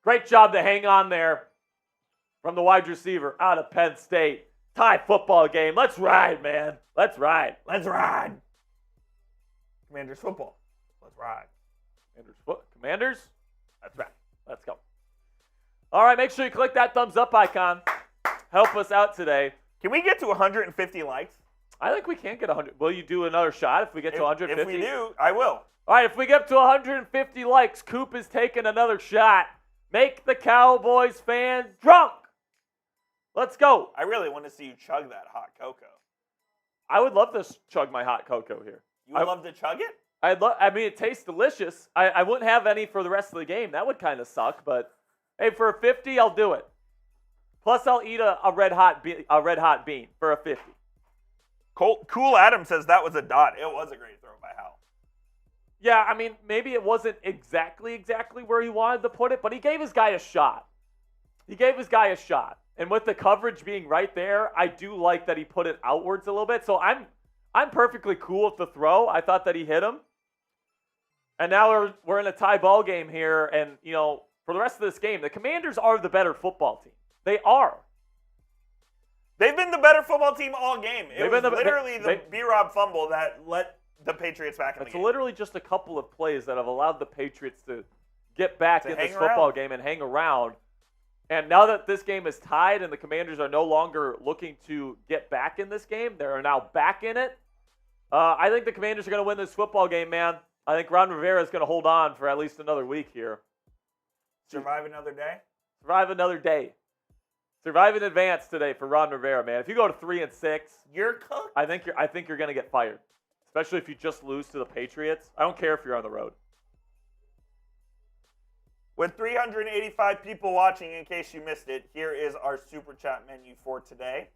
Great job to hang on there from the wide receiver out of Penn State. Tie football game. Let's ride, man. Let's ride. Let's ride. Commanders football. Let's ride. Commanders? That's right. Let's go. All right, make sure you click that thumbs up icon. Help us out today. Can we get to 150 likes? I think we can get 100. Will you do another shot if we get to 150? If we do, I will. All right, if we get up to 150 likes, Coop is taking another shot. Make the Cowboys fans drunk. Let's go. I really want to see you chug that hot cocoa. I would love to chug my hot cocoa here. You would love to chug it? I mean, it tastes delicious. I wouldn't have any for the rest of the game. That would kind of suck, but hey, for a 50, I'll do it. Plus, I'll eat a red hot bean for a 50. Cool Adam says that was a dot. It was a great throw by Howell. Yeah, I mean, maybe it wasn't exactly where he wanted to put it, but he gave his guy a shot. And with the coverage being right there, I do like that he put it outwards a little bit. So I'm perfectly cool with the throw. I thought that he hit him. And now we're in a tie ball game here, and you know, for the rest of this game, the Commanders are the better football team. They are. They've been the better football team all game. It was literally the B-Rob fumble that let the Patriots back in the game. It's literally just a couple of plays that have allowed the Patriots to get back in this football game and hang around. And now that this game is tied and the Commanders are no longer looking to get back in this game, they're now back in it. I think the Commanders are going to win this football game, man. I think Ron Rivera is going to hold on for at least another week here. Survive another day? Survive another day. Survive in advance today for Ron Rivera, man. If you go to 3-6, you're cooked. I think you're going to get fired, especially if you just lose to the Patriots. I don't care if you're on the road. With 385 people watching, in case you missed it, here is our Super Chat menu for today.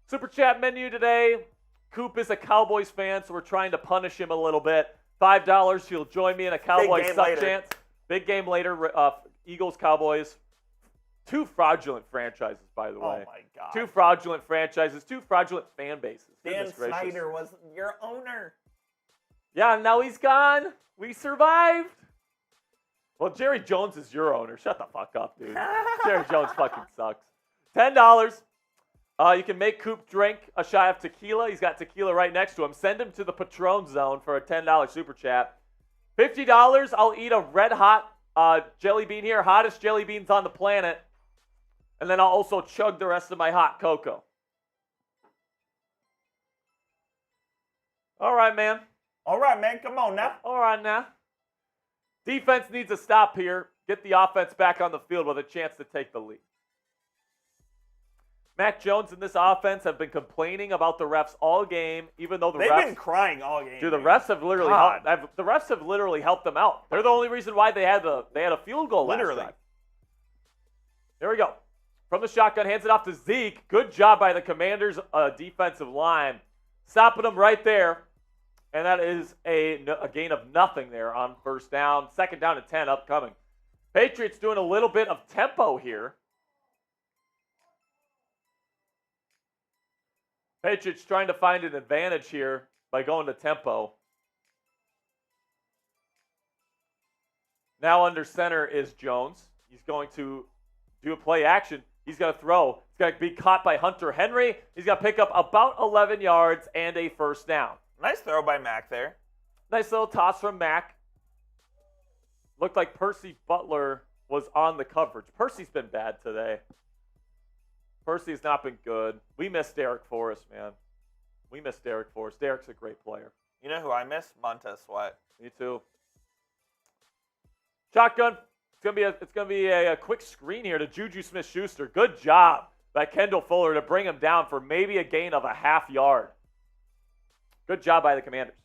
Super Chat menu today. Coop is a Cowboys fan, so we're trying to punish him a little bit. $5, he'll join me in a Cowboys suck chance. Big game later. Eagles, Cowboys. Two fraudulent franchises, by the way. Oh, my God. Two fraudulent franchises. Two fraudulent fan bases. Dan Snyder was your owner. Yeah, now he's gone. We survived. Well, Jerry Jones is your owner. Shut the fuck up, dude. Jerry Jones fucking sucks. $10. You can make Coop drink a shot of tequila. He's got tequila right next to him. Send him to the Patron Zone for a $10 super chat. $50, I'll eat a red hot jelly bean here. Hottest jelly beans on the planet. And then I'll also chug the rest of my hot cocoa. All right, man. All right, man. Come on now. All right, now. Defense needs a stop here. Get the offense back on the field with a chance to take the lead. Mac Jones and this offense have been complaining about the refs all game, even though They've been crying all game. Dude, the refs have literally helped them out. They're the only reason why they had a field goal last drive. There we go. From the shotgun, hands it off to Zeke. Good job by the Commanders' defensive line, stopping them right there. And that is a gain of nothing there on first down. Second down and 10 upcoming. Patriots doing a little bit of tempo here. Patriots trying to find an advantage here by going to tempo. Now under center is Jones. He's going to do a play action. He's going to throw. He's going to be caught by Hunter Henry. He's going to pick up about 11 yards and a first down. Nice throw by Mac there. Nice little toss from Mac. Looked like Percy Butler was on the coverage. Percy's been bad today. Percy's not been good. We miss Derek Forrest, man. We miss Derek Forrest. Derek's a great player. You know who I miss? Montez Sweat. Me too. Shotgun. It's gonna be a quick screen here to Juju Smith-Schuster. Good job by Kendall Fuller to bring him down for maybe a gain of a half yard. Good job by the Commanders.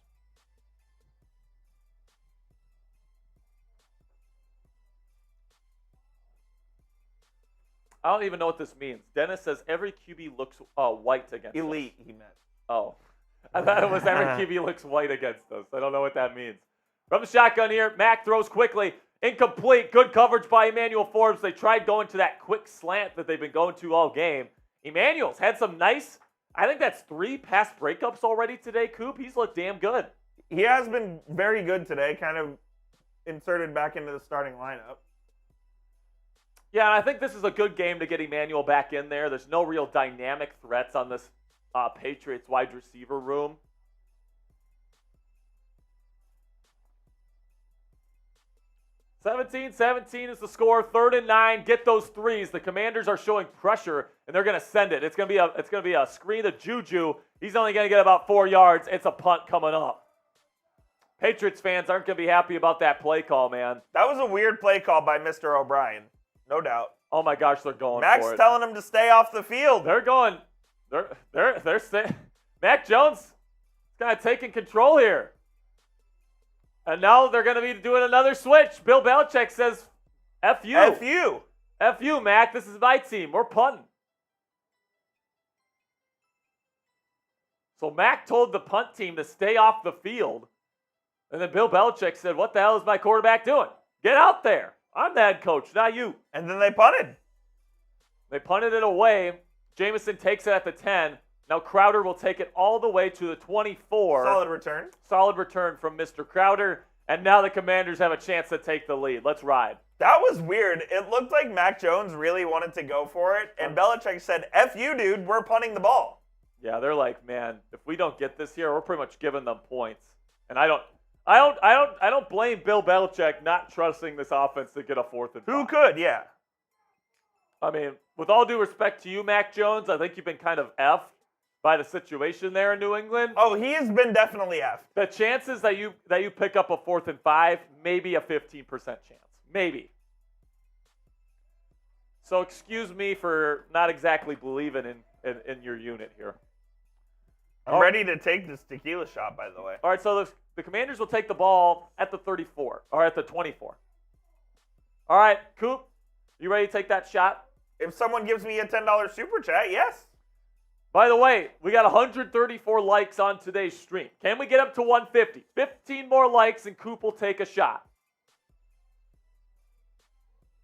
I don't even know what this means. Dennis says every QB looks white against Elite, us. he meant. Oh. I thought it was every QB looks white against us. I don't know what that means. From the shotgun here, Mac throws quickly. Incomplete. Good coverage by Emmanuel Forbes. They tried going to that quick slant that they've been going to all game. Emmanuel's had some nice, I think that's 3 pass breakups already today, Coop. He's looked damn good. He has been very good today, kind of inserted back into the starting lineup. Yeah, and I think this is a good game to get Emmanuel back in there. There's no real dynamic threats on this Patriots wide receiver room. $17-17 is the score. 3rd and 9. Get those threes. The Commanders are showing pressure, and they're going to send it. It's going to be a screen to Juju. He's only going to get about 4 yards. It's a punt coming up. Patriots fans aren't going to be happy about that play call, man. That was a weird play call by Mr. O'Brien. No doubt. Oh my gosh, they're going Mac's for it. telling him to stay off the field. They're going. They're staying. Mac Jones is kind of taking control here. And now they're going to be doing another switch. Bill Belichick says, F you. F you. F you, Mac. This is my team. We're punting. So Mac told the punt team to stay off the field. And then Bill Belichick said, what the hell is my quarterback doing? Get out there. I'm the head coach, not you. And then they punted. They punted it away. Jameson takes it at the 10. Now Crowder will take it all the way to the 24. Solid return. Solid return from Mr. Crowder. And now the Commanders have a chance to take the lead. Let's ride. That was weird. It looked like Mac Jones really wanted to go for it. And Belichick said, F you, dude. We're punting the ball. Yeah, they're like, man, if we don't get this here, we're pretty much giving them points. And I don't blame Bill Belichick not trusting this offense to get a 4th and 5. Who could? Yeah. I mean, with all due respect to you, Mac Jones, I think you've been kind of effed by the situation there in New England. Oh, he has been definitely effed. The chances that you pick up a 4th and 5, maybe a 15% chance. Maybe. So excuse me for not exactly believing in your unit here. I'm ready to take this tequila shot, by the way. All right, so the Commanders will take the ball at the 34, or at the 24. All right, Coop, you ready to take that shot? If someone gives me a $10 super chat, yes. By the way, we got 134 likes on today's stream. Can we get up to 150? 15 more likes and Coop will take a shot.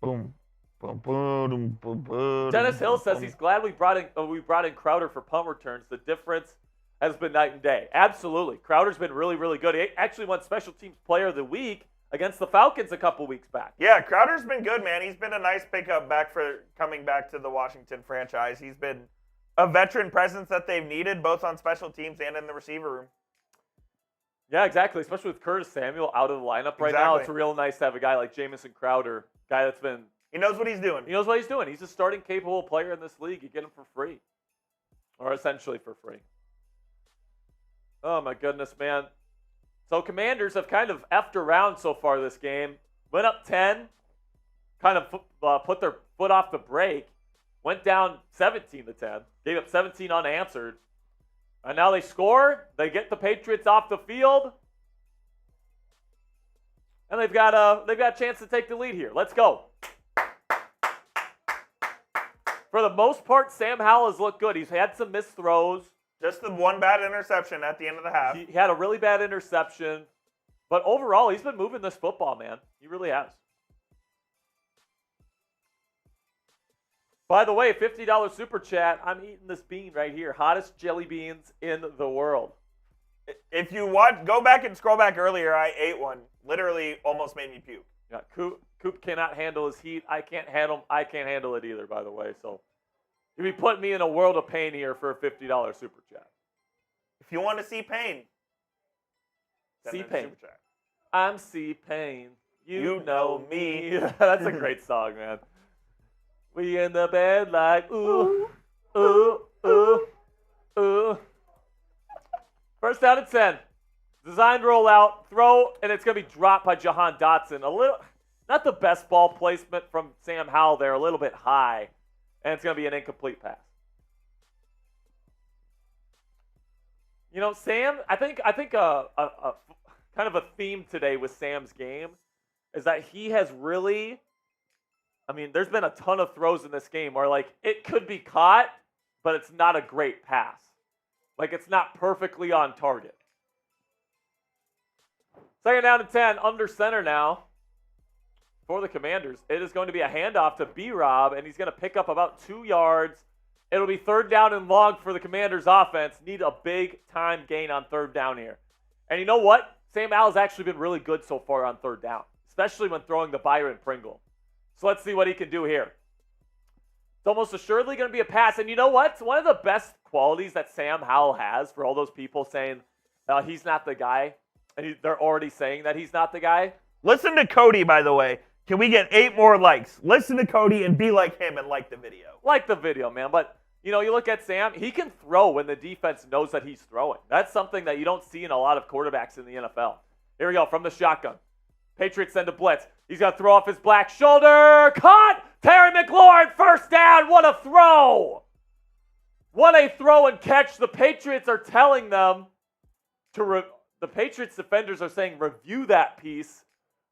Boom. Boom, boom, boom, boom. Dennis Hill says he's glad we brought in Crowder for punt returns. The difference has been night and day. Absolutely. Crowder's been really, really good. He actually won Special Teams Player of the Week against the Falcons a couple weeks back. Yeah, Crowder's been good, man. He's been a nice pickup coming back to the Washington franchise. He's been a veteran presence that they've needed, both on special teams and in the receiver room. Yeah, exactly. Especially with Curtis Samuel out of the lineup right now. It's real nice to have a guy like Jamison Crowder, guy that's been... He knows what he's doing. He knows what he's doing. He's a starting capable player in this league. You get him for free. Or essentially for free. Oh, my goodness, man. So Commanders have kind of effed around so far this game. Went up 10. Kind of put their foot off the brake. Went down 17-10. Gave up 17 unanswered. And now they score. They get the Patriots off the field. And they've got a chance to take the lead here. Let's go. For the most part, Sam Howell has looked good. He's had some missed throws. Just the one bad interception at the end of the half. He had a really bad interception. But overall, he's been moving this football, man. He really has. By the way, $50 super chat. I'm eating this bean right here. Hottest jelly beans in the world. If you go back and scroll back earlier, I ate one. Literally almost made me puke. Yeah, Coop cannot handle his heat. I can't handle it either, by the way. So you'd be putting me in a world of pain here for a $50 super chat. If you want to see pain, see pain. I'm see pain. You know me. me. That's a great song, man. We in the bed like ooh, ooh, ooh, ooh. First down and 10. Designed rollout, throw, and it's going to be dropped by Jahan Dotson. Not the best ball placement from Sam Howell there, a little bit high, and it's going to be an incomplete pass. You know, Sam, I think a kind of a theme today with Sam's game is that he has really, I mean, there's been a ton of throws in this game where, like, it could be caught, but it's not a great pass. Like, it's not perfectly on target. Second down and 10, under center now for the Commanders. It is going to be a handoff to B-Rob, and he's going to pick up about 2 yards. It'll be third down and long for the Commanders offense. Need a big-time gain on third down here. And you know what? Sam Howell's actually been really good so far on third down, especially when throwing to Byron Pringle. So let's see what he can do here. It's almost assuredly going to be a pass. And you know what? One of the best qualities that Sam Howell has for all those people saying he's not the guy, and they're already saying that he's not the guy. Listen to Cody, by the way. Can we get 8 more likes? Listen to Cody and be like him and like the video. Like the video, man. But, you know, you look at Sam, he can throw when the defense knows that he's throwing. That's something that you don't see in a lot of quarterbacks in the NFL. Here we go, from the shotgun. Patriots send a blitz. He's going to throw off his black shoulder. Caught! Terry McLaurin, first down. What a throw! What a throw and catch. The Patriots are telling them to the Patriots defenders are saying review that piece.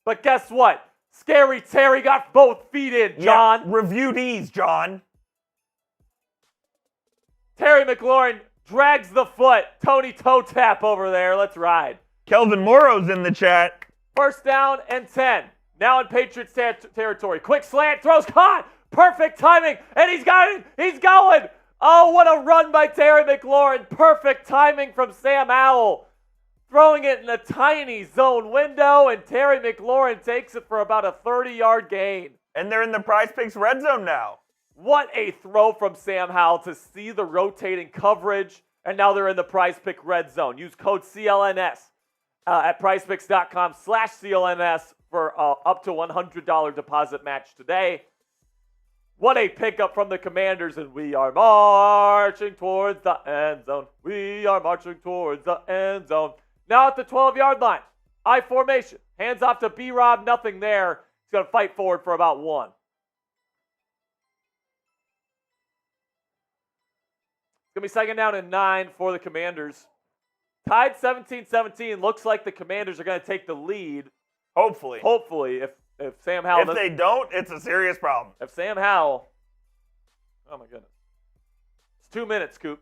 But guess what? Scary Terry got both feet in, John. Yeah, review these, John. Terry McLaurin drags the foot. Tony toe tap over there. Let's ride. Kelvin Morrow's in the chat. First down and 10. Now in Patriots territory. Quick slant, throws, caught. Perfect timing, and he's got it. He's going. Oh, what a run by Terry McLaurin. Perfect timing from Sam Howell. Throwing it in a tiny zone window, and Terry McLaurin takes it for about a 30-yard gain. And they're in the Prize Picks red zone now. What a throw from Sam Howell to see the rotating coverage, and now they're in the Prize Pick red zone. Use code CLNS at prizepicks.com/CLNS for up to $100 deposit match today. What a pickup from the Commanders, and we are marching towards the end zone. We are marching towards the end zone. Now at the 12-yard line, I formation. Hands off to B-Rob, nothing there. He's going to fight forward for about 1. It's going to be second down and 9 for the Commanders. Tied 17-17. Looks like the Commanders are going to take the lead. Hopefully. Hopefully, if Sam Howell... If they don't, it's a serious problem. If Sam Howell... Oh, my goodness. It's 2 minutes, Coop.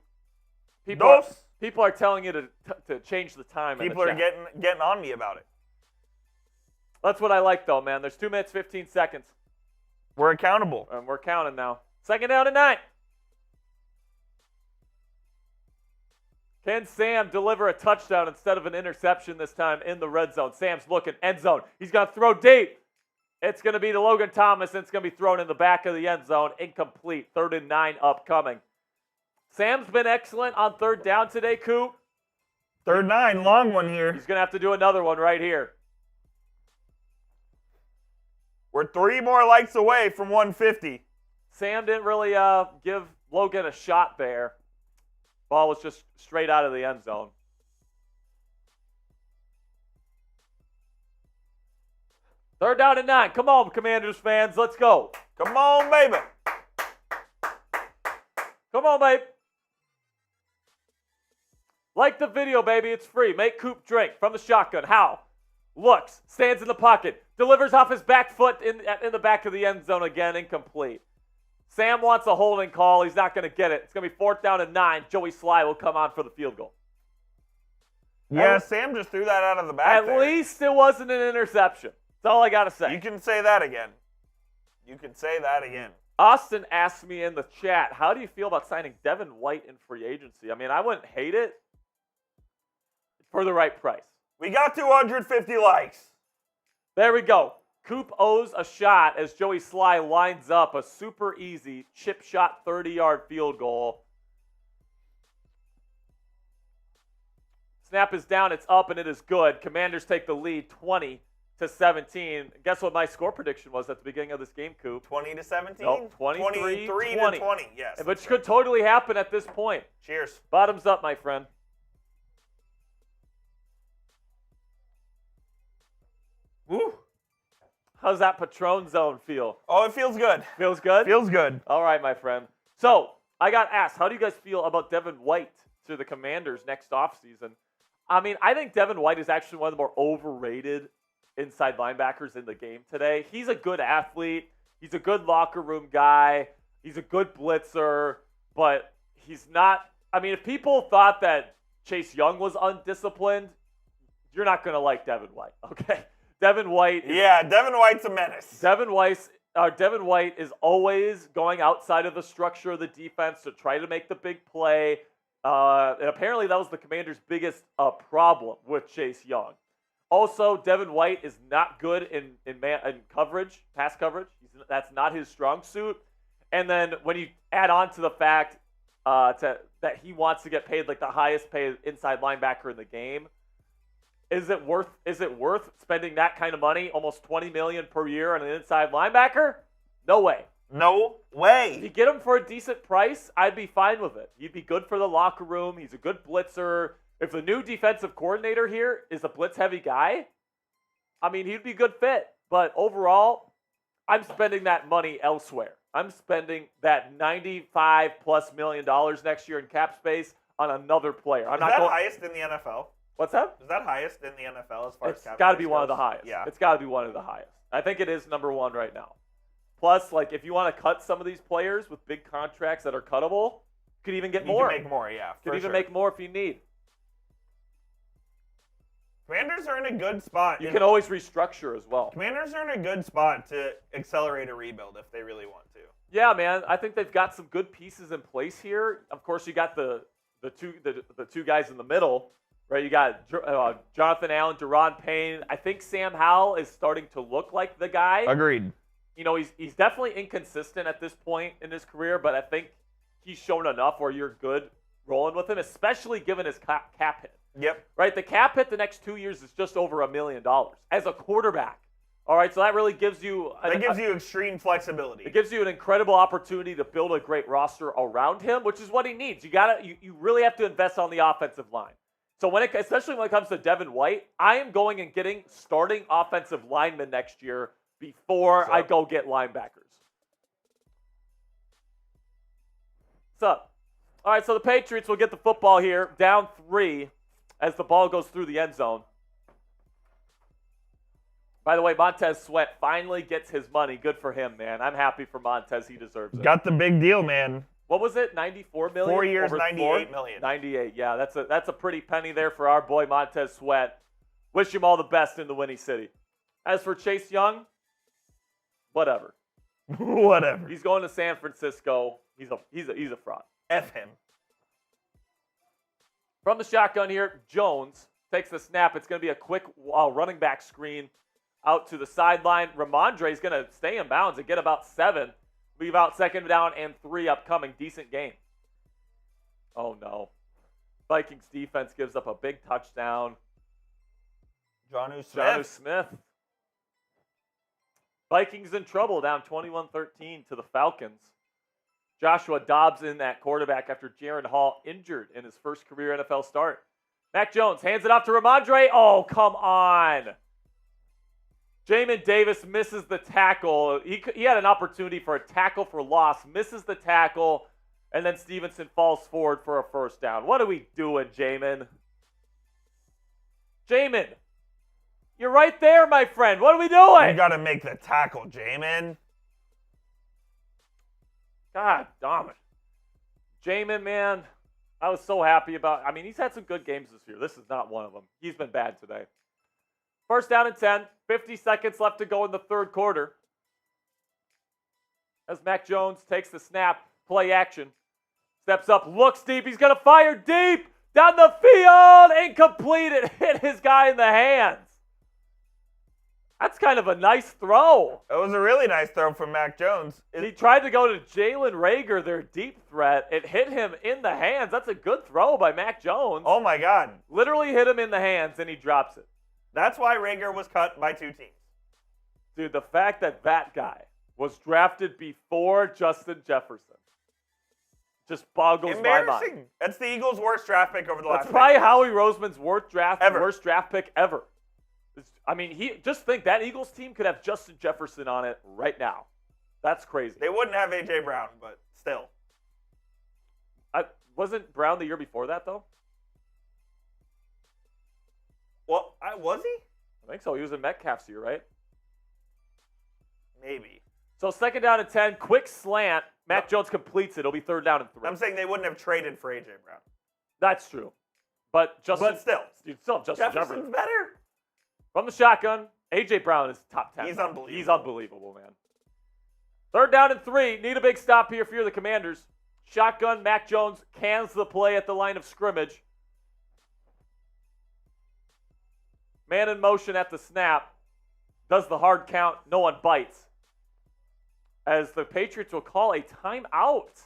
People are telling you to change the time. People are getting on me about it. That's what I like, though, man. There's 2 minutes, 15 seconds. We're accountable. And we're counting now. Second down and 9. Can Sam deliver a touchdown instead of an interception this time in the red zone? Sam's looking, end zone. He's going to throw deep. It's going to be to Logan Thomas, and it's going to be thrown in the back of the end zone. Incomplete. 3rd and 9 upcoming. Sam's been excellent on 3rd down today, Coop. 3rd 9, long one here. He's going to have to do another one right here. We're 3 more likes away from 150. Sam didn't really give Logan a shot there. Ball was just straight out of the end zone. Third down and 9. Come on, Commanders fans. Let's go. Come on, baby. Come on, babe. Like the video, baby. It's free. Make Coop drink from the shotgun. How? Looks. Stands in the pocket. Delivers off his back foot in the back of the end zone again. Incomplete. Sam wants a holding call. He's not going to get it. It's going to be 4th down and 9. Joey Sly will come on for the field goal. Yeah, Sam just threw that out of the back At least it wasn't an interception. That's all I got to say. You can say that again. You can say that again. Austin asked me in the chat, how do you feel about signing Devin White in free agency? I mean, I wouldn't hate it for the right price. We got 250 likes. There we go. Coop owes a shot as Joey Sly lines up a super easy chip shot 30-yard field goal. Snap is down, it's up, and it is good. Commanders take the lead 20-17. Guess what my score prediction was at the beginning of this game, Coop? 20-17? Nope, 23-20. 23-20, yes. Which could totally happen at this point. Cheers. Bottoms up, my friend. Woo. How's that Patron zone feel? Oh, it feels good. Feels good? Feels good. All right, my friend. So, I got asked, how do you guys feel about Devin White to the Commanders next offseason? I mean, I think Devin White is actually one of the more overrated inside linebackers in the game today. He's a good athlete. He's a good locker room guy. He's a good blitzer. But he's not – I mean, if people thought that Chase Young was undisciplined, you're not going to like Devin White, okay? Devin White. Devin White's a menace. Devin White is always going outside of the structure of the defense to try to make the big play. And apparently that was the Commanders' biggest problem with Chase Young. Also, Devin White is not good in coverage, pass coverage. That's not his strong suit. And then when you add on to the fact that he wants to get paid like the highest paid inside linebacker in the game, is it worth spending that kind of money, almost $20 million per year on an inside linebacker? No way. No way. If you get him for a decent price, I'd be fine with it. He'd be good for the locker room. He's a good blitzer. If the new defensive coordinator here is a blitz-heavy guy, I mean, he'd be a good fit. But overall, I'm spending that money elsewhere. I'm spending that $95+ million next year in cap space on another player. Is that highest in the NFL? What's that? Is that highest in the NFL as far as cap space goes? It's got to be one of the highest. Yeah. It's got to be one of the highest. I think it is number one right now. Plus, like, if you want to cut some of these players with big contracts that are cuttable, you could even get more. You can make more, yeah. Could even make more if you need. Commanders are in a good spot. You can always restructure as well. Commanders are in a good spot to accelerate a rebuild if they really want to. Yeah, man. I think they've got some good pieces in place here. Of course, you got the two guys in the middle, right? You got Jonathan Allen, Deron Payne. I think Sam Howell is starting to look like the guy. Agreed. You know, he's definitely inconsistent at this point in his career, but I think he's shown enough where you're good rolling with him, especially given his cap hit. Yep. Right? The cap hit the next 2 years is just over $1 million as a quarterback. All right, so that really gives you extreme flexibility. It gives you an incredible opportunity to build a great roster around him, which is what he needs. You really have to invest on the offensive line. So especially when it comes to Devin White, I am going and getting starting offensive linemen next year before I go get linebackers. What's up? All right, so the Patriots will get the football here, down 3 as the ball goes through the end zone. By the way, Montez Sweat finally gets his money. Good for him, man. I'm happy for Montez. He deserves it. Got the big deal, man. What was it? $94 million? 4 years, $98 million. 98. Yeah, that's a pretty penny there for our boy Montez Sweat. Wish him all the best in the Winnie City. As for Chase Young, whatever. Whatever. He's going to San Francisco. He's a fraud. F him. From the shotgun here, Jones takes the snap. It's going to be a quick running back screen out to the sideline. Ramondre is going to stay in bounds and get about 7. Leave out 2nd down and 3 upcoming. Decent game. Oh, no. Vikings defense gives up a big touchdown. Jonnu Smith. Vikings in trouble, down 21-13 to the Falcons. Joshua Dobbs in that quarterback after Jaron Hall injured in his first career NFL start. Mac Jones hands it off to Ramondre. Oh, come on. Jamin Davis misses the tackle. He had an opportunity for a tackle for loss, misses the tackle, and then Stevenson falls forward for a first down. What are we doing, Jamin? Jamin, you're right there, my friend. What are we doing? You got to make the tackle, Jamin. God damn it. Jamin, man, I was so happy about. I mean, he's had some good games this year. This is not one of them. He's been bad today. First down and 10. 50 seconds left to go in the third quarter. As Mac Jones takes the snap, play action. Steps up, looks deep. He's going to fire deep down the field. Incomplete. It hit his guy in the hands. That's kind of a nice throw. It was a really nice throw from Mac Jones. He tried to go to Jalen Reagor, their deep threat. It hit him in the hands. That's a good throw by Mac Jones. Oh, my God. Literally hit him in the hands, and he drops it. That's why Reagor was cut by 2 teams. Dude, the fact that guy was drafted before Justin Jefferson just boggles my mind. That's the Eagles' worst draft pick over the last 10 That's probably years. Howie Roseman's worst draft pick ever. I mean, just think that Eagles team could have Justin Jefferson on it right now. That's crazy. They wouldn't have A.J. Brown, but still. Wasn't Brown the year before that, though? Well, was he? I think so. He was in Metcalf's year, right? Maybe. So 2nd down and 10, quick slant. Mac Jones completes it. It'll be 3rd down and 3. I'm saying they wouldn't have traded for A.J. Brown. That's true. But still. You'd still have Justin Jefferson's Jefferson. better. From the shotgun, A.J. Brown is top 10. He's unbelievable. He's unbelievable, man. 3rd down and 3. Need a big stop here if you're the Commanders. Shotgun, Mac Jones cans the play at the line of scrimmage. Man in motion at the snap. Does the hard count. No one bites. As the Patriots will call a timeout.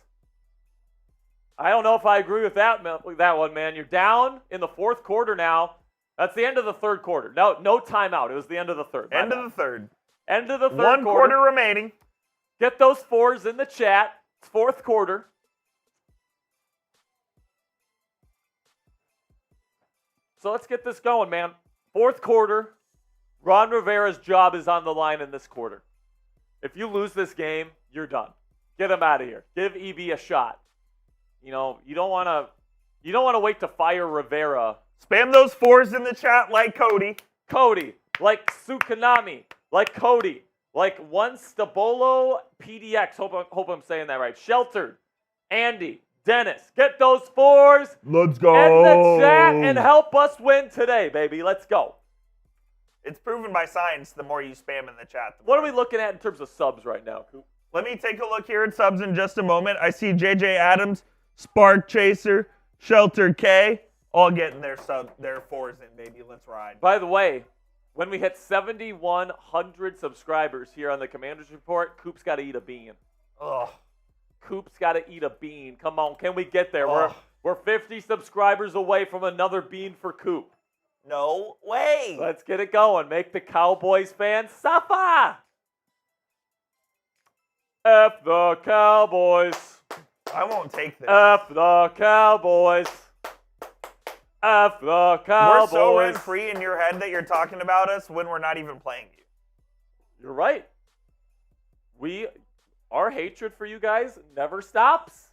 I don't know if I agree with that one, man. You're down in the 4th quarter now. That's the end of the 3rd quarter. No timeout. It was the end of the 3rd. End of the 3rd. End of the 3rd quarter. 1 quarter remaining. Get those 4s in the chat. It's 4th quarter. So let's get this going, man. 4th quarter. Ron Rivera's job is on the line in this quarter. If you lose this game, you're done. Get him out of here. Give EB a shot. You don't want to wait to fire Rivera. Spam those 4s in the chat like Cody. Like Tsukanami, like Cody, like One Stabolo PDX. Hope I'm saying that right. Sheltered, Andy, Dennis. Get those 4s. Let's go. In the chat and help us win today, baby. Let's go. It's proven by science the more you spam in the chat. What are we looking at in terms of subs right now, Coop? Let me take a look here at subs in just a moment. I see JJ Adams, Spark Chaser, Shelter K, all getting their 4s in, baby. Let's ride. By the way, when we hit 7,100 subscribers here on the Commanders Report, Coop's got to eat a bean. Ugh. Coop's got to eat a bean. Come on, can we get there? We're 50 subscribers away from another bean for Coop. No way. Let's get it going. Make the Cowboys fans suffer. F the Cowboys. I won't take this. F the Cowboys. F the Cowboys. We're so rent-free in your head that you're talking about us when we're not even playing you. You're right. Our hatred for you guys never stops.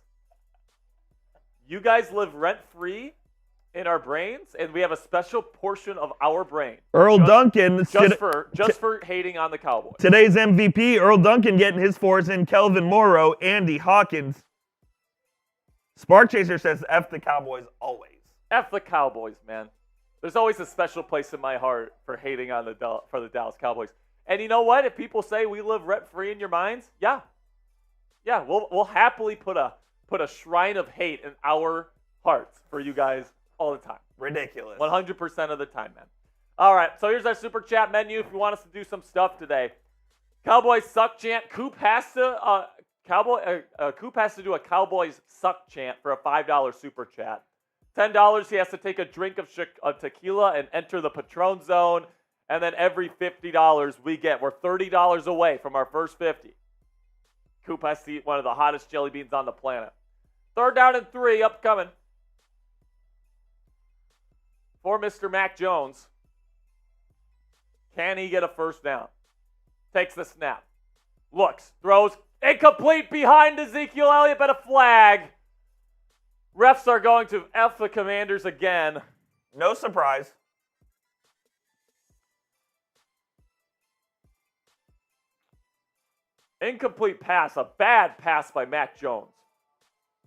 You guys live rent-free in our brains, and we have a special portion of our brain. Earl Duncan. Just for hating on the Cowboys. Today's MVP, Earl Duncan getting his 4s in. Kelvin Morrow, Andy Hawkins. Spark Chaser says F the Cowboys always. F the Cowboys, man. There's always a special place in my heart for hating on the Dallas Cowboys. And you know what? If people say we live rent-free in your minds, yeah, we'll happily put a shrine of hate in our hearts for you guys all the time. Ridiculous. 100% of the time, man. All right, so here's our Super Chat menu if you want us to do some stuff today. Cowboys suck chant. Coop has to do a Cowboys suck chant for a $5 Super Chat. $10, he has to take a drink of tequila and enter the Patron zone. And then every $50 we're $30 away from our first 50. Coop has to eat one of the hottest jelly beans on the planet. 3rd down and 3 upcoming for Mr. Mac Jones. Can he get a first down? Takes the snap. Looks. Throws. Incomplete behind Ezekiel Elliott, but a flag. Refs are going to F the Commanders again. No surprise. Incomplete pass. A bad pass by Mac Jones.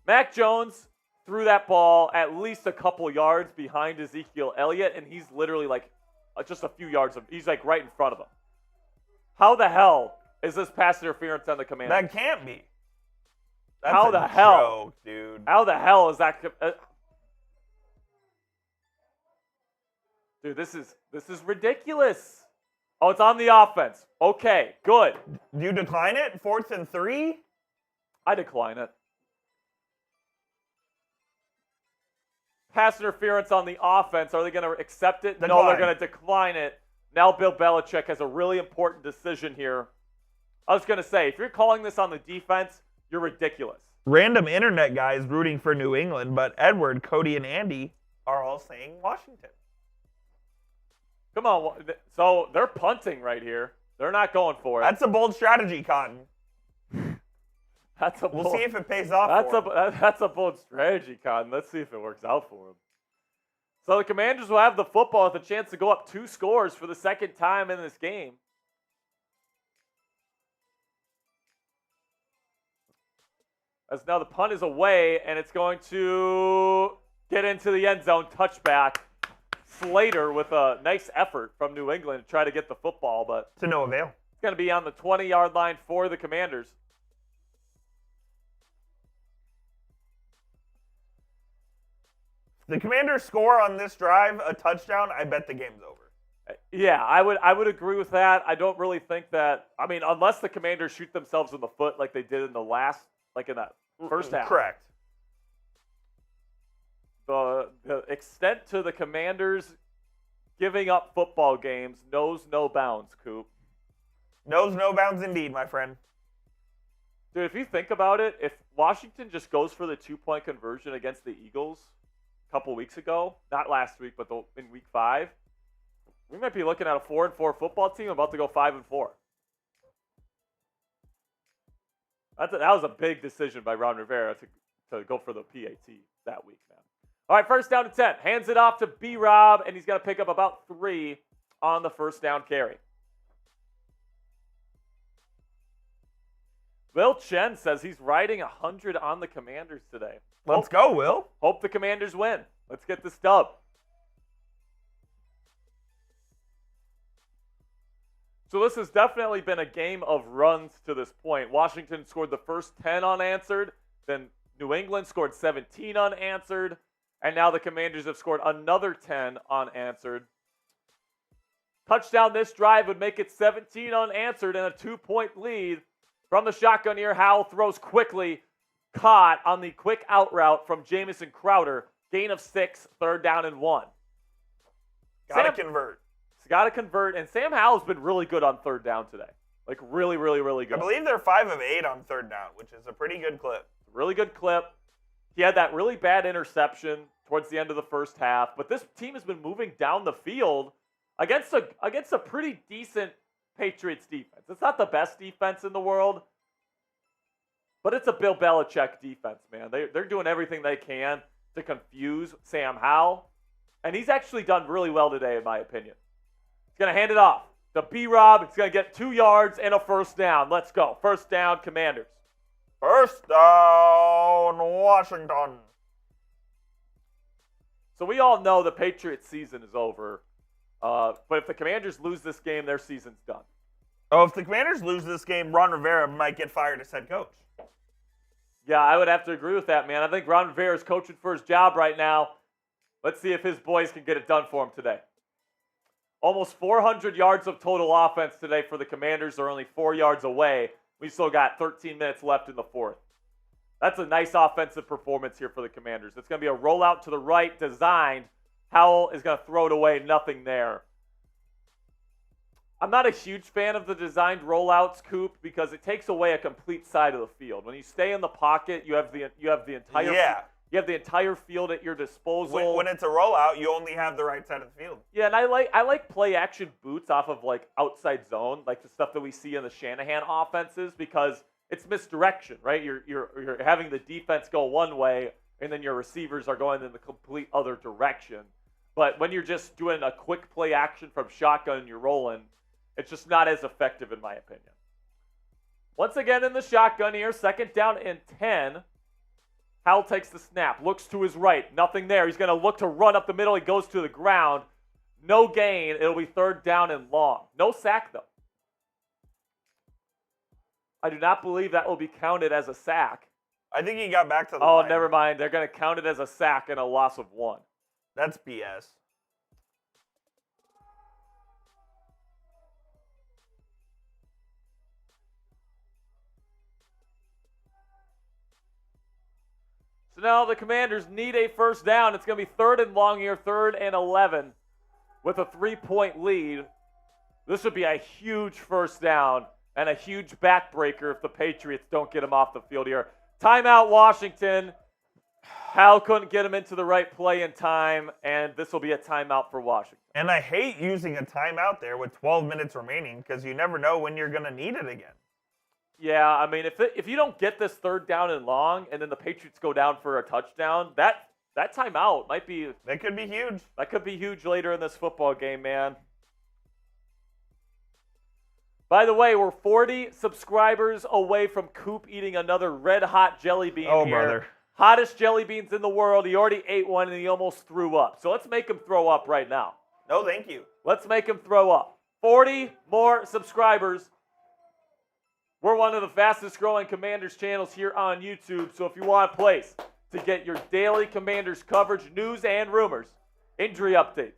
Mac Jones threw that ball at least a couple yards behind Ezekiel Elliott, and he's literally like just a few yards. He's like right in front of him. How the hell is this pass interference on the Commanders? That can't be. That's How the hell, joke, dude? How the hell is that? Dude, this is ridiculous. Oh, it's on the offense. Okay, good. Do you decline it? 4th and 3? I decline it. Pass interference on the offense. Are they going to accept it? Decline. No, they're going to decline it. Now Bill Belichick has a really important decision here. I was going to say, if you're calling this on the defense, you're ridiculous. Random internet guys rooting for New England, but Edward, Cody, and Andy Are all saying Washington. Come on. So they're punting right here. They're not going for it. That's a bold strategy, Cotton. We'll see if it pays off for him. That's a bold strategy, Cotton. Let's see if it works out for him. So the Commanders will have the football with a chance to go up 2 scores for the second time in this game. As now the punt is away, and it's going to get into the end zone. Touchback. Slater with a nice effort from New England to try to get the football, but to no avail. It's going to be on the 20-yard line for the Commanders. The Commanders score on this drive a touchdown, I bet the game's over. Yeah, I would agree with that. I don't really think that. I mean, unless the Commanders shoot themselves in the foot like they did in the in that first half. Correct. The extent to the Commanders giving up football games knows no bounds, Coop. Knows no bounds indeed, my friend. Dude, if you think about it, if Washington just goes for the 2-point conversion against the Eagles a couple weeks ago, not last week, but in week 5, we might be looking at a 4-4 football team about to go 5-4. That was a big decision by Ron Rivera to go for the PAT that week, man. All right, 1st down and 10. Hands it off to B-Rob, and he's going to pick up about 3 on the 1st down carry. Will Chen says he's riding 100 on the Commanders today. Let's go, Will. Hope the Commanders win. Let's get this dub. So this has definitely been a game of runs to this point. Washington scored the first 10 unanswered. Then New England scored 17 unanswered. And now the Commanders have scored another 10 unanswered. Touchdown this drive would make it 17 unanswered and a 2-point lead. From the shotgun here, Howell throws quickly. Caught on the quick out route from Jamison Crowder. Gain of 6, 3rd down and 1. Got to convert. He's got to convert. And Sam Howell's been really good on 3rd down today. Like really, really, really good. I believe they're 5 of 8 on 3rd down, which is a pretty good clip. Really good clip. He had that really bad interception towards the end of the first half. But this team has been moving down the field against a pretty decent Patriots defense. It's not the best defense in the world, but it's a Bill Belichick defense, man. They're doing everything they can to confuse Sam Howell. And he's actually done really well today, in my opinion. He's going to hand it off to B-Rob. He's going to get 2 yards and a 1st down. Let's go. 1st down, Commanders. 1st down, Washington. So we all know the Patriots season is over. But if the Commanders lose this game, their season's done. Oh, if the Commanders lose this game, Ron Rivera might get fired as head coach. Yeah, I would have to agree with that, man. I think Ron Rivera is coaching for his job right now. Let's see if his boys can get it done for him today. Almost 400 yards of total offense today for the Commanders. They're only 4 yards away. We still got 13 minutes left in the fourth. That's a nice offensive performance here for the Commanders. It's going to be a rollout to the right, designed. Howell is going to throw it away, nothing there. I'm not a huge fan of the designed rollouts, Coop, because it takes away a complete side of the field. When you stay in the pocket, you have the entire field at your disposal. When it's a rollout, you only have the right side of the field. Yeah, and I like play action boots off of like outside zone, like the stuff that we see in the Shanahan offenses, because it's misdirection, right? You're having the defense go one way, and then your receivers are going in the complete other direction. But when you're just doing a quick play action from shotgun and you're rolling, it's just not as effective in my opinion. Once again in the shotgun here, 2nd down and 10. Howell takes the snap, looks to his right, nothing there. He's going to look to run up the middle. He goes to the ground. No gain. It'll be 3rd down and long. No sack, though. I do not believe that will be counted as a sack. I think he got back to the line. Never mind. They're going to count it as a sack and a loss of 1. That's BS. So now the Commanders need a 1st down. It's going to be 3rd and long here, 3rd and 11 with a 3-point lead. This would be a huge 1st down and a huge backbreaker if the Patriots don't get him off the field here. Timeout, Washington. Howell couldn't get him into the right play in time, and this will be a timeout for Washington. And I hate using a timeout there with 12 minutes remaining because you never know when you're going to need it again. Yeah, I mean, if you don't get this 3rd down and long, and then the Patriots go down for a touchdown, that timeout might be... That could be huge. That could be huge later in this football game, man. By the way, we're 40 subscribers away from Coop eating another red-hot jelly bean here. Brother. Hottest jelly beans in the world. He already ate one, and he almost threw up. So let's make him throw up right now. No, thank you. Let's make him throw up. 40 more subscribers. We're one of the fastest growing Commanders channels here on YouTube, so if you want a place to get your daily Commanders coverage, news and rumors, injury updates,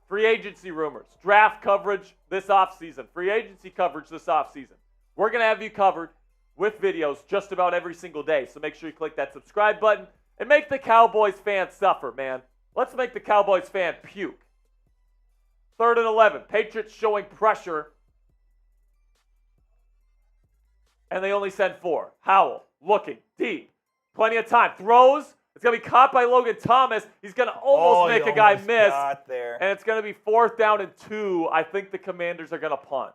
free agency rumors, draft coverage this offseason, free agency coverage this offseason, we're going to have you covered with videos just about every single day, so make sure you click that subscribe button and make the Cowboys fan suffer, man. Let's make the Cowboys fan puke. 3rd and 11, Patriots showing pressure. And they only send 4. Howell looking deep. Plenty of time. Throws. It's going to be caught by Logan Thomas. He's going to almost make a guy miss. Got there. And it's going to be 4th down and 2. I think the Commanders are going to punt.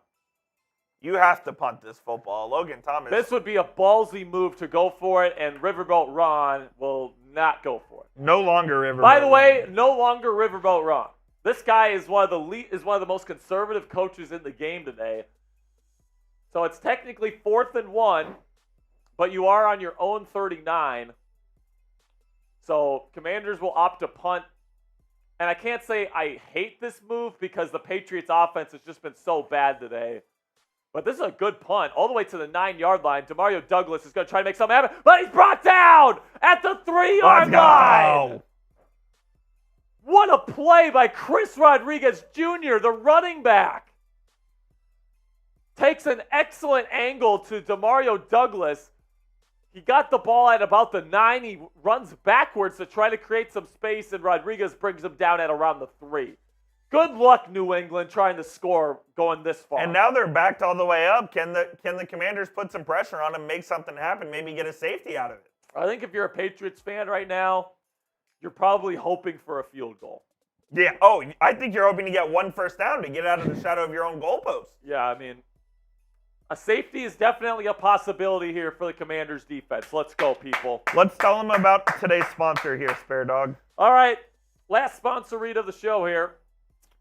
You have to punt this football. Logan Thomas. This would be a ballsy move to go for it, and Riverboat Ron will not go for it. No longer Riverboat. By the way, no longer Riverboat Ron. This guy is one of the most conservative coaches in the game today. So it's technically 4th and 1, but you are on your own 39. So Commanders will opt to punt. And I can't say I hate this move because the Patriots offense has just been so bad today. But this is a good punt all the way to the 9-yard line. Demario Douglas is going to try to make something happen, but he's brought down at the 3-yard line. What a play by Chris Rodriguez Jr., the running back. Takes an excellent angle to Demario Douglas. He got the ball at about the 9. He runs backwards to try to create some space, and Rodriguez brings him down at around the 3. Good luck, New England, trying to score going this far. And now they're backed all the way up. Can the Commanders put some pressure on him, make something happen, maybe get a safety out of it? I think if you're a Patriots fan right now, you're probably hoping for a field goal. Yeah. Oh, I think you're hoping to get 1 first down to get out of the shadow of your own goalpost. Yeah, I mean, a safety is definitely a possibility here for the Commanders defense. Let's go, people. Let's tell them about today's sponsor here, Spare Dog. All right, last sponsor read of the show here.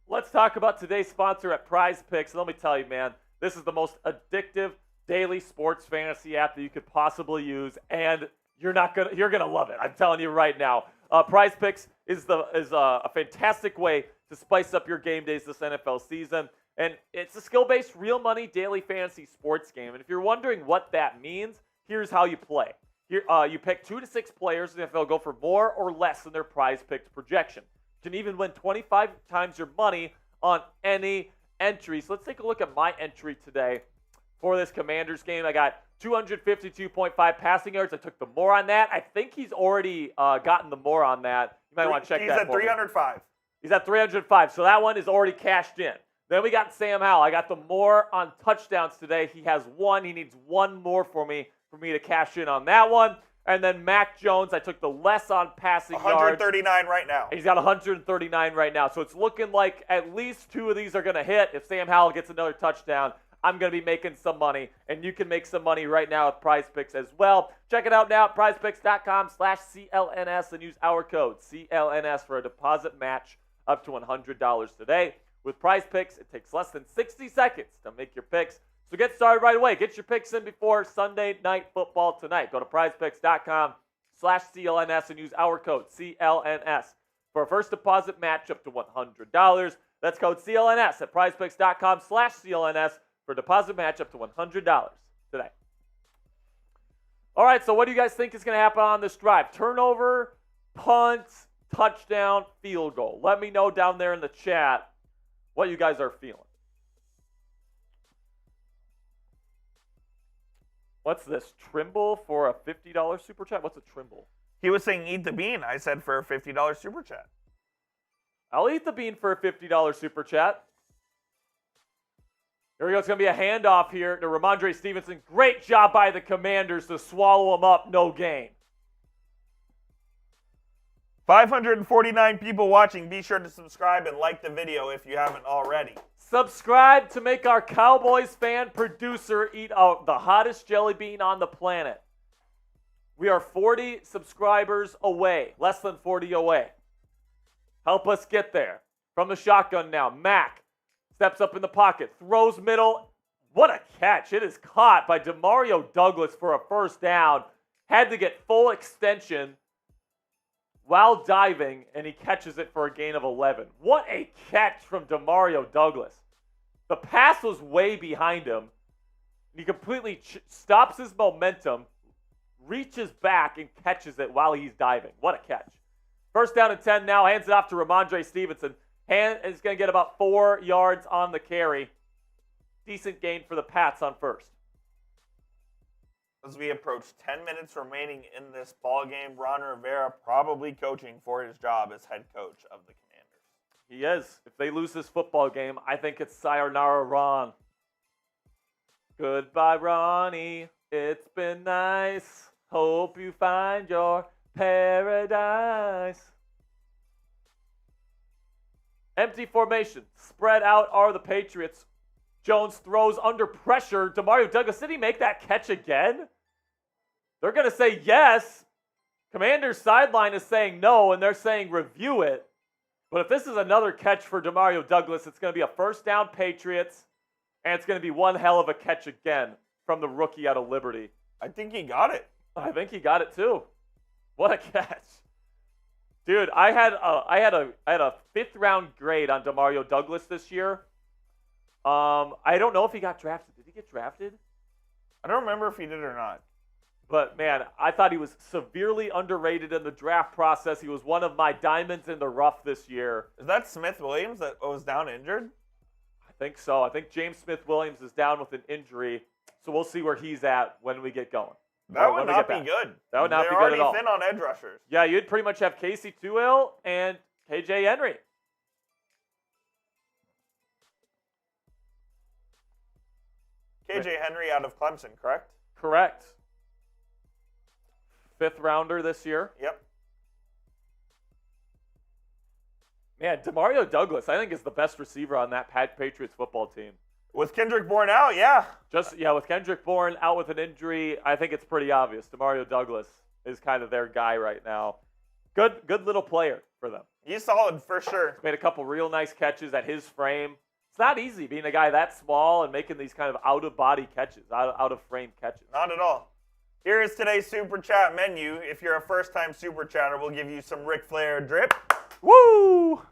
Let's talk about today's sponsor at Prize Picks. Let me tell you, man, this is the most addictive daily sports fantasy app that you could possibly use, and you're gonna love it. I'm telling you right now. Prize Picks is a fantastic way to spice up your game days this NFL season. And it's a skill-based, real money daily fantasy sports game. And if you're wondering what that means, here's how you play. Here, you pick 2 to 6 players, and if they'll go for more or less than their Prize Picks projection. You can even win 25 times your money on any entry. So let's take a look at my entry today for this Commanders game. I got 252.5 passing yards. I took the more on that. I think he's already gotten the more on that. You might want to check that. He's at 305. He's at 305. So that one is already cashed in. Then we got Sam Howell. I got the more on touchdowns today. He has one. He needs one more for me to cash in on that one. And then Mac Jones, I took the less on passing 139 yards. right now. He's got 139 right now. So it's looking like at least 2 of these are going to hit. If Sam Howell gets another touchdown, I'm going to be making some money. And you can make some money right now with Prize Picks as well. Check it out now at prizepicks.com/CLNS and use our code CLNS for a deposit match up to $100 today. With Prize Picks, it takes less than 60 seconds to make your picks. So get started right away. Get your picks in before Sunday Night Football tonight. Go to prizepicks.com/CLNS and use our code CLNS for a first deposit match up to $100. That's code CLNS at prizepicks.com/CLNS for a deposit match up to $100 today. All right, so what do you guys think is going to happen on this drive? Turnover, punt, touchdown, field goal. Let me know down there in the chat what you guys are feeling. What's this? Trimble for a $50 super chat? What's a Trimble? He was saying eat the bean. I said for a $50 super chat. I'll eat the bean for a $50 super chat. Here we go. It's going to be a handoff here to Ramondre Stevenson. Great job by the Commanders to swallow him up. No gain. 549 people watching. Be sure to subscribe and like the video if you haven't already. Subscribe to make our Cowboys fan producer eat out the hottest jelly bean on the planet. We are 40 subscribers away. Less than 40 away. Help us get there. From the shotgun now. Mac steps up in the pocket. Throws middle. What a catch. It is caught by Demario Douglas for a first down. Had to get full extension while diving, and he catches it for a gain of 11. What a catch from Demario Douglas. The pass was way behind him. He completely stops his momentum, reaches back, and catches it while he's diving. What a catch. First down and 10 now. Hands it off to Ramondre Stevenson. And is going to get about 4 yards on the carry. Decent gain for the Pats on first. As we approach 10 minutes remaining in this ball game, Ron Rivera probably coaching for his job as head coach of the Commanders. He is. If they lose this football game, I think it's sayonara Ron. Goodbye, Ronnie. It's been nice. Hope you find your paradise. Empty formation. Spread out are the Patriots. Jones throws under pressure. Demario Douglas, did he make that catch again? They're going to say yes. Commanders sideline is saying no, and they're saying review it. But if this is another catch for Demario Douglas, it's going to be a first down Patriots, and it's going to be one hell of a catch again from the rookie out of Liberty. I think he got it. I think he got it too. What a catch. Dude, I had a 5th round grade on Demario Douglas this year. I don't know if he got drafted. Did he get drafted? I don't remember if he did or not. But, man, I thought he was severely underrated in the draft process. He was one of my diamonds in the rough this year. Is that Smith Williams that was down injured? I think so. I think James Smith Williams is down with an injury. So we'll see where he's at when we get going. That would not be good. That would not be good at all. They're already thin on edge rushers. Yeah, you'd pretty much have Casey Tuill and KJ Henry. KJ Henry out of Clemson, correct? Correct. 5th rounder this year. Yep. Man, Demario Douglas, I think, is the best receiver on that Patriots football team. With Kendrick Bourne out, yeah. With Kendrick Bourne out with an injury, I think it's pretty obvious. Demario Douglas is kind of their guy right now. Good little player for them. He's solid for sure. He's made a couple real nice catches at his frame. It's not easy being a guy that small and making these kind of out-of-body catches, out-of-frame catches. Not at all. Here is today's Super Chat menu. If you're a first-time Super Chatter, we'll give you some Ric Flair drip. Woo!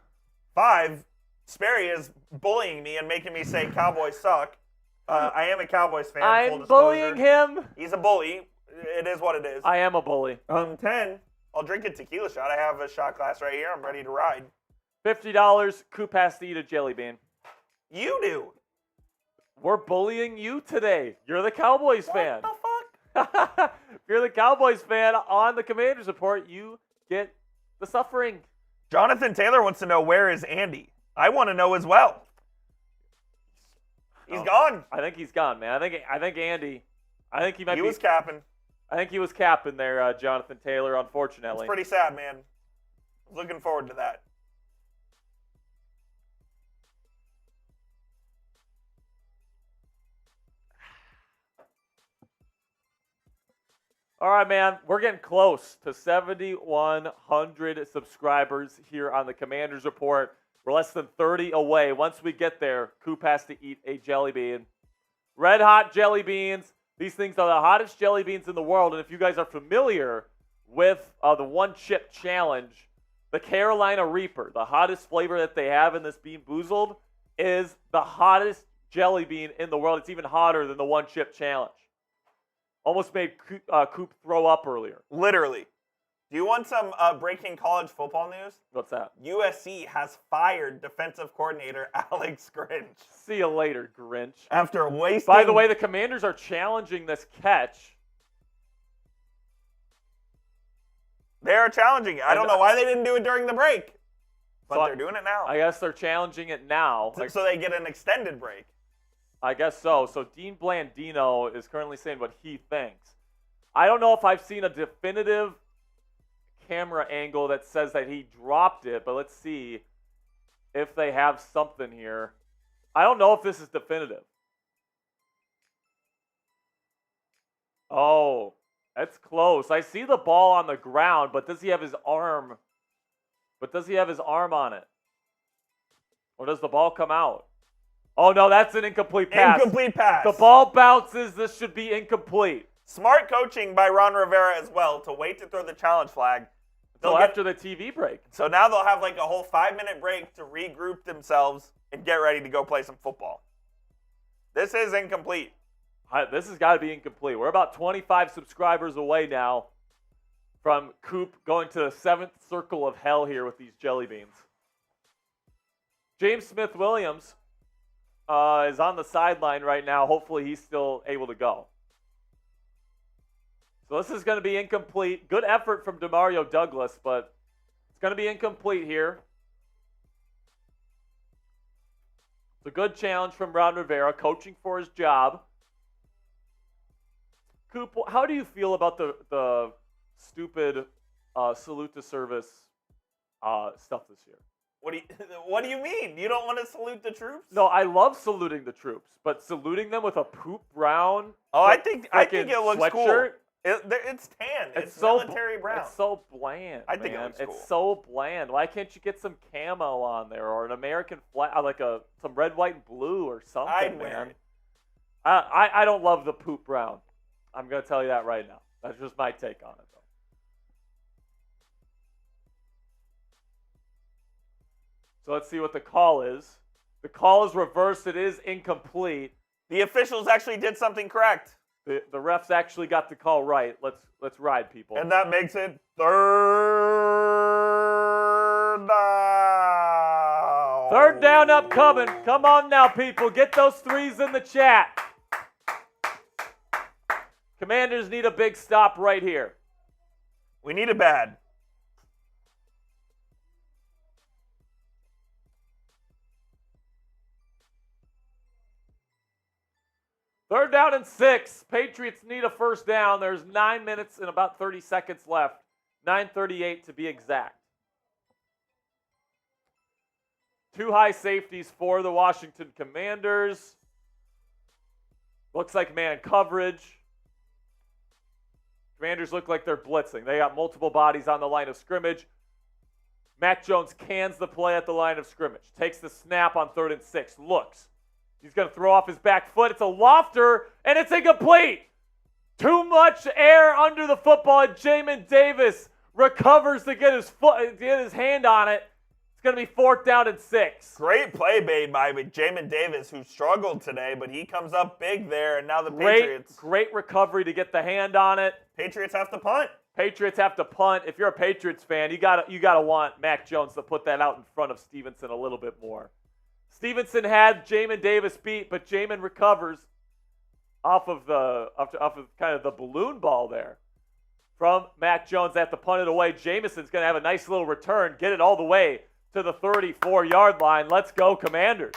5, Sperry is bullying me and making me say Cowboys suck. I am a Cowboys fan, full I'm disclosure. bullying him. He's a bully. It is what it is. I am a bully. 10, I'll drink a tequila shot. I have a shot glass right here. I'm ready to ride. $50, Coop has to eat a jelly bean. You do. We're bullying you today. You're the Cowboys fan. What the fuck? If you're the Cowboys fan on the Commanders Report, you get the suffering. Jonathan Taylor wants to know, where is Andy? I want to know as well. He's gone. I think he's gone, man. I think Andy. I think he might He be. was capping. I think he was capping there, Jonathan Taylor. Unfortunately, It's pretty sad, man. Looking forward to that. All right, man. We're getting close to 7,100 subscribers here on the Commanders Report. We're less than 30 away. Once we get there, Coop has to eat a jelly bean. Red hot jelly beans. These things are the hottest jelly beans in the world. And if you guys are familiar with the One Chip Challenge, the Carolina Reaper, the hottest flavor that they have in this Bean Boozled, is the hottest jelly bean in the world. It's even hotter than the One Chip Challenge. Almost made Coop throw up earlier. Literally. Do you want some breaking college football news? What's that? USC has fired defensive coordinator Alex Grinch. See you later, Grinch. After wasting... By the way, the Commanders are challenging this catch. They are challenging it. I don't know why they didn't do it during the break. But So they're doing it now. I guess they're challenging it now. So they get an extended break. I guess so. So Dean Blandino is currently saying what he thinks. I don't know if I've seen a definitive camera angle that says that he dropped it, but let's see if they have something here. I don't know if this is definitive. Oh, that's close. I see the ball on the ground, but does he have his arm? But does he have his arm on it? Or does the ball come out? Oh, no, that's an incomplete pass. Incomplete pass. The ball bounces. This should be incomplete. Smart coaching by Ron Rivera as well to wait to throw the challenge flag. Until after the TV break. So now they'll have like a whole 5-minute break to regroup themselves and get ready to go play some football. This is incomplete. This has got to be incomplete. We're about 25 subscribers away now from Coop going to the 7th circle of hell here with these jelly beans. James Smith-Williams is on the sideline right now. Hopefully he's still able to go. So this is going to be incomplete. Good effort from Demario Douglas, but it's going to be incomplete here. It's a good challenge from Ron Rivera, coaching for his job. Coop, how do you feel about the stupid salute to service stuff this year? What do you mean? You don't want to salute the troops? No, I love saluting the troops, but saluting them with a poop brown I think it looks sweatshirt, cool. It's tan. It's so military brown. It's so bland. I think man. it looks cool. It's so bland. Why can't you get some camo on there or an American flag, like some red, white, and blue or something, I'd man? wear it. I don't love the poop brown. I'm gonna tell you that right now. That's just my take on it, though. So let's see what the call is. The call is reversed. It is incomplete. The officials actually did something correct. The refs actually got the call right. Let's ride, people. And that makes it third down. Third down upcoming. Come on now, people. Get those threes in the chat. Commanders need a big stop right here. We need it bad. Third down and 6. Patriots need a first down. There's 9 minutes and about 30 seconds left. 9:38 to be exact. 2 high safeties for the Washington Commanders. Looks like man coverage. Commanders look like they're blitzing. They got multiple bodies on the line of scrimmage. Mac Jones cans the play at the line of scrimmage. Takes the snap on 3rd and 6. Looks. He's going to throw off his back foot. It's a lofter, and it's incomplete. Too much air under the football, and Jamin Davis recovers to get his hand on it. It's going to be 4th down and 6. Great play made by Jamin Davis, who struggled today, but he comes up big there, and now the Patriots. Great recovery to get the hand on it. Patriots have to punt. Patriots have to punt. If you're a Patriots fan, you gotta want Mac Jones to put that out in front of Stevenson a little bit more. Stevenson had Jamin Davis beat, but Jamin recovers off of kind of the balloon ball there from Mac Jones. They have to punt it away. Jameson's going to have a nice little return, get it all the way to the 34-yard line. Let's go, Commanders.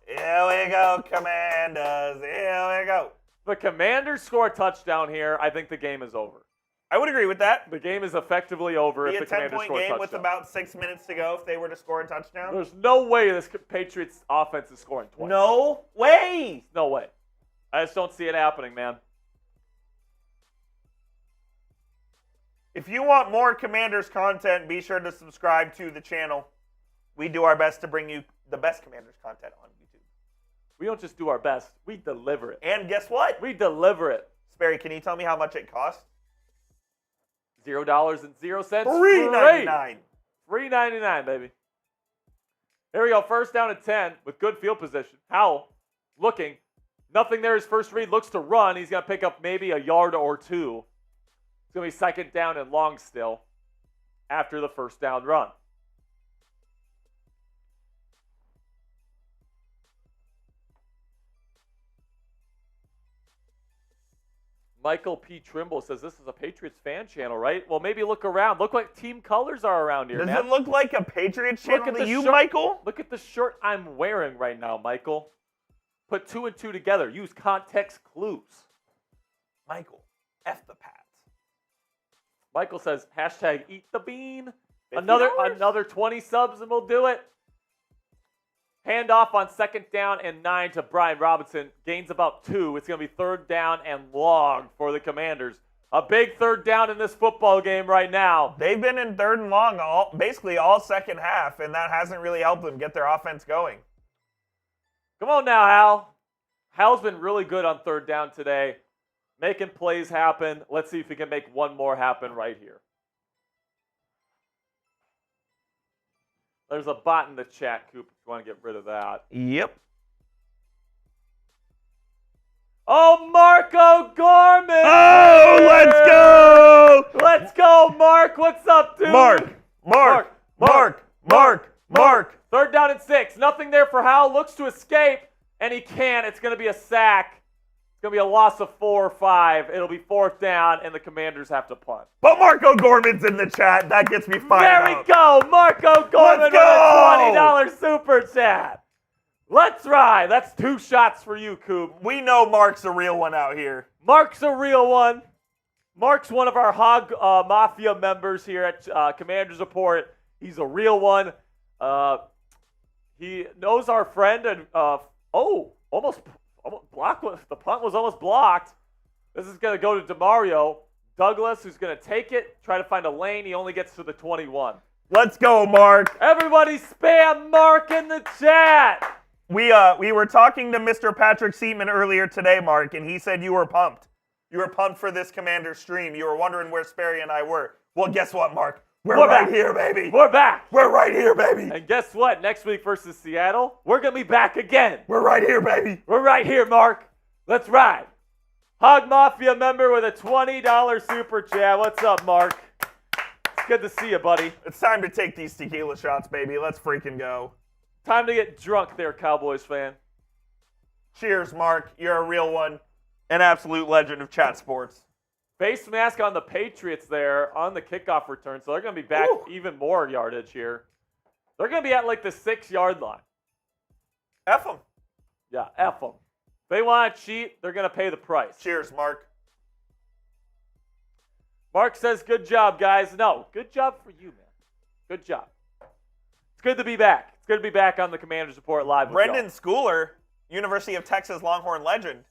Here we go, Commanders. Here we go. The Commanders score a touchdown here. I think the game is over. I would agree with that. The game is effectively over if the Commanders score a touchdown. Be a 10-point game with about 6 minutes to go if they were to score a touchdown. There's no way this Patriots offense is scoring 20. No way. No way. I just don't see it happening, man. If you want more Commanders content, be sure to subscribe to the channel. We do our best to bring you the best Commanders content on YouTube. We don't just do our best. We deliver it. And guess what? We deliver it. Sperry, can you tell me how much it costs? $0.00. $3.99. $3.99, baby. Here we go. First down and 10 with good field position. Howell looking. Nothing there. His first read looks to run. He's going to pick up maybe a yard or two. It's going to be second down and long still after the first down run. Michael P. Trimble says this is a Patriots fan channel, right? Well, maybe look around. Look what team colors are around here, Does man. it look like a Patriots channel to you, shirt, Michael? Look at the shirt I'm wearing right now, Michael. Put 2 and 2 together. Use context clues. Michael, F the Pats. Michael says, hashtag eat the bean. $50? Another 20 subs and we'll do it. Hand off on second down and 9 to Brian Robinson. Gains about 2. It's going to be third down and long for the Commanders. A big third down in this football game right now. They've been in third and long basically all second half, and that hasn't really helped them get their offense going. Come on now, Hal. Hal's been really good on third down today, making plays happen. Let's see if he can make one more happen right here. There's a bot in the chat, Coop, if you want to get rid of that. Yep. Oh, Marco Gorman! Oh, let's go! Let's go, Mark. What's up, dude? Mark. Third down and 6. Nothing there for Howell. Looks to escape, and he can't. It's going to be a sack. It's going to be a loss of 4 or 5. It'll be fourth down, and the Commanders have to punt. But Marco Gorman's in the chat. That gets me fired There up. we go. Marco Gorman Let's with go! a $20 super chat. Let's ride. That's 2 shots for you, Coop. We know Mark's a real one out here. Mark's a real one. Mark's one of our Hog Mafia members here at Commanders Report. He's a real one. He knows our friend and almost blocked. The punt was almost blocked. This is going to go to DeMario Douglas, who's going to take it, try to find a lane. He only gets to the 21. Let's go, Mark. Everybody spam Mark in the chat. We were talking to Mr. Patrick Seaman earlier today, Mark, and he said you were pumped. You were pumped for this Commander stream. You were wondering where Sperry and I were. Well, guess what, Mark? We're right here, baby. We're back. We're right here, baby. And guess what? Next week versus Seattle, we're going to be back again. We're right here, baby. We're right here, Mark. Let's ride. Hog Mafia member with a $20 super chat. What's up, Mark? It's good to see you, buddy. It's time to take these tequila shots, baby. Let's freaking go. Time to get drunk there, Cowboys fan. Cheers, Mark. You're a real one. An absolute legend of chat sports. Face mask on the Patriots there on the kickoff return, so they're going to be back even more yardage here. They're going to be at like the 6-yard line. F them. Yeah, F them. If they want to cheat, they're going to pay the price. Cheers, Mark. Mark says, good job, guys. No, good job for you, man. Good job. It's good to be back. It's good to be back on the Commanders Report live with Brendan y'all. Schooler, University of Texas Longhorn legend,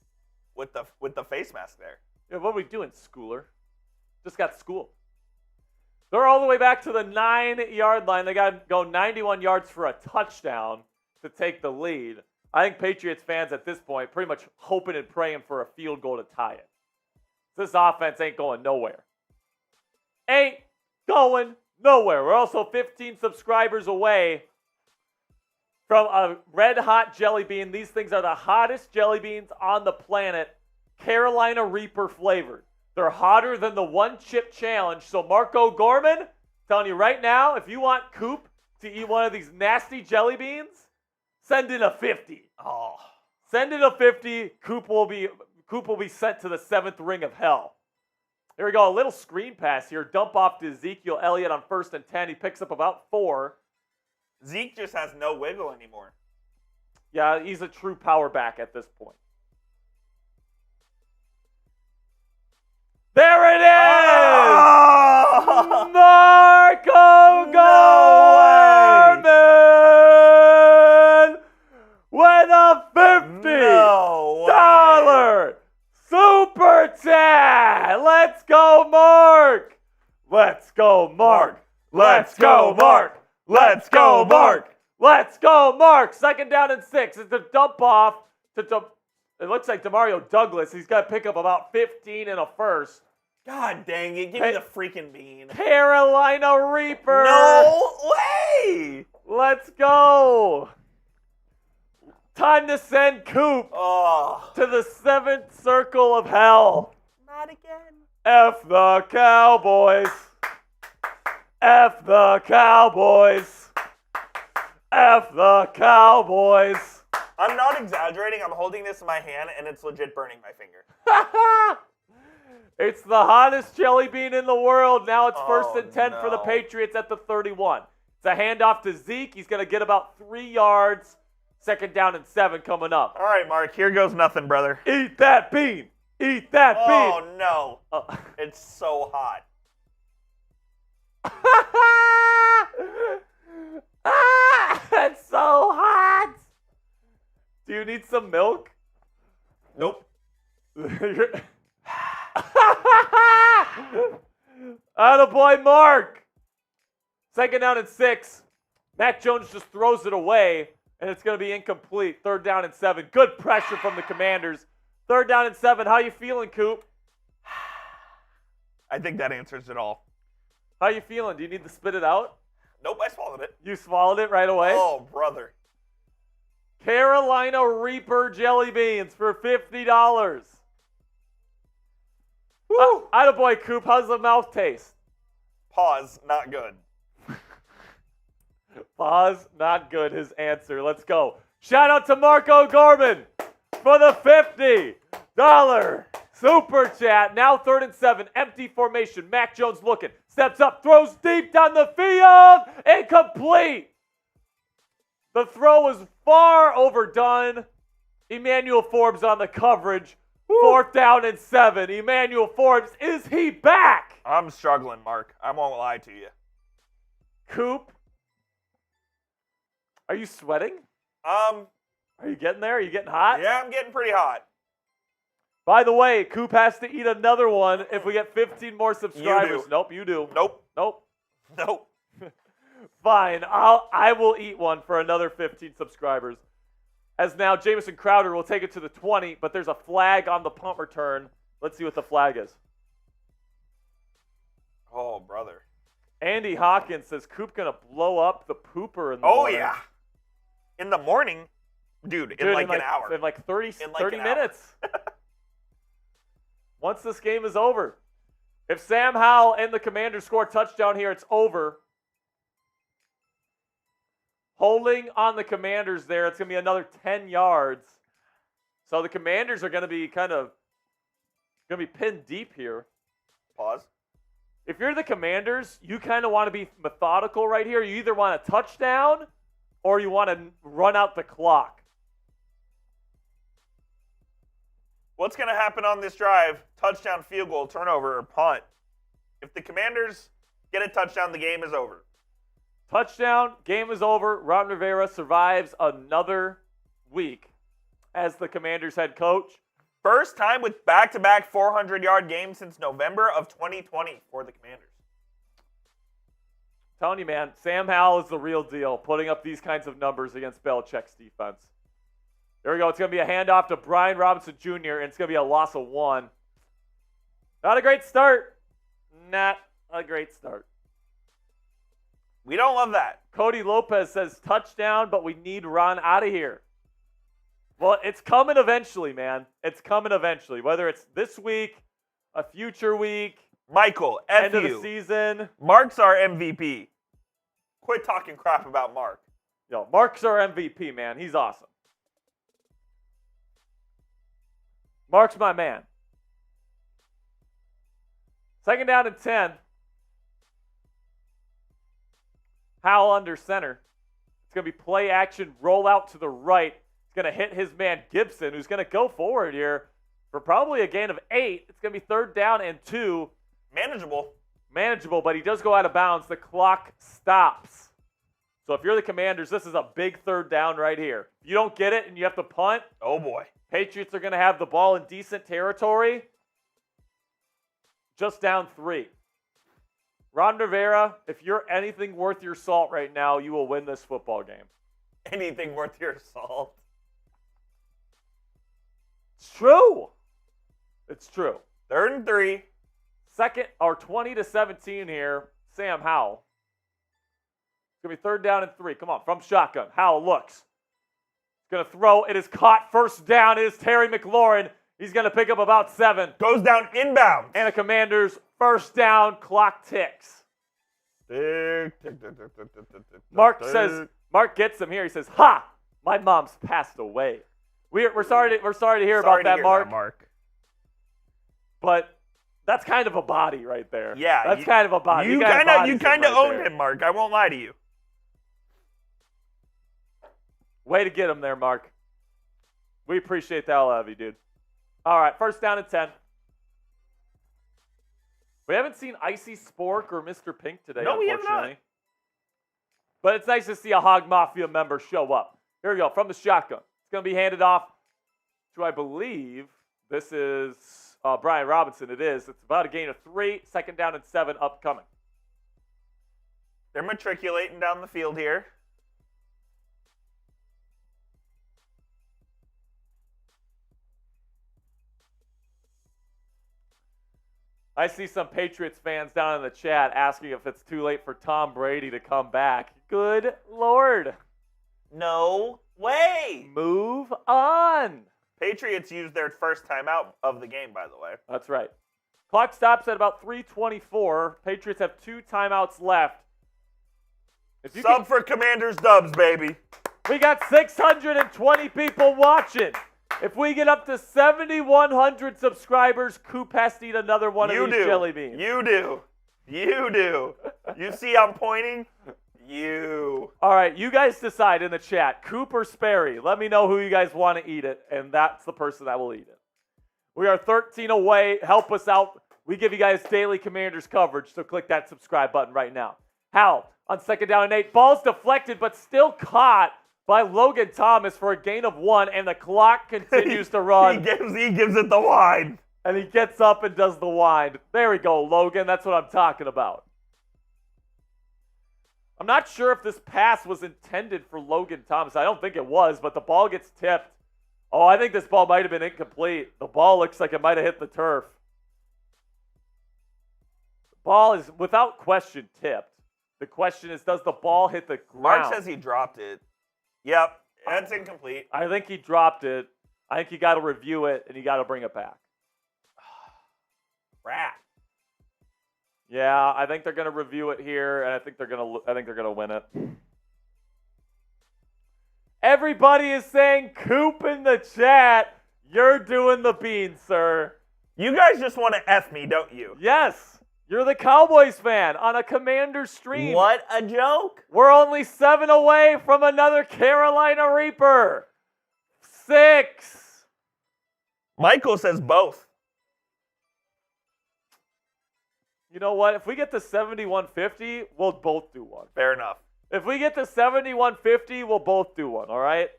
with the face mask there. Yeah, what are we doing, Schooler? Just got schooled. They're all the way back to the 9-yard line. They got to go 91 yards for a touchdown to take the lead. I think Patriots fans at this point pretty much hoping and praying for a field goal to tie it. This offense ain't going nowhere. Ain't going nowhere. We're also 15 subscribers away from a red-hot jelly bean. These things are the hottest jelly beans on the planet. Carolina Reaper flavored. They're hotter than the one-chip challenge. So Marco Gorman, telling you right now, if you want Coop to eat one of these nasty jelly beans, send in a 50. Oh. Send in a 50. Coop will be sent to the 7th ring of hell. Here we go. A little screen pass here. Dump off to Ezekiel Elliott on 1st and 10. He picks up about 4. Zeke just has no wiggle anymore. Yeah, he's a true power back at this point. There it is! Oh! Marco Gorman with a $50 super chat. Let's go, Mark. Let's go, Mark. Let's go, Mark. Let's go, Mark. Let's go, Mark. 2nd down and 6. It's a dump off to it looks like Demario Douglas. He's got to pick up about 15 and a first. God dang it. Give me the freaking bean. Carolina Reaper. No way. Let's go. Time to send Coop to the 7th circle of hell. Not again. F the Cowboys. F the Cowboys. F the Cowboys. I'm not exaggerating. I'm holding this in my hand, and it's legit burning my finger. It's the hottest jelly bean in the world. Now it's 1st and 10 for the no. Patriots at the 31. It's a handoff to Zeke. He's going to get about 3 yards. 2nd down and 7 coming up. All right, Mark. Here goes nothing, brother. Eat that bean. Eat that bean. Oh, no. It's so hot. It's so hot. Do you need some milk? Nope. Attaboy, Mark. 2nd down and 6. Mac Jones just throws it away, and it's going to be incomplete. 3rd down and 7. Good pressure from the Commanders. 3rd down and 7. How you feeling, Coop? I think that answers it all. How you feeling? Do you need to spit it out? Nope, I swallowed it. You swallowed it right away? Oh, brother. Carolina Reaper jelly beans for $50. Woo! Attaboy, Coop. How's the mouth taste? Pause. Not good. Pause. Not good. His answer. Let's go. Shout out to Marco Gorman for the $50 super chat. Now 3rd and 7. Empty formation. Mac Jones looking. Steps up. Throws deep down the field. Incomplete. The throw was far overdone. Emmanuel Forbes on the coverage. 4th down and 7. Emmanuel Forbes, is he back? I'm struggling, Mark. I won't lie to you. Coop, are you sweating? Are you getting there? Are you getting hot? Yeah, I'm getting pretty hot. By the way, Coop has to eat another one if we get 15 more subscribers. You do. Nope, you do. Nope. Nope. Nope. Fine. I will eat one for another 15 subscribers. As now Jamison Crowder will take it to the 20, but there's a flag on the punt return. Let's see what the flag is. Oh, brother. Andy Hawkins says Coop gonna blow up the pooper in the Oh, morning. yeah. In the morning? Dude, in like an hour. In like 30 an hour. minutes. Once this game is over. If Sam Howell and the Commanders score a touchdown here, it's over. Holding on the Commanders there, it's going to be another 10 yards. So the Commanders are going to be pinned deep here. Pause. If you're the Commanders, you kind of want to be methodical right here. You either want a touchdown or you want to run out the clock. What's going to happen on this drive? Touchdown, field goal, turnover, or punt. If the Commanders get a touchdown, the game is over. Touchdown, game is over. Ron Rivera survives another week as the Commanders head coach. First time with back-to-back 400-yard games since November of 2020 for the Commanders. Telling you, man, Sam Howell is the real deal, putting up these kinds of numbers against Belichick's defense. There we go. It's going to be a handoff to Brian Robinson Jr., and it's going to be a loss of 1. Not a great start. Not a great start. We don't love that. Cody Lopez says touchdown, but we need Ron out of here. Well, it's coming eventually, man. It's coming eventually. Whether it's this week a future week, Michael, F end of the you. season. Mark's our MVP. Quit talking crap about Mark. Yo, Mark's our MVP, man. He's awesome. Mark's my man. 2nd down and 10. Howell under center. It's going to be play action, roll out to the right. It's going to hit his man Gibson, who's going to go forward here for probably a gain of 8. It's going to be 3rd down and 2. Manageable, but he does go out of bounds. The clock stops. So if you're the Commanders, this is a big 3rd down right here. If you don't get it and you have to punt, Oh, boy. Patriots are going to have the ball in decent territory. Just down 3. Ron Rivera, if you're anything worth your salt right now, you will win this football game. Anything worth your salt. It's true. It's true. 3rd and 3. 20-17 here. Sam Howell. It's going to be 3rd down and 3. Come on, from shotgun. Howell looks. He's going to throw. It is caught. 1st down. It is Terry McLaurin. He's going to pick up about 7. Goes down inbound. And a Commanders 1st down. Clock ticks. Mark gets him here. He says, "Ha! My mom's passed away." We're sorry to hear about that, Mark. But that's kind of a body right there. Yeah, that's kind of a body. You kind of owned him, Mark. I won't lie to you. Way to get him there, Mark. We appreciate the hell out of you, dude. All right, 1st down and 10. We haven't seen Icy Spork or Mr. Pink today, No, we unfortunately. have not. But it's nice to see a Hog Mafia member show up. Here we go, from the shotgun. It's going to be handed off to, I believe, this is Brian Robinson. It is. It's about a gain of 3, 2nd down and 7 upcoming. They're matriculating down the field here. I see some Patriots fans down in the chat asking if it's too late for Tom Brady to come back. Good Lord. No way. Move on. Patriots used their first timeout of the game, by the way. That's right. Clock stops at about 3:24. Patriots have 2 timeouts left. Sub for Commanders dubs, baby. We got 620 people watching. If we get up to 7,100 subscribers, Coop has to eat another one of these jelly beans. You do. You see I'm pointing? You. All right, you guys decide in the chat. Coop or Sperry. Let me know who you guys want to eat it, and that's the person that will eat it. We are 13 away. Help us out. We give you guys daily Commanders coverage, so click that subscribe button right now. Howell on 2nd down and 8. Ball's deflected, but still caught by Logan Thomas for a gain of 1, and the clock continues to run. He gives it the wide. And he gets up and does the wind. There we go, Logan. That's what I'm talking about. I'm not sure if this pass was intended for Logan Thomas. I don't think it was, but the ball gets tipped. Oh, I think this ball might have been incomplete. The ball looks like it might have hit the turf. The ball is, without question, tipped. The question is, does the ball hit the ground? Mark says he dropped it. Yep, that's incomplete. I think he dropped it. I think you got to review it, and you got to bring it back. Rat. Yeah, I think they're going to review it here, and I think they're going to win it. Everybody is saying Coop in the chat. You're doing the beans, sir. You guys just want to F me, don't you? Yes. You're the Cowboys fan on a Commanders stream. What a joke. We're only 7 away from another Carolina Reaper. 6. Michael says both. You know what? If we get to 7150, we'll both do one. Fair enough. If we get to 7150, we'll both do one, all right?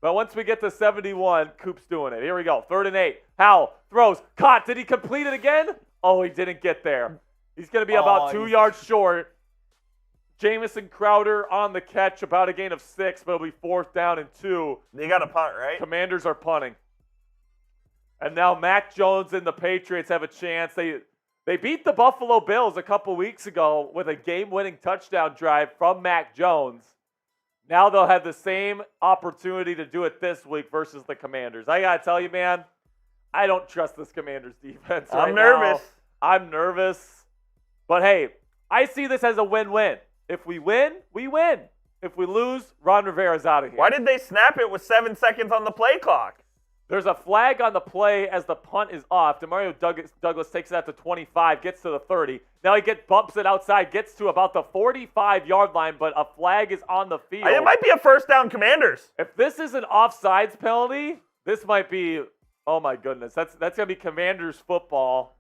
But once we get to 71, Coop's doing it. Here we go. 3rd and 8. Howell throws. Caught. Did he complete it again? Oh, he didn't get there. He's going to be about 2 yards short. Jamison Crowder on the catch, about a gain of 6, but it'll be 4th down and 2. They got a punt, right? Commanders are punting. And now Mac Jones and the Patriots have a chance. They beat the Buffalo Bills a couple weeks ago with a game-winning touchdown drive from Mac Jones. Now they'll have the same opportunity to do it this week versus the Commanders. I got to tell you, man, I don't trust this Commanders defense right I'm now. nervous. I'm nervous. But hey, I see this as a win-win. If we win, we win. If we lose, Ron Rivera's out of here. Why did they snap it with 7 seconds on the play clock? There's a flag on the play as the punt is off. Demario Douglas takes it out to 25, gets to the 30. Now he bumps it outside, gets to about the 45-yard line, but a flag is on the field. It might be a first down, Commanders. If this is an offsides penalty, this might be, oh my goodness, that's going to be Commanders football.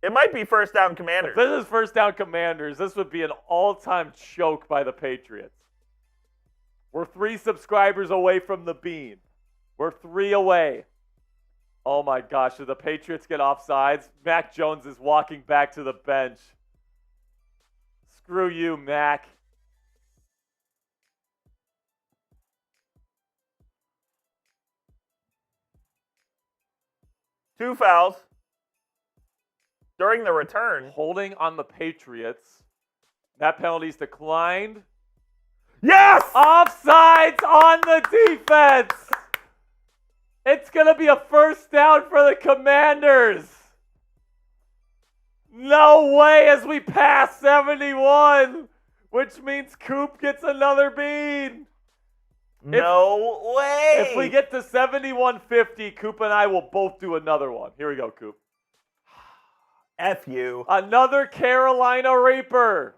It might be first down, Commanders. If this is first down Commanders, this would be an all-time choke by the Patriots. We're 3 subscribers away from the bean. We're 3 away. Oh my gosh, did the Patriots get offsides? Mac Jones is walking back to the bench. Screw you, Mac. Two fouls during the return. Holding on the Patriots. That penalty's declined. Yes! Offsides on the defense. It's going to be a first down for the Commanders. No way as we pass 71, which means Coop gets another bean. No way. If we get to 71-50, Coop and I will both do another one. Here we go, Coop. F you. Another Carolina Reaper.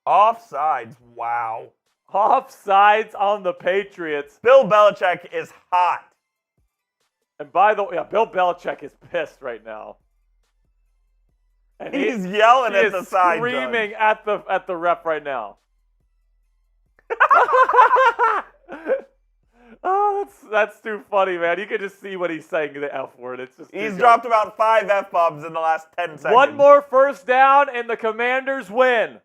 Offsides. Wow. Offsides on the Patriots. Bill Belichick is hot. And by the way, Bill Belichick is pissed right now. And He's yelling he at is the side screaming judge. at the ref right now. Oh, that's too funny, man. You can just see what he's saying, the F word. It's just He's dropped about 5 F-bombs in the last 10 seconds. One more first down, and the Commanders win.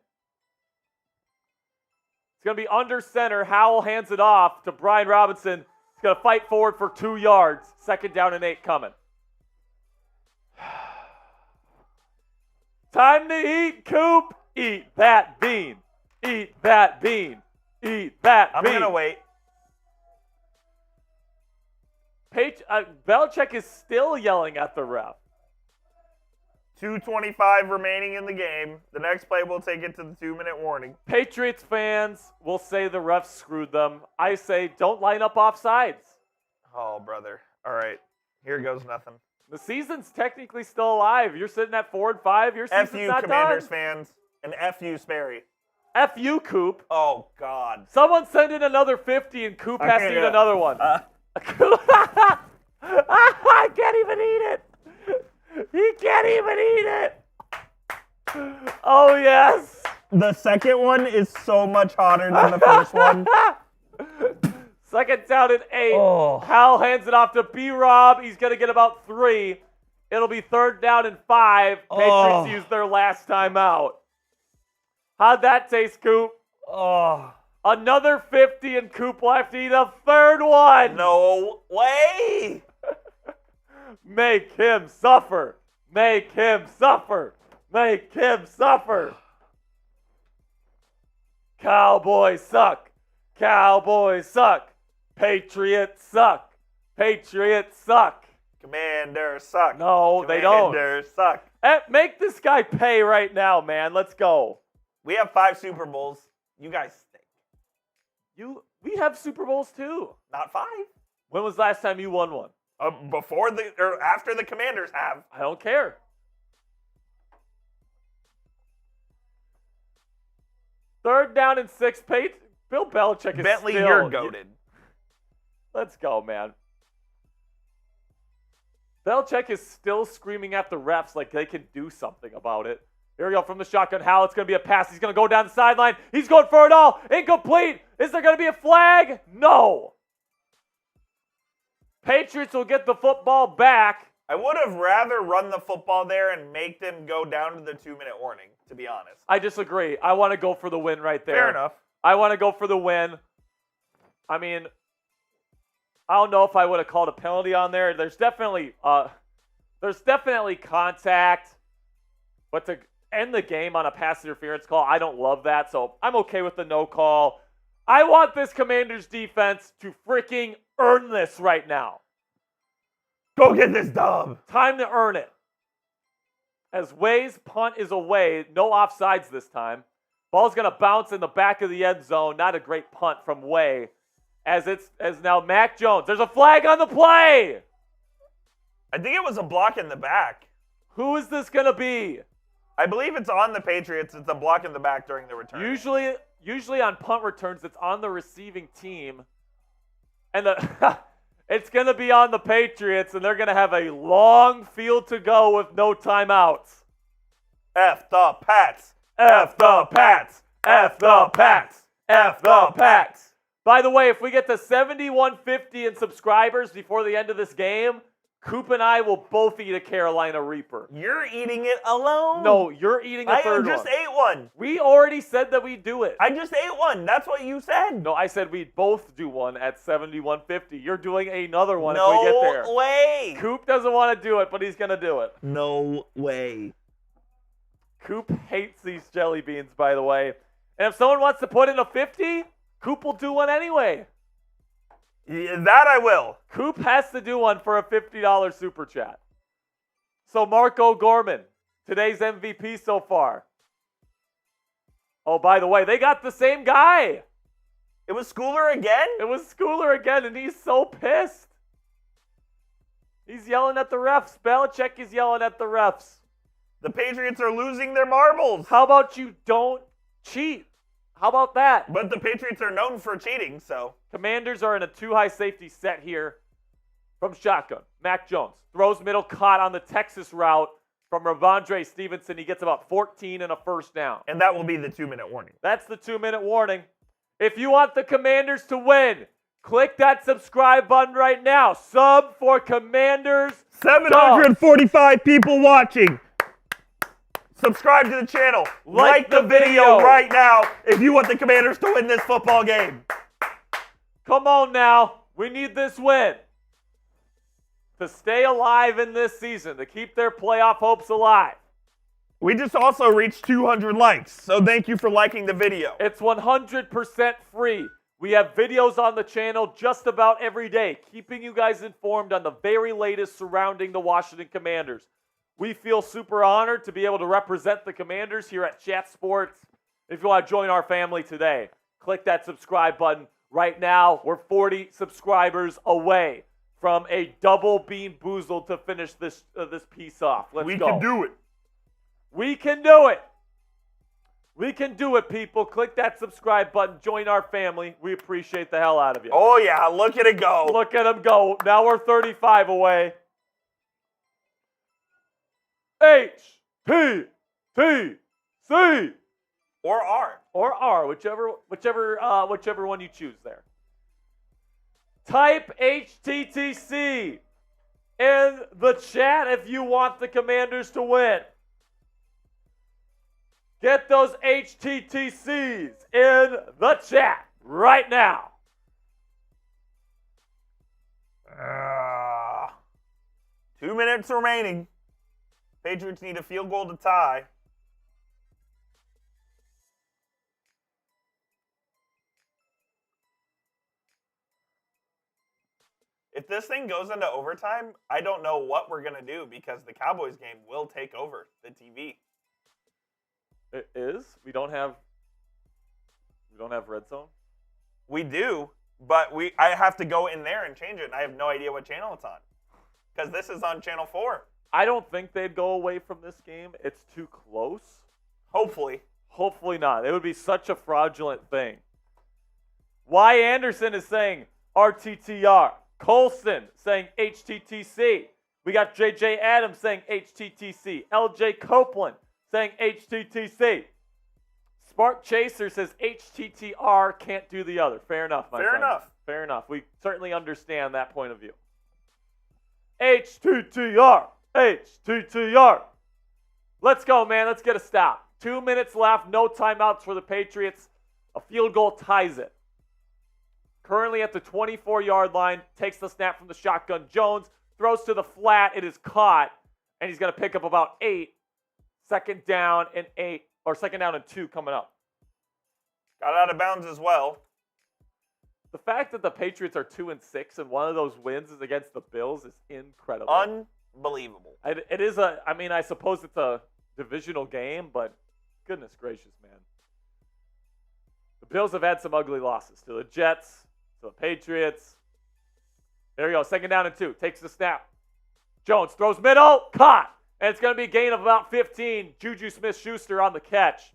It's going to be under center. Howell hands it off to Brian Robinson. He's going to fight forward for 2 yards. Second down and 8 coming. Time to eat, Coop. Eat that bean. Eat that bean. Eat that bean. I'm going to wait. Belichick is still yelling at the ref. 2:25 remaining in the game. The next play will take it to the 2-minute warning. Patriots fans will say the refs screwed them. I say don't line up offsides. Oh, brother. All right. Here goes nothing. The season's technically still alive. You're sitting at 4-5. Your season's F you, not Commanders done. fans. And F you, Sperry. F you, Coop. Oh, God. Someone send in another 50 and Coop has to can't eat do it. another one. I can't even eat it. He can't even eat it. Oh, yes. The second one is so much hotter than the first one. Second down and 8. Oh. Howell hands it off to B-Rob. He's going to get about 3. It'll be third down and 5. Patriots use their last time out. How'd that taste, Coop? Oh. Another 50 and Coop will have to eat a third one. No way. Make him suffer. Make him suffer. Make him suffer. Cowboys suck. Cowboys suck. Patriots suck. Patriots suck. Commanders suck. No, they don't. Commanders suck. Make this guy pay right now, man. Let's go. We have 5 Super Bowls. You guys stink. We have Super Bowls too. Not 5. When was the last time you won one? Before or after the Commanders have. I don't care. Third down and 6. Bill Belichick is Bentley, still... you're goated. Let's go, man. Belichick is still screaming at the refs like they can do something about it. Here we go from the shotgun. Howell, it's going to be a pass. He's going to go down the sideline. He's going for it all. Incomplete. Is there going to be a flag? No. Patriots will get the football back. I would have rather run the football there and make them go down to the 2-minute warning, to be honest. I disagree. I want to go for the win right there. Fair enough. I want to go for the win. I mean, I don't know if I would have called a penalty on there. There's definitely contact, but to end the game on a pass interference call, I don't love that. So I'm okay with the no call. I want this Commanders defense to freaking earn this right now. Go get this dub. Time to earn it. As Way's punt is away, no offsides this time. Ball's going to bounce in the back of the end zone. Not a great punt from Way. As now Mac Jones. There's a flag on the play. I think it was a block in the back. Who is this going to be? I believe it's on the Patriots. It's a block in the back during the return. Usually on punt returns, it's on the receiving team. And it's going to be on the Patriots, and they're going to have a long field to go with no timeouts. F the Pats. F the Pats. F the Pats. F the Pats. By the way, if we get to 7,150 in subscribers before the end of this game, Coop and I will both eat a Carolina Reaper. You're eating it alone? No, you're eating a third one. I just ate one. We already said that we'd do it. I just ate one. That's what you said. No, I said we'd both do one at 7,150. You're doing another one if we get there. No way. Coop doesn't want to do it, but he's going to do it. No way. Coop hates these jelly beans, by the way. And if someone wants to put in a 50, Coop will do one anyway. Yeah, that I will. Coop has to do one for a $50 super chat. So Marco Gorman, today's MVP so far. Oh, by the way, they got the same guy. It was Schooler again? It was Schooler again, and he's so pissed. He's yelling at the refs. Belichick is yelling at the refs. The Patriots are losing their marbles. How about you don't cheat? How about that? But the Patriots are known for cheating, so. Commanders are in a two-high safety set here from shotgun. Mac Jones throws middle, caught on the Texas route from Ramondre Stevenson. He gets about 14 and a first down. And that will be the 2-minute warning. That's the 2-minute warning. If you want the Commanders to win, click that subscribe button right now. Sub for Commanders. 745 people watching. Subscribe to the channel. Like the the video video right now if you want the Commanders to win this football game. Come on now. We need this win to stay alive in this season, to keep their playoff hopes alive. We just also reached 200 likes, so thank you for liking the video. It's 100% free. We have videos on the channel just about every day, keeping you guys informed on the very latest surrounding the Washington Commanders. We feel super honored to be able to represent the Commanders here at Chat Sports. If you want to join our family today, click that subscribe button. Right now, we're 40 subscribers away from a double bean boozled to finish this piece off. Let's go. We can do it. We can do it. We can do it, people. Click that subscribe button. Join our family. We appreciate the hell out of you. Oh, yeah. Look at it go. Look at them go. Now we're 35 away. HTTC Or R. or R, whichever one you choose there. Type HTTC in the chat if you want the Commanders to win. Get those HTTCs in the chat right now. 2 minutes remaining. Patriots need a field goal to tie. If this thing goes into overtime, I don't know what we're going to do because the Cowboys game will take over the TV. It is? We don't have red zone? We do, but I have to go in there and change it, and I have no idea what channel it's on because this is on channel 4. I don't think they'd go away from this game. It's too close. Hopefully. Hopefully not. It would be such a fraudulent thing. Y. Anderson is saying RTTR. Colson saying HTTC. We got JJ Adams saying HTTC. LJ Copeland saying HTTC. Spark Chaser says HTTR, can't do the other. Fair enough, my friend. Fair enough. Fair enough. We certainly understand that point of view. HTTR. HTTR. Let's go, man. Let's get a stop. 2 minutes left. No timeouts for the Patriots. A field goal ties it. Currently at the 24-yard line. Takes the snap from the shotgun. Jones throws to the flat. It is caught. And he's going to pick up about 8. Second down and 8. Or second down and 2 coming up. Got out of bounds as well. The fact that the Patriots are 2-6 and one of those wins is against the Bills is incredible. Unbelievable. It is I suppose it's a divisional game, but goodness gracious, man. The Bills have had some ugly losses to the Jets, to the Patriots. There you go, 2nd down and 2. Takes the snap. Jones throws middle, caught. And it's going to be a gain of about 15. Juju Smith-Schuster on the catch.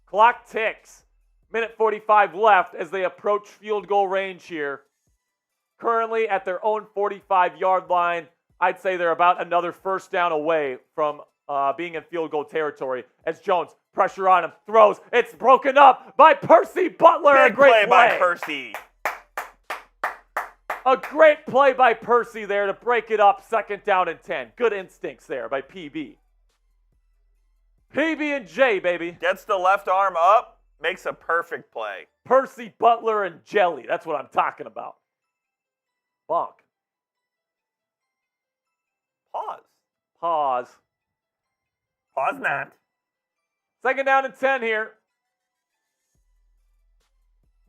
Clock ticks. Minute 45 left as they approach field goal range here. Currently at their own 45-yard line. I'd say they're about another 1st down away from being in field goal territory. As Jones, pressure on him, throws. It's broken up by Percy Butler. Big a great play by Percy. A great play by Percy there to break it up. 2nd down and 10. Good instincts there by PB. PB and J, baby. Gets the left arm up, makes a perfect play. Percy Butler and Jelly. That's what I'm talking about. Bonk. Pause. Pause not. 2nd down and 10 here.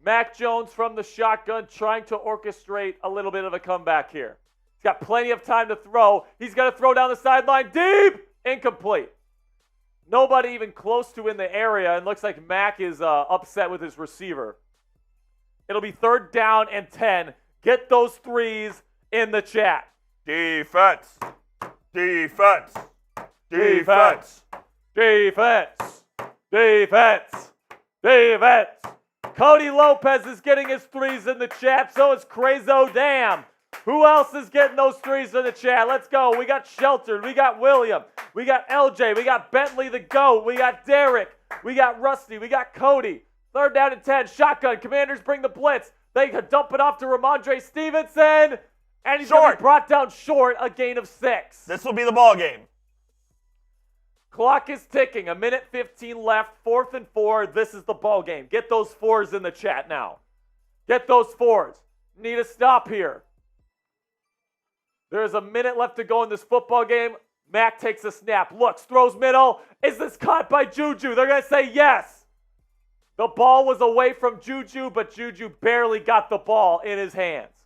Mac Jones from the shotgun trying to orchestrate a little bit of a comeback here. He's got plenty of time to throw. He's going to throw down the sideline deep. Incomplete. Nobody even close to in the area, and looks like Mac is upset with his receiver. It'll be 3rd down and 10. Get those threes in the chat. Defense. Defense. Defense. Defense. Defense. Defense. Cody Lopez is getting his threes in the chat. So is Crazo Dam. Who else is getting those threes in the chat? Let's go. We got Sheltered. We got William. We got LJ. We got Bentley the GOAT. We got Derek. We got Rusty. We got Cody. 3rd down and 10. Shotgun. Commanders bring the blitz. They dump it off to Ramondre Stevenson. And he's going to be brought down short. A gain of 6. This will be the ball game. Clock is ticking. 1:15 left. 4th and 4. This is the ball game. Get those 4s in the chat now. Get those 4s. Need a stop here. There's a minute left to go in this football game. Mac takes a snap. Looks. Throws middle. Is this caught by Juju? They're going to say yes. The ball was away from Juju, but Juju barely got the ball in his hands.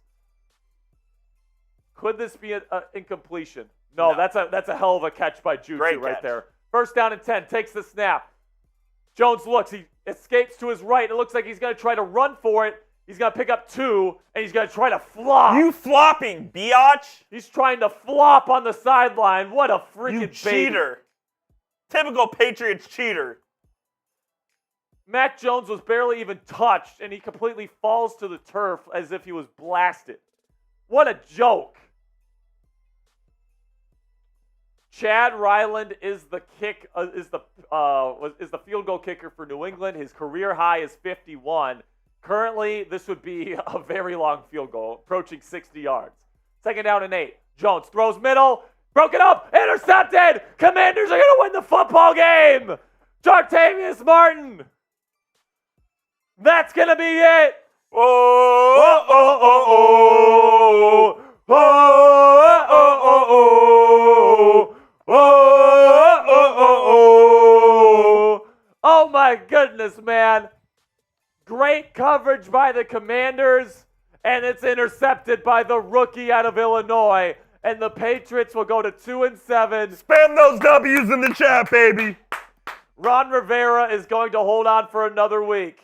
Could this be an incompletion? No, that's a hell of a catch by Juju. Great right catch. there. 1st down and 10. Takes the snap. Jones looks. He escapes to his right. It looks like he's going to try to run for it. He's going to pick up 2, and he's going to try to flop. You flopping, biatch. He's trying to flop on the sideline. What a freaking You baby. cheater. Typical Patriots cheater. Mac Jones was barely even touched, and he completely falls to the turf as if he was blasted. What a joke. Chad Ryland is the field goal kicker for New England. His career high is 51. Currently, this would be a very long field goal, approaching 60 yards. 2nd down and 8. Jones throws middle, broken up, intercepted. Commanders are going to win the football game. Jartavius Martin. That's going to be it. Oh, oh, oh, oh, oh, oh, oh, oh, oh. Oh, oh, oh, oh. Oh my goodness, man. Great coverage by the Commanders, and it's intercepted by the rookie out of Illinois. And the Patriots will go to 2-7. Spam those W's in the chat, baby. Ron Rivera is going to hold on for another week.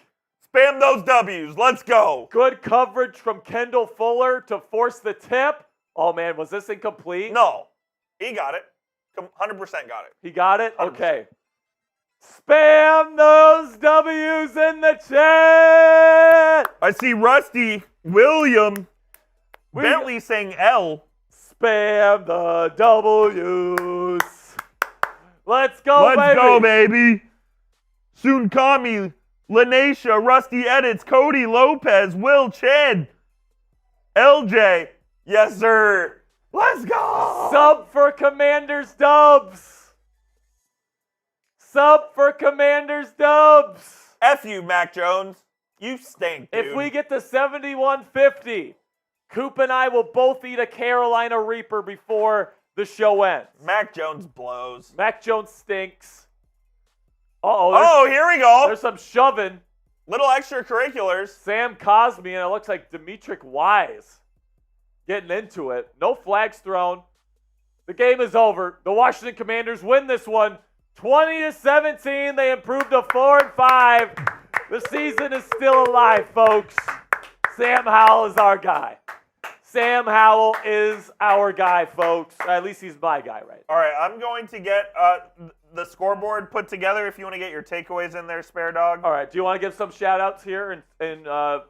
Spam those W's. Let's go. Good coverage from Kendall Fuller to force the tip. Oh, man, was this incomplete? No, he got it. 100% got it. He got it? 100%. Okay. Spam those W's in the chat. I see Rusty, William, Bentley saying L. Spam the W's. Let's go, Let's baby. go, baby. Soon Kami, Lanesha, Rusty Edits, Cody Lopez, Will Chad, LJ. Yes, sir. Let's go. Sub for Commanders Dubs. Sub for Commanders Dubs. F you, Mac Jones. You stink, dude. If we get to 7150, Coop and I will both eat a Carolina Reaper before the show ends. Mac Jones blows. Mac Jones stinks. Uh-oh. Oh, here we go. There's some shoving. Little extracurriculars. Sam Cosme, and it looks like Demetric Wise getting into it. No flags thrown. The game is over. The Washington Commanders win this one 20-17. They improved to 4-5. The season is still alive, folks. Sam Howell is our guy. Sam Howell is our guy, folks. At least he's my guy, right? All right, I'm going to get the scoreboard put together if you want to get your takeaways in there, Spare Dog. All right. Do you want to give some shout-outs here and I'll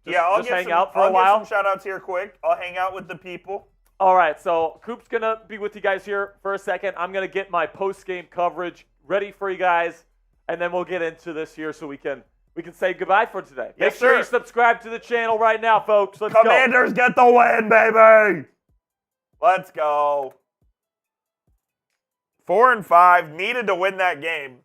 just hang out for a I'll while? give some shout-outs here quick. I'll hang out with the people. All right, so Coop's going to be with you guys here for a second. I'm going to get my post-game coverage ready for you guys, and then we'll get into this here so we can say goodbye for today. Yes, Make sure sir. you subscribe to the channel right now, folks. Let's go. Commanders get the win, baby. Let's go. 4-5, needed to win that game.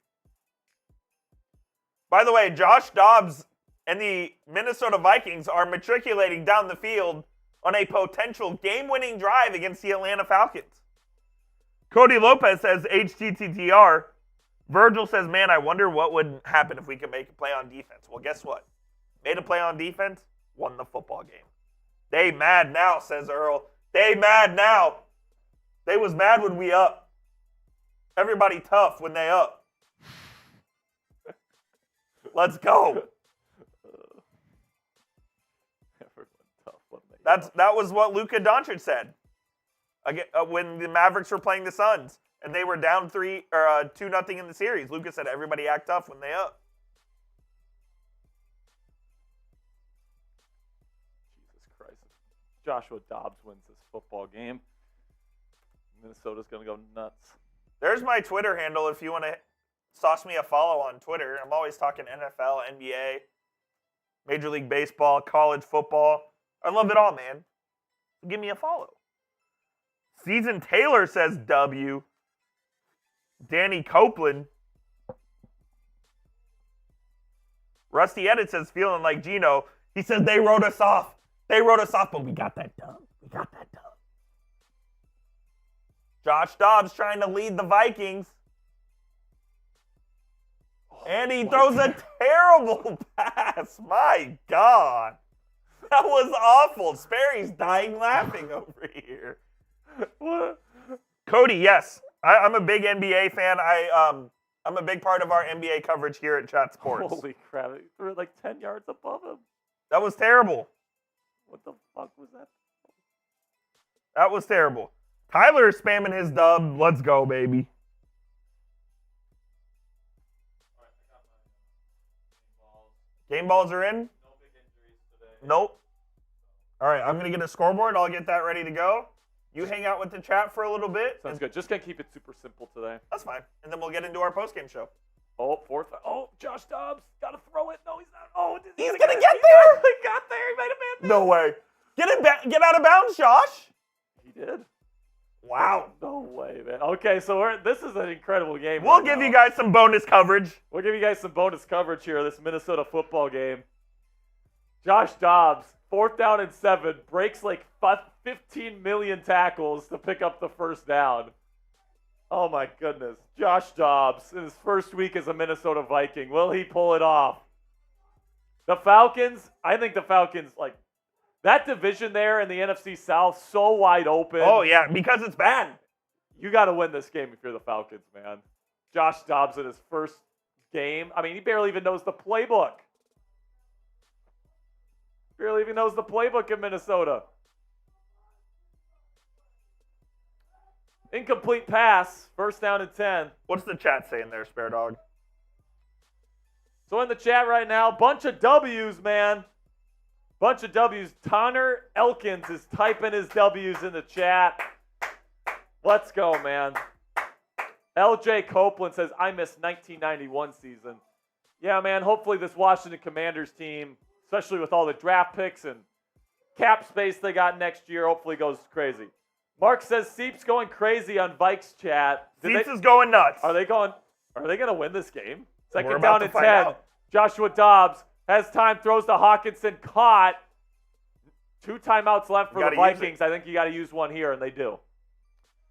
By the way, Josh Dobbs and the Minnesota Vikings are matriculating down the field on a potential game-winning drive against the Atlanta Falcons. Cody Lopez says HTTTR. Virgil says, man, I wonder what would happen if we could make a play on defense. Well, guess what? Made a play on defense, won the football game. They mad now, says Earl. They mad now. They was mad when we up. Everybody tough when they up. Let's go. That was what Luka Doncic said when the Mavericks were playing the Suns and they were down 2-0 in the series. Luka said, "Everybody act tough when they up." Jesus Christ! If Joshua Dobbs wins this football game, Minnesota's gonna go nuts. There's my Twitter handle if you want to sauce me a follow on Twitter. I'm always talking NFL, NBA, Major League Baseball, college football. I love it all, man. Give me a follow. Season Taylor says W. Danny Copeland. Rusty Edit says feeling like Gino. He says they wrote us off. They wrote us off, but we got that done. We got that done. Josh Dobbs trying to lead the Vikings. And he throws a terrible pass. My God. That was awful. Sperry's dying laughing over here. What? Cody, yes. I'm a big NBA fan. I'm a big part of our NBA coverage here at Chat Sports. Holy crap! He threw it like 10 yards above him. That was terrible. What the fuck was that? That was terrible. Tyler is spamming his dub. Let's go, baby. Game balls are in? No big injuries today. Nope. All right, I'm going to get a scoreboard. I'll get that ready to go. You hang out with the chat for a little bit. Sounds good. Just gonna keep it super simple today. That's fine. And then we'll get into our postgame show. Oh, fourth. Oh, Josh Dobbs. Gotta throw it. No, he's not. Oh, He's going to get there? He got there. He made a man. No way. Get out of bounds, Josh. He did. Wow. No way, man. Okay, so this is an incredible game. We'll right give now. you guys some bonus coverage. We'll give you guys some bonus coverage here. This Minnesota football game. Josh Dobbs, 4th down and 7, breaks like 15 million tackles to pick up the first down. Oh my goodness. Josh Dobbs in his first week as a Minnesota Viking. Will he pull it off? The Falcons, I think the Falcons, like, that division there in the NFC South, so wide open. Oh, yeah, because it's bad. You got to win this game if you're the Falcons, man. Josh Dobbs in his first game. I mean, he barely even knows the playbook. Barely even knows the playbook in Minnesota. Incomplete pass. 1st down and 10. What's the chat saying there, Spare Dog? So in the chat right now, bunch of W's, man. Bunch of W's. Tanner Elkins is typing his W's in the chat. Let's go, man. LJ Copeland says, I missed 1991 season. Yeah, man, hopefully this Washington Commanders team, especially with all the draft picks and cap space they got next year, hopefully goes crazy. Mark says Seep's going crazy on Vikes chat. Seeps is going nuts. Are they going to win this game? We're 2nd about down to and find 10. out. Joshua Dobbs has time, throws to Hawkinson, caught. 2 timeouts left for the Vikings. I think you got to use one here, and they do.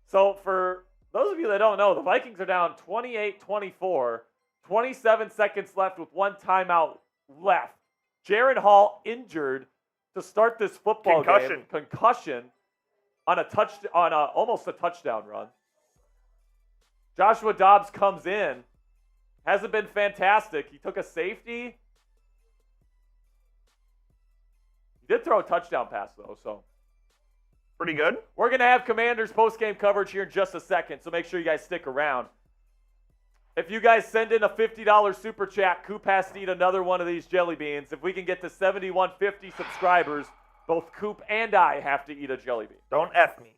So for those of you that don't know, the Vikings are down 28-24, 27 seconds left with 1 timeout left. Jaron Hall injured to start this football game. Concussion on almost a touchdown run. Joshua Dobbs comes in. Hasn't been fantastic. He took a safety. He did throw a touchdown pass, though, so. Pretty good. We're going to have Commanders post-game coverage here in just a second, so make sure you guys stick around. If you guys send in a $50 super chat, Coop has to eat another one of these jelly beans. If we can get to 7,150 subscribers, both Coop and I have to eat a jelly bean. Don't F me.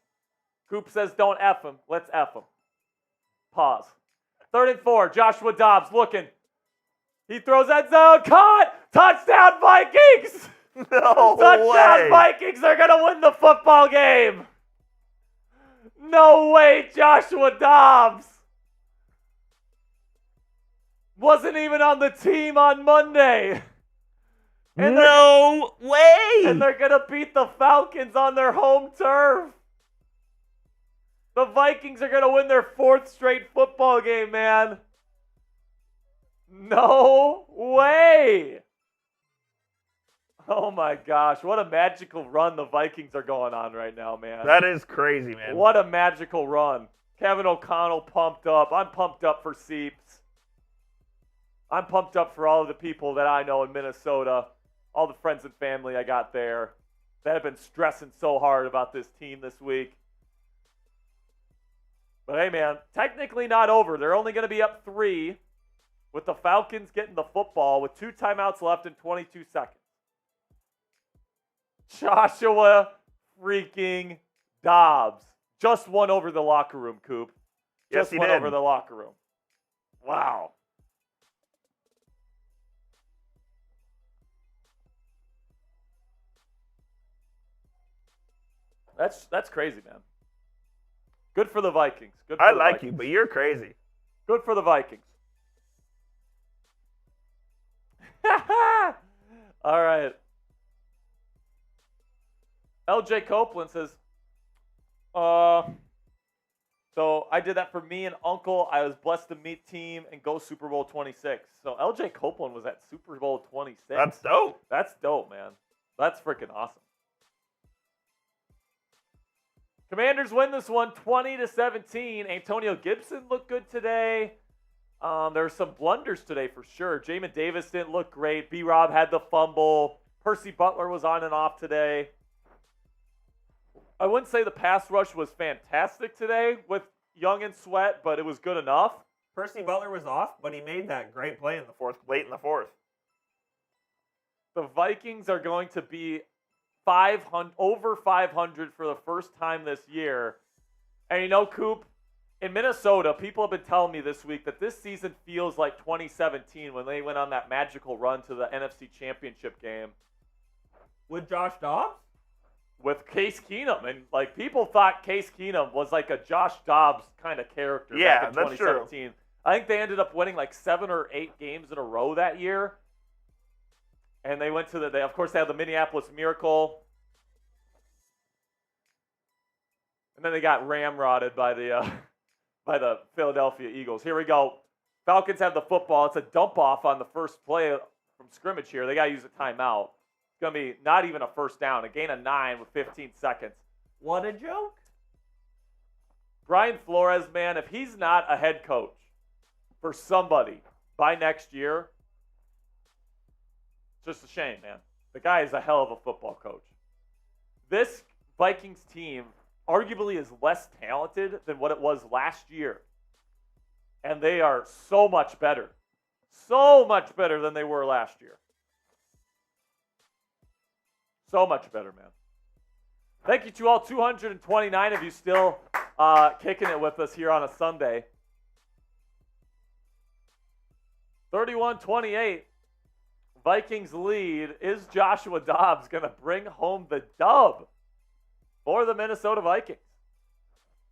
Coop says don't F him. Let's F him. Pause. 3rd and 4. Joshua Dobbs looking. He throws that zone. Caught! Touchdown Vikings! No Touchdown way. Vikings are going to win the football game. No way, Joshua Dobbs. Wasn't even on the team on Monday. And No way. And they're going to beat the Falcons on their home turf. The Vikings are going to win their 4th straight football game, man. No way. Oh, my gosh. What a magical run the Vikings are going on right now, man. That is crazy, man. What a magical run. Kevin O'Connell pumped up. I'm pumped up for Seeps. I'm pumped up for all of the people that I know in Minnesota, all the friends and family I got there that have been stressing so hard about this team this week. But hey, man, technically not over. They're only going to be up 3 with the Falcons getting the football with 2 timeouts left in 22 seconds. Joshua freaking Dobbs just won over the locker room, Coop. Yes, Just he won did. over the locker room. Wow. That's crazy, man. Good for the Vikings. Good for I the like Vikings. you, but you're crazy. Good for the Vikings. All right. LJ Copeland says, so I did that for me and Uncle. I was blessed to meet team and go Super Bowl 26. So LJ Copeland was at Super Bowl 26. That's dope. That's dope, man. That's freaking awesome. Commanders win this one 20-17. Antonio Gibson looked good today. There were some blunders today for sure. Jamin Davis didn't look great. B-Rob had the fumble. Percy Butler was on and off today. I wouldn't say the pass rush was fantastic today with Young and Sweat, but it was good enough. Percy Butler was off, but he made that great play in the 4th, late in the 4th. The Vikings are going to be over 500 for the first time this year. And you know, Coop, in Minnesota, people have been telling me this week that this season feels like 2017 when they went on that magical run to the NFC Championship game. With Josh Dobbs? With Case Keenum. And, like, people thought Case Keenum was like a Josh Dobbs kind of character Yeah, back in that's 2017. true. I think they ended up winning like 7 or 8 games in a row that year. And they went to they of course, they had the Minneapolis Miracle. And then they got ramrodded by the Philadelphia Eagles. Here we go. Falcons have the football. It's a dump off on the first play from scrimmage here. They got to use a timeout. It's going to be not even a first down. A gain of 9 with 15 seconds. What a joke. Brian Flores, man, if he's not a head coach for somebody by next year, it's just a shame, man. The guy is a hell of a football coach. This Vikings team arguably is less talented than what it was last year. And they are so much better. So much better than they were last year. So much better, man. Thank you to all 229 of you still kicking it with us here on a Sunday. 31-28. Vikings lead. Is Joshua Dobbs going to bring home the dub for the Minnesota Vikings?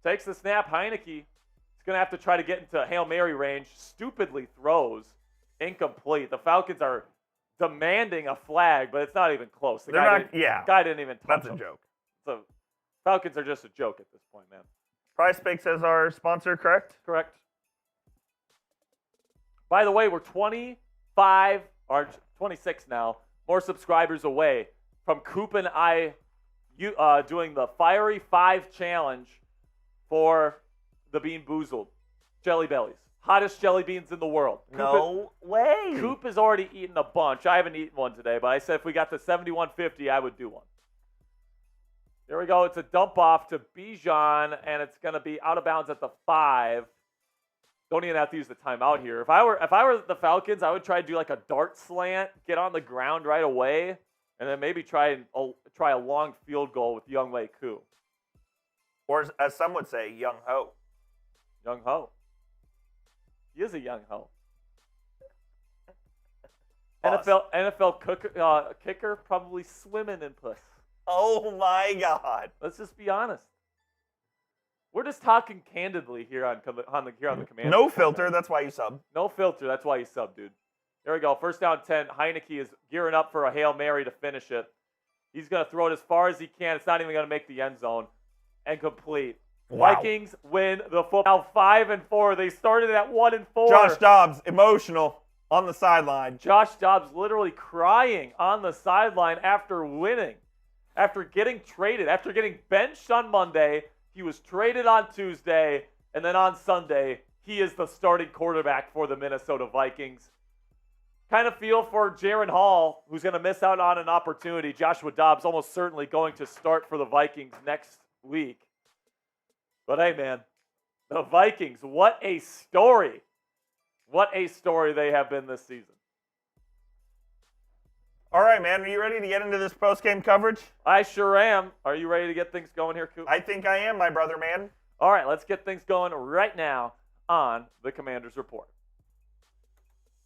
Takes the snap. Heineke is going to have to try to get into Hail Mary range. Stupidly throws. Incomplete. The Falcons are demanding a flag, but it's not even close. The guy didn't even touch That's a him. joke. So Falcons are just a joke at this point, man. Prize Picks as our sponsor, correct? Correct. By the way, we're 25 or 26 now, more subscribers away from Coop and I doing the Fiery 5 challenge for the Bean Boozled Jelly Bellies. Hottest jelly beans in the world. No way. Coop has already eaten a bunch. I haven't eaten one today, but I said if we got to 71.50, I would do one. Here we go. It's a dump off to Bijan, and it's going to be out of bounds at the 5. Don't even have to use the timeout here. If I were the Falcons, I would try to do like a dart slant, get on the ground right away, and then maybe try a long field goal with Younghoe Koo. Or as some would say, Young Ho. Young Ho. He is a young ho. Awesome. NFL kicker probably swimming in puss. Oh my God. Let's just be honest. We're just talking candidly here on the Commanders. No filter. That's why you sub. No filter. That's why you sub, dude. There we go. First down 10. Heineke is gearing up for a Hail Mary to finish it. He's going to throw it as far as he can. It's not even going to make the end zone. And complete. Wow. Vikings win the football. Now 5-4. They started at 1-4. Josh Dobbs, emotional on the sideline. Josh Dobbs literally crying on the sideline after winning. After getting traded. After getting benched on Monday. He was traded on Tuesday. And then on Sunday, he is the starting quarterback for the Minnesota Vikings. Kind of feel for Jaron Hall, who's going to miss out on an opportunity. Joshua Dobbs almost certainly going to start for the Vikings next week. But hey, man, the Vikings, what a story. What a story they have been this season. All right, man. Are you ready to get into this post-game coverage? I sure am. Are you ready to get things going here, Coop? I think I am, my brother, man. All right, let's get things going right now on the Commanders Report.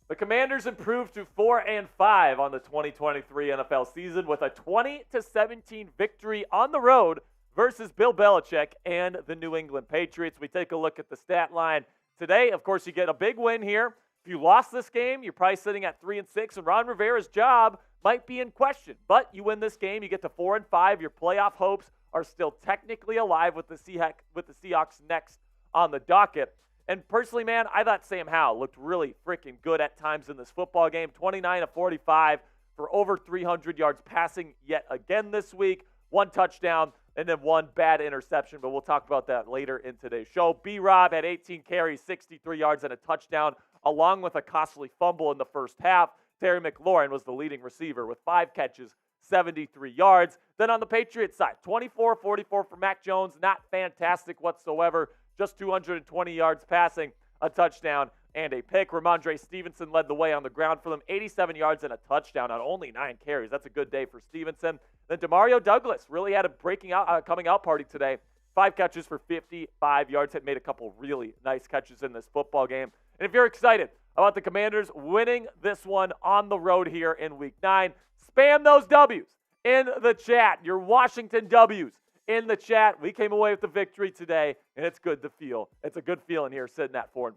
The Commanders improved to 4-5 on the 2023 NFL season with a 20-17 victory on the road versus Bill Belichick and the New England Patriots. We take a look at the stat line today. Of course, you get a big win here. If you lost this game, you're probably sitting at 3-6, and Ron Rivera's job might be in question. But you win this game, you get to 4-5. Your playoff hopes are still technically alive with the Seahawks next on the docket. And personally, man, I thought Sam Howell looked really freaking good at times in this football game. 29-45 for over 300 yards passing yet again this week. 1 touchdown and then 1 bad interception, but we'll talk about that later in today's show. B-Rob had 18 carries, 63 yards, and a touchdown, along with a costly fumble in the first half. Terry McLaurin was the leading receiver with 5 catches, 73 yards. Then on the Patriots side, 24-44 for Mac Jones. Not fantastic whatsoever. Just 220 yards passing, a touchdown, and a pick. Ramondre Stevenson led the way on the ground for them. 87 yards and a touchdown on only 9 carries. That's a good day for Stevenson. Then Demario Douglas really had a coming out party today. 5 catches for 55 yards. Had made a couple really nice catches in this football game. And if you're excited about the Commanders winning this one on the road here in Week 9, spam those W's in the chat. Your Washington W's in the chat. We came away with the victory today, and it's good to feel. It's a good feeling here sitting at 4-5.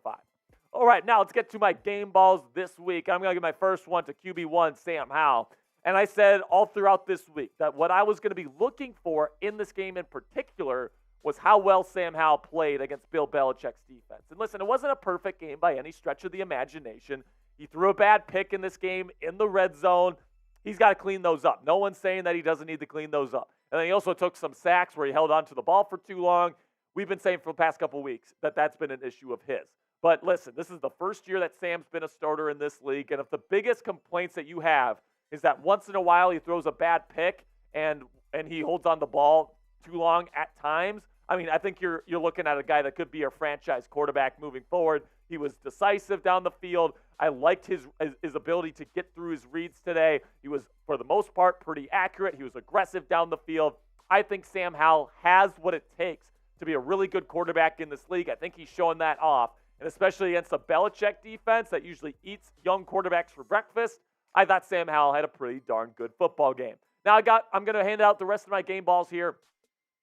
All right, now let's get to my game balls this week. I'm going to give my first one to QB1, Sam Howell. And I said all throughout this week that what I was going to be looking for in this game in particular was how well Sam Howell played against Bill Belichick's defense. And listen, it wasn't a perfect game by any stretch of the imagination. He threw a bad pick in this game in the red zone. He's got to clean those up. No one's saying that he doesn't need to clean those up. And then he also took some sacks where he held on to the ball for too long. We've been saying for the past couple weeks that that's been an issue of his. But listen, this is the first year that Sam's been a starter in this league. And if the biggest complaints that you have is that once in a while he throws a bad pick and he holds on the ball too long at times, I mean, I think you're looking at a guy that could be a franchise quarterback moving forward. He was decisive down the field. I liked his ability to get through his reads today. He was, for the most part, pretty accurate. He was aggressive down the field. I think Sam Howell has what it takes to be a really good quarterback in this league. I think he's showing that off. And especially against a Belichick defense that usually eats young quarterbacks for breakfast, I thought Sam Howell had a pretty darn good football game. Now I'm going to hand out the rest of my game balls here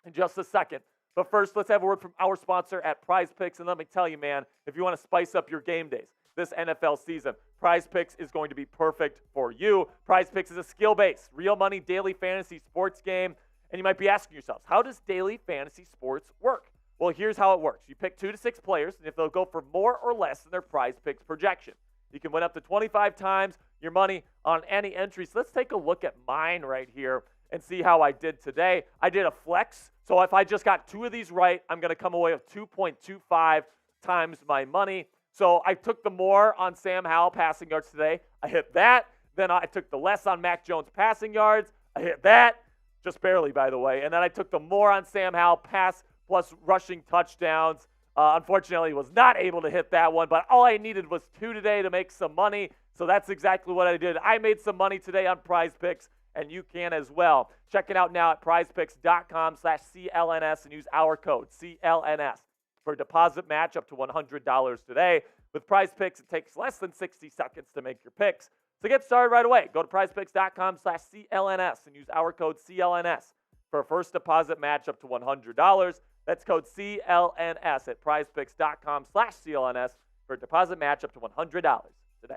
in just a second. But first, let's have a word from our sponsor at Prize Picks. And let me tell you, man, if you want to spice up your game days this NFL season, Prize Picks is going to be perfect for you. Prize Picks is a skill-based, real money daily fantasy sports game. And you might be asking yourselves, how does daily fantasy sports work? Well, here's how it works. You pick 2 to 6 players, and if they'll go for more or less than their Prize Picks projection. You can win up to 25 times your money on any entry. So let's take a look at mine right here and see how I did today. I did a flex. So if I just got 2 of these right, I'm going to come away with 2.25 times my money. So I took the more on Sam Howell passing yards today. I hit that. Then I took the less on Mac Jones passing yards. I hit that. Just barely, by the way. And then I took the more on Sam Howell pass plus rushing touchdowns. Unfortunately, was not able to hit that one, but all I needed was 2 today to make some money. So that's exactly what I did. I made some money today on Prize Picks, and you can as well. Check it out now at prizepicks.com/CLNS and use our code CLNS for a deposit match up to $100 today. With Prize Picks, it takes less than 60 seconds to make your picks. So get started right away. Go to prizepicks.com/CLNS and use our code CLNS for a first deposit match up to $100. That's code CLNS at prizepicks.com/CLNS for a deposit match up to $100 today.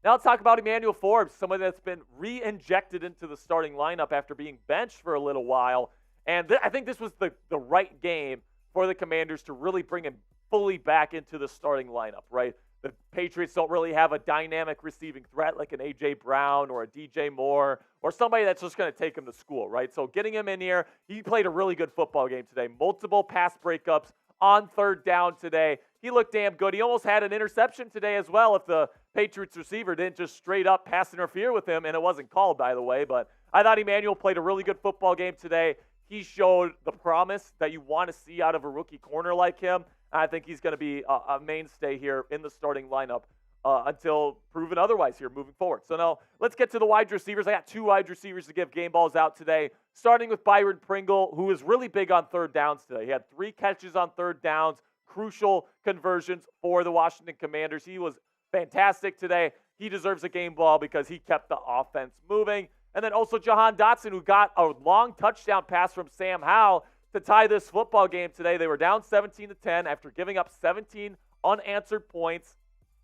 Now let's talk about Emmanuel Forbes, someone that's been re-injected into the starting lineup after being benched for a little while. And I think this was the right game for the Commanders to really bring him fully back into the starting lineup, right? The Patriots don't really have a dynamic receiving threat like an A.J. Brown or a D.J. Moore or somebody that's just going to take him to school, right? So getting him in here, he played a really good football game today. Multiple pass breakups on third down today. He looked damn good. He almost had an interception today as well if the Patriots receiver didn't just straight up pass interfere with him, and it wasn't called, by the way. But I thought Emmanuel played a really good football game today. He showed the promise that you want to see out of a rookie corner like him. I think he's going to be a mainstay here in the starting lineup until proven otherwise here moving forward. So now let's get to the wide receivers. I got 2 wide receivers to give game balls out today, starting with Byron Pringle, who is really big on third downs today. He had 3 catches on third downs, crucial conversions for the Washington Commanders. He was fantastic today. He deserves a game ball because he kept the offense moving. And then also Jahan Dotson, who got a long touchdown pass from Sam Howell to tie this football game today. They were down 17-10 after giving up 17 unanswered points.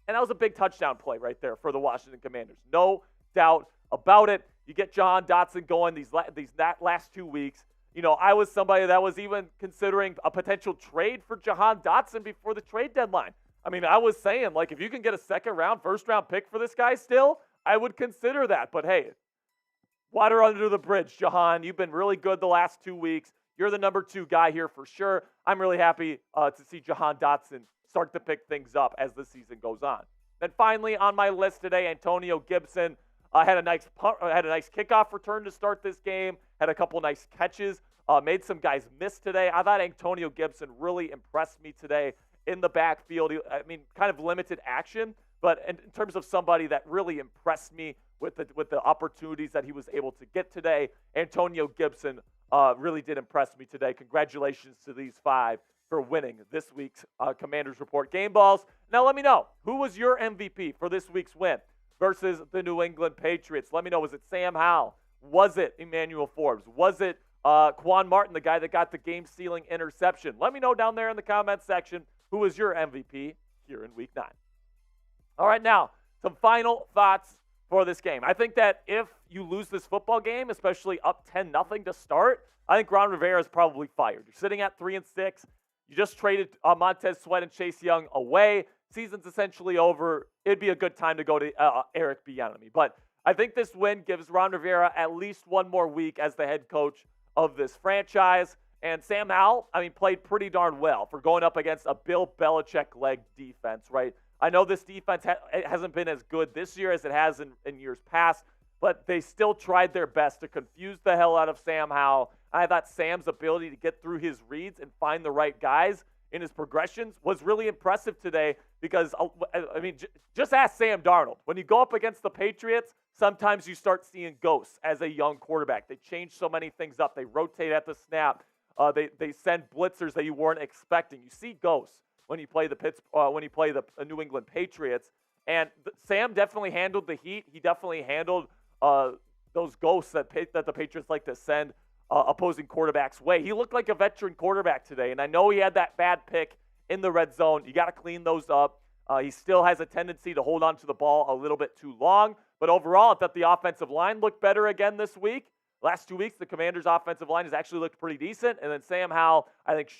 And that was a big touchdown play right there for the Washington Commanders. No doubt about it. You get Jahan Dotson going these last 2 weeks. You know, I was somebody that was even considering a potential trade for Jahan Dotson before the trade deadline. I mean, I was saying, like, if you can get a first-round pick for this guy still, I would consider that. But, hey, water under the bridge, Jahan. You've been really good the last 2 weeks. You're the number 2 guy here for sure. I'm really happy to see Jahan Dotson start to pick things up as the season goes on. Then finally on my list today, Antonio Gibson had a nice kickoff return to start this game, had a couple nice catches, made some guys miss today. I thought Antonio Gibson really impressed me today in the backfield. I mean, kind of limited action, but in terms of somebody that really impressed me with the opportunities that he was able to get today, Antonio Gibson really did impress me today. Congratulations to these 5 for winning this week's Commanders Report game balls. Now let me know, who was your MVP for this week's win versus the New England Patriots? Let me know, was it Sam Howell? Was it Emmanuel Forbes? Was it Quan Martin, the guy that got the game-sealing interception? Let me know down there in the comment section who was your MVP here in Week 9. All right, now, some final thoughts for this game. I think that if you lose this football game, especially up 10-0 to start, I think Ron Rivera is probably fired. You're sitting at 3-6. You just traded Montez Sweat and Chase Young away. Season's essentially over. It'd be a good time to go to Eric Bieniemy. But I think this win gives Ron Rivera at least one more week as the head coach of this franchise. And Sam Howell, played pretty darn well for going up against a Bill Belichick-led defense, right? I know this defense hasn't been as good this year as it has in years past, but they still tried their best to confuse the hell out of Sam Howell. I thought Sam's ability to get through his reads and find the right guys in his progressions was really impressive today because, just ask Sam Darnold. When you go up against the Patriots, sometimes you start seeing ghosts as a young quarterback. They change so many things up. They rotate at the snap. They send blitzers that you weren't expecting. You see ghosts when you play the New England Patriots. And Sam definitely handled the heat. He definitely handled those ghosts that the Patriots like to send opposing quarterbacks' way. He looked like a veteran quarterback today, and I know he had that bad pick in the red zone. You got to clean those up. He still has a tendency to hold on to the ball a little bit too long, but overall, I thought the offensive line looked better again this week. Last 2 weeks, the Commanders' offensive line has actually looked pretty decent, and then Sam Howell, I think,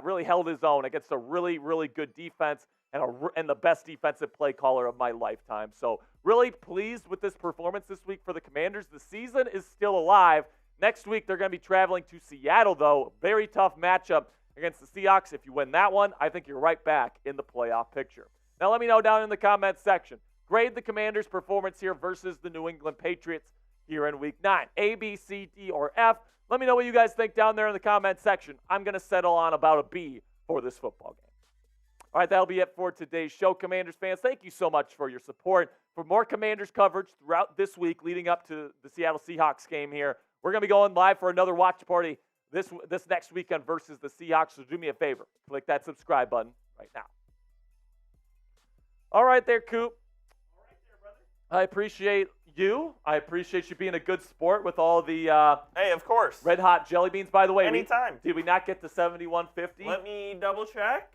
really held his own against a really, really good defense. and the best defensive play caller of my lifetime. So really pleased with this performance this week for the Commanders. The season is still alive. Next week, they're going to be traveling to Seattle, though. Very tough matchup against the Seahawks. If you win that one, I think you're right back in the playoff picture. Now let me know down in the comments section. Grade the Commanders' performance here versus the New England Patriots here in Week 9. A, B, C, D, or F. Let me know what you guys think down there in the comments section. I'm going to settle on about a B for this football game. All right, that'll be it for today's show, Commanders fans. Thank you so much for your support. For more Commanders coverage throughout this week leading up to the Seattle Seahawks game here, we're going to be going live for another watch party this next weekend versus the Seahawks. So do me a favor. Click that subscribe button right now. All right there, Coop. All right there, brother. I appreciate you. I appreciate you being a good sport with all the Hey, of course. red hot jelly beans. By the way, Anytime. Did we not get to 7150? Let me double check.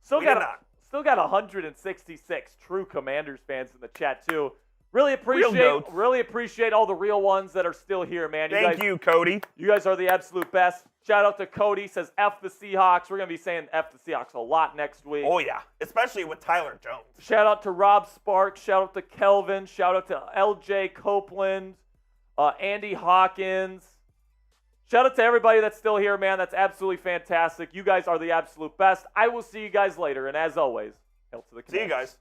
Still We got did not. Still got 166 true Commanders fans in the chat too. Really Real goats. appreciate all the real ones that are still here, man. Thank you, Cody. You guys are the absolute best. Shout out to Cody, says F the Seahawks. We're going to be saying F the Seahawks a lot next week. Oh, yeah. Especially with Tyler Jones. Shout out to Rob Sparks. Shout out to Kelvin. Shout out to LJ Copeland, Andy Hawkins. Shout out to everybody that's still here, man. That's absolutely fantastic. You guys are the absolute best. I will see you guys later. And as always, hail to the Commanders. See you guys.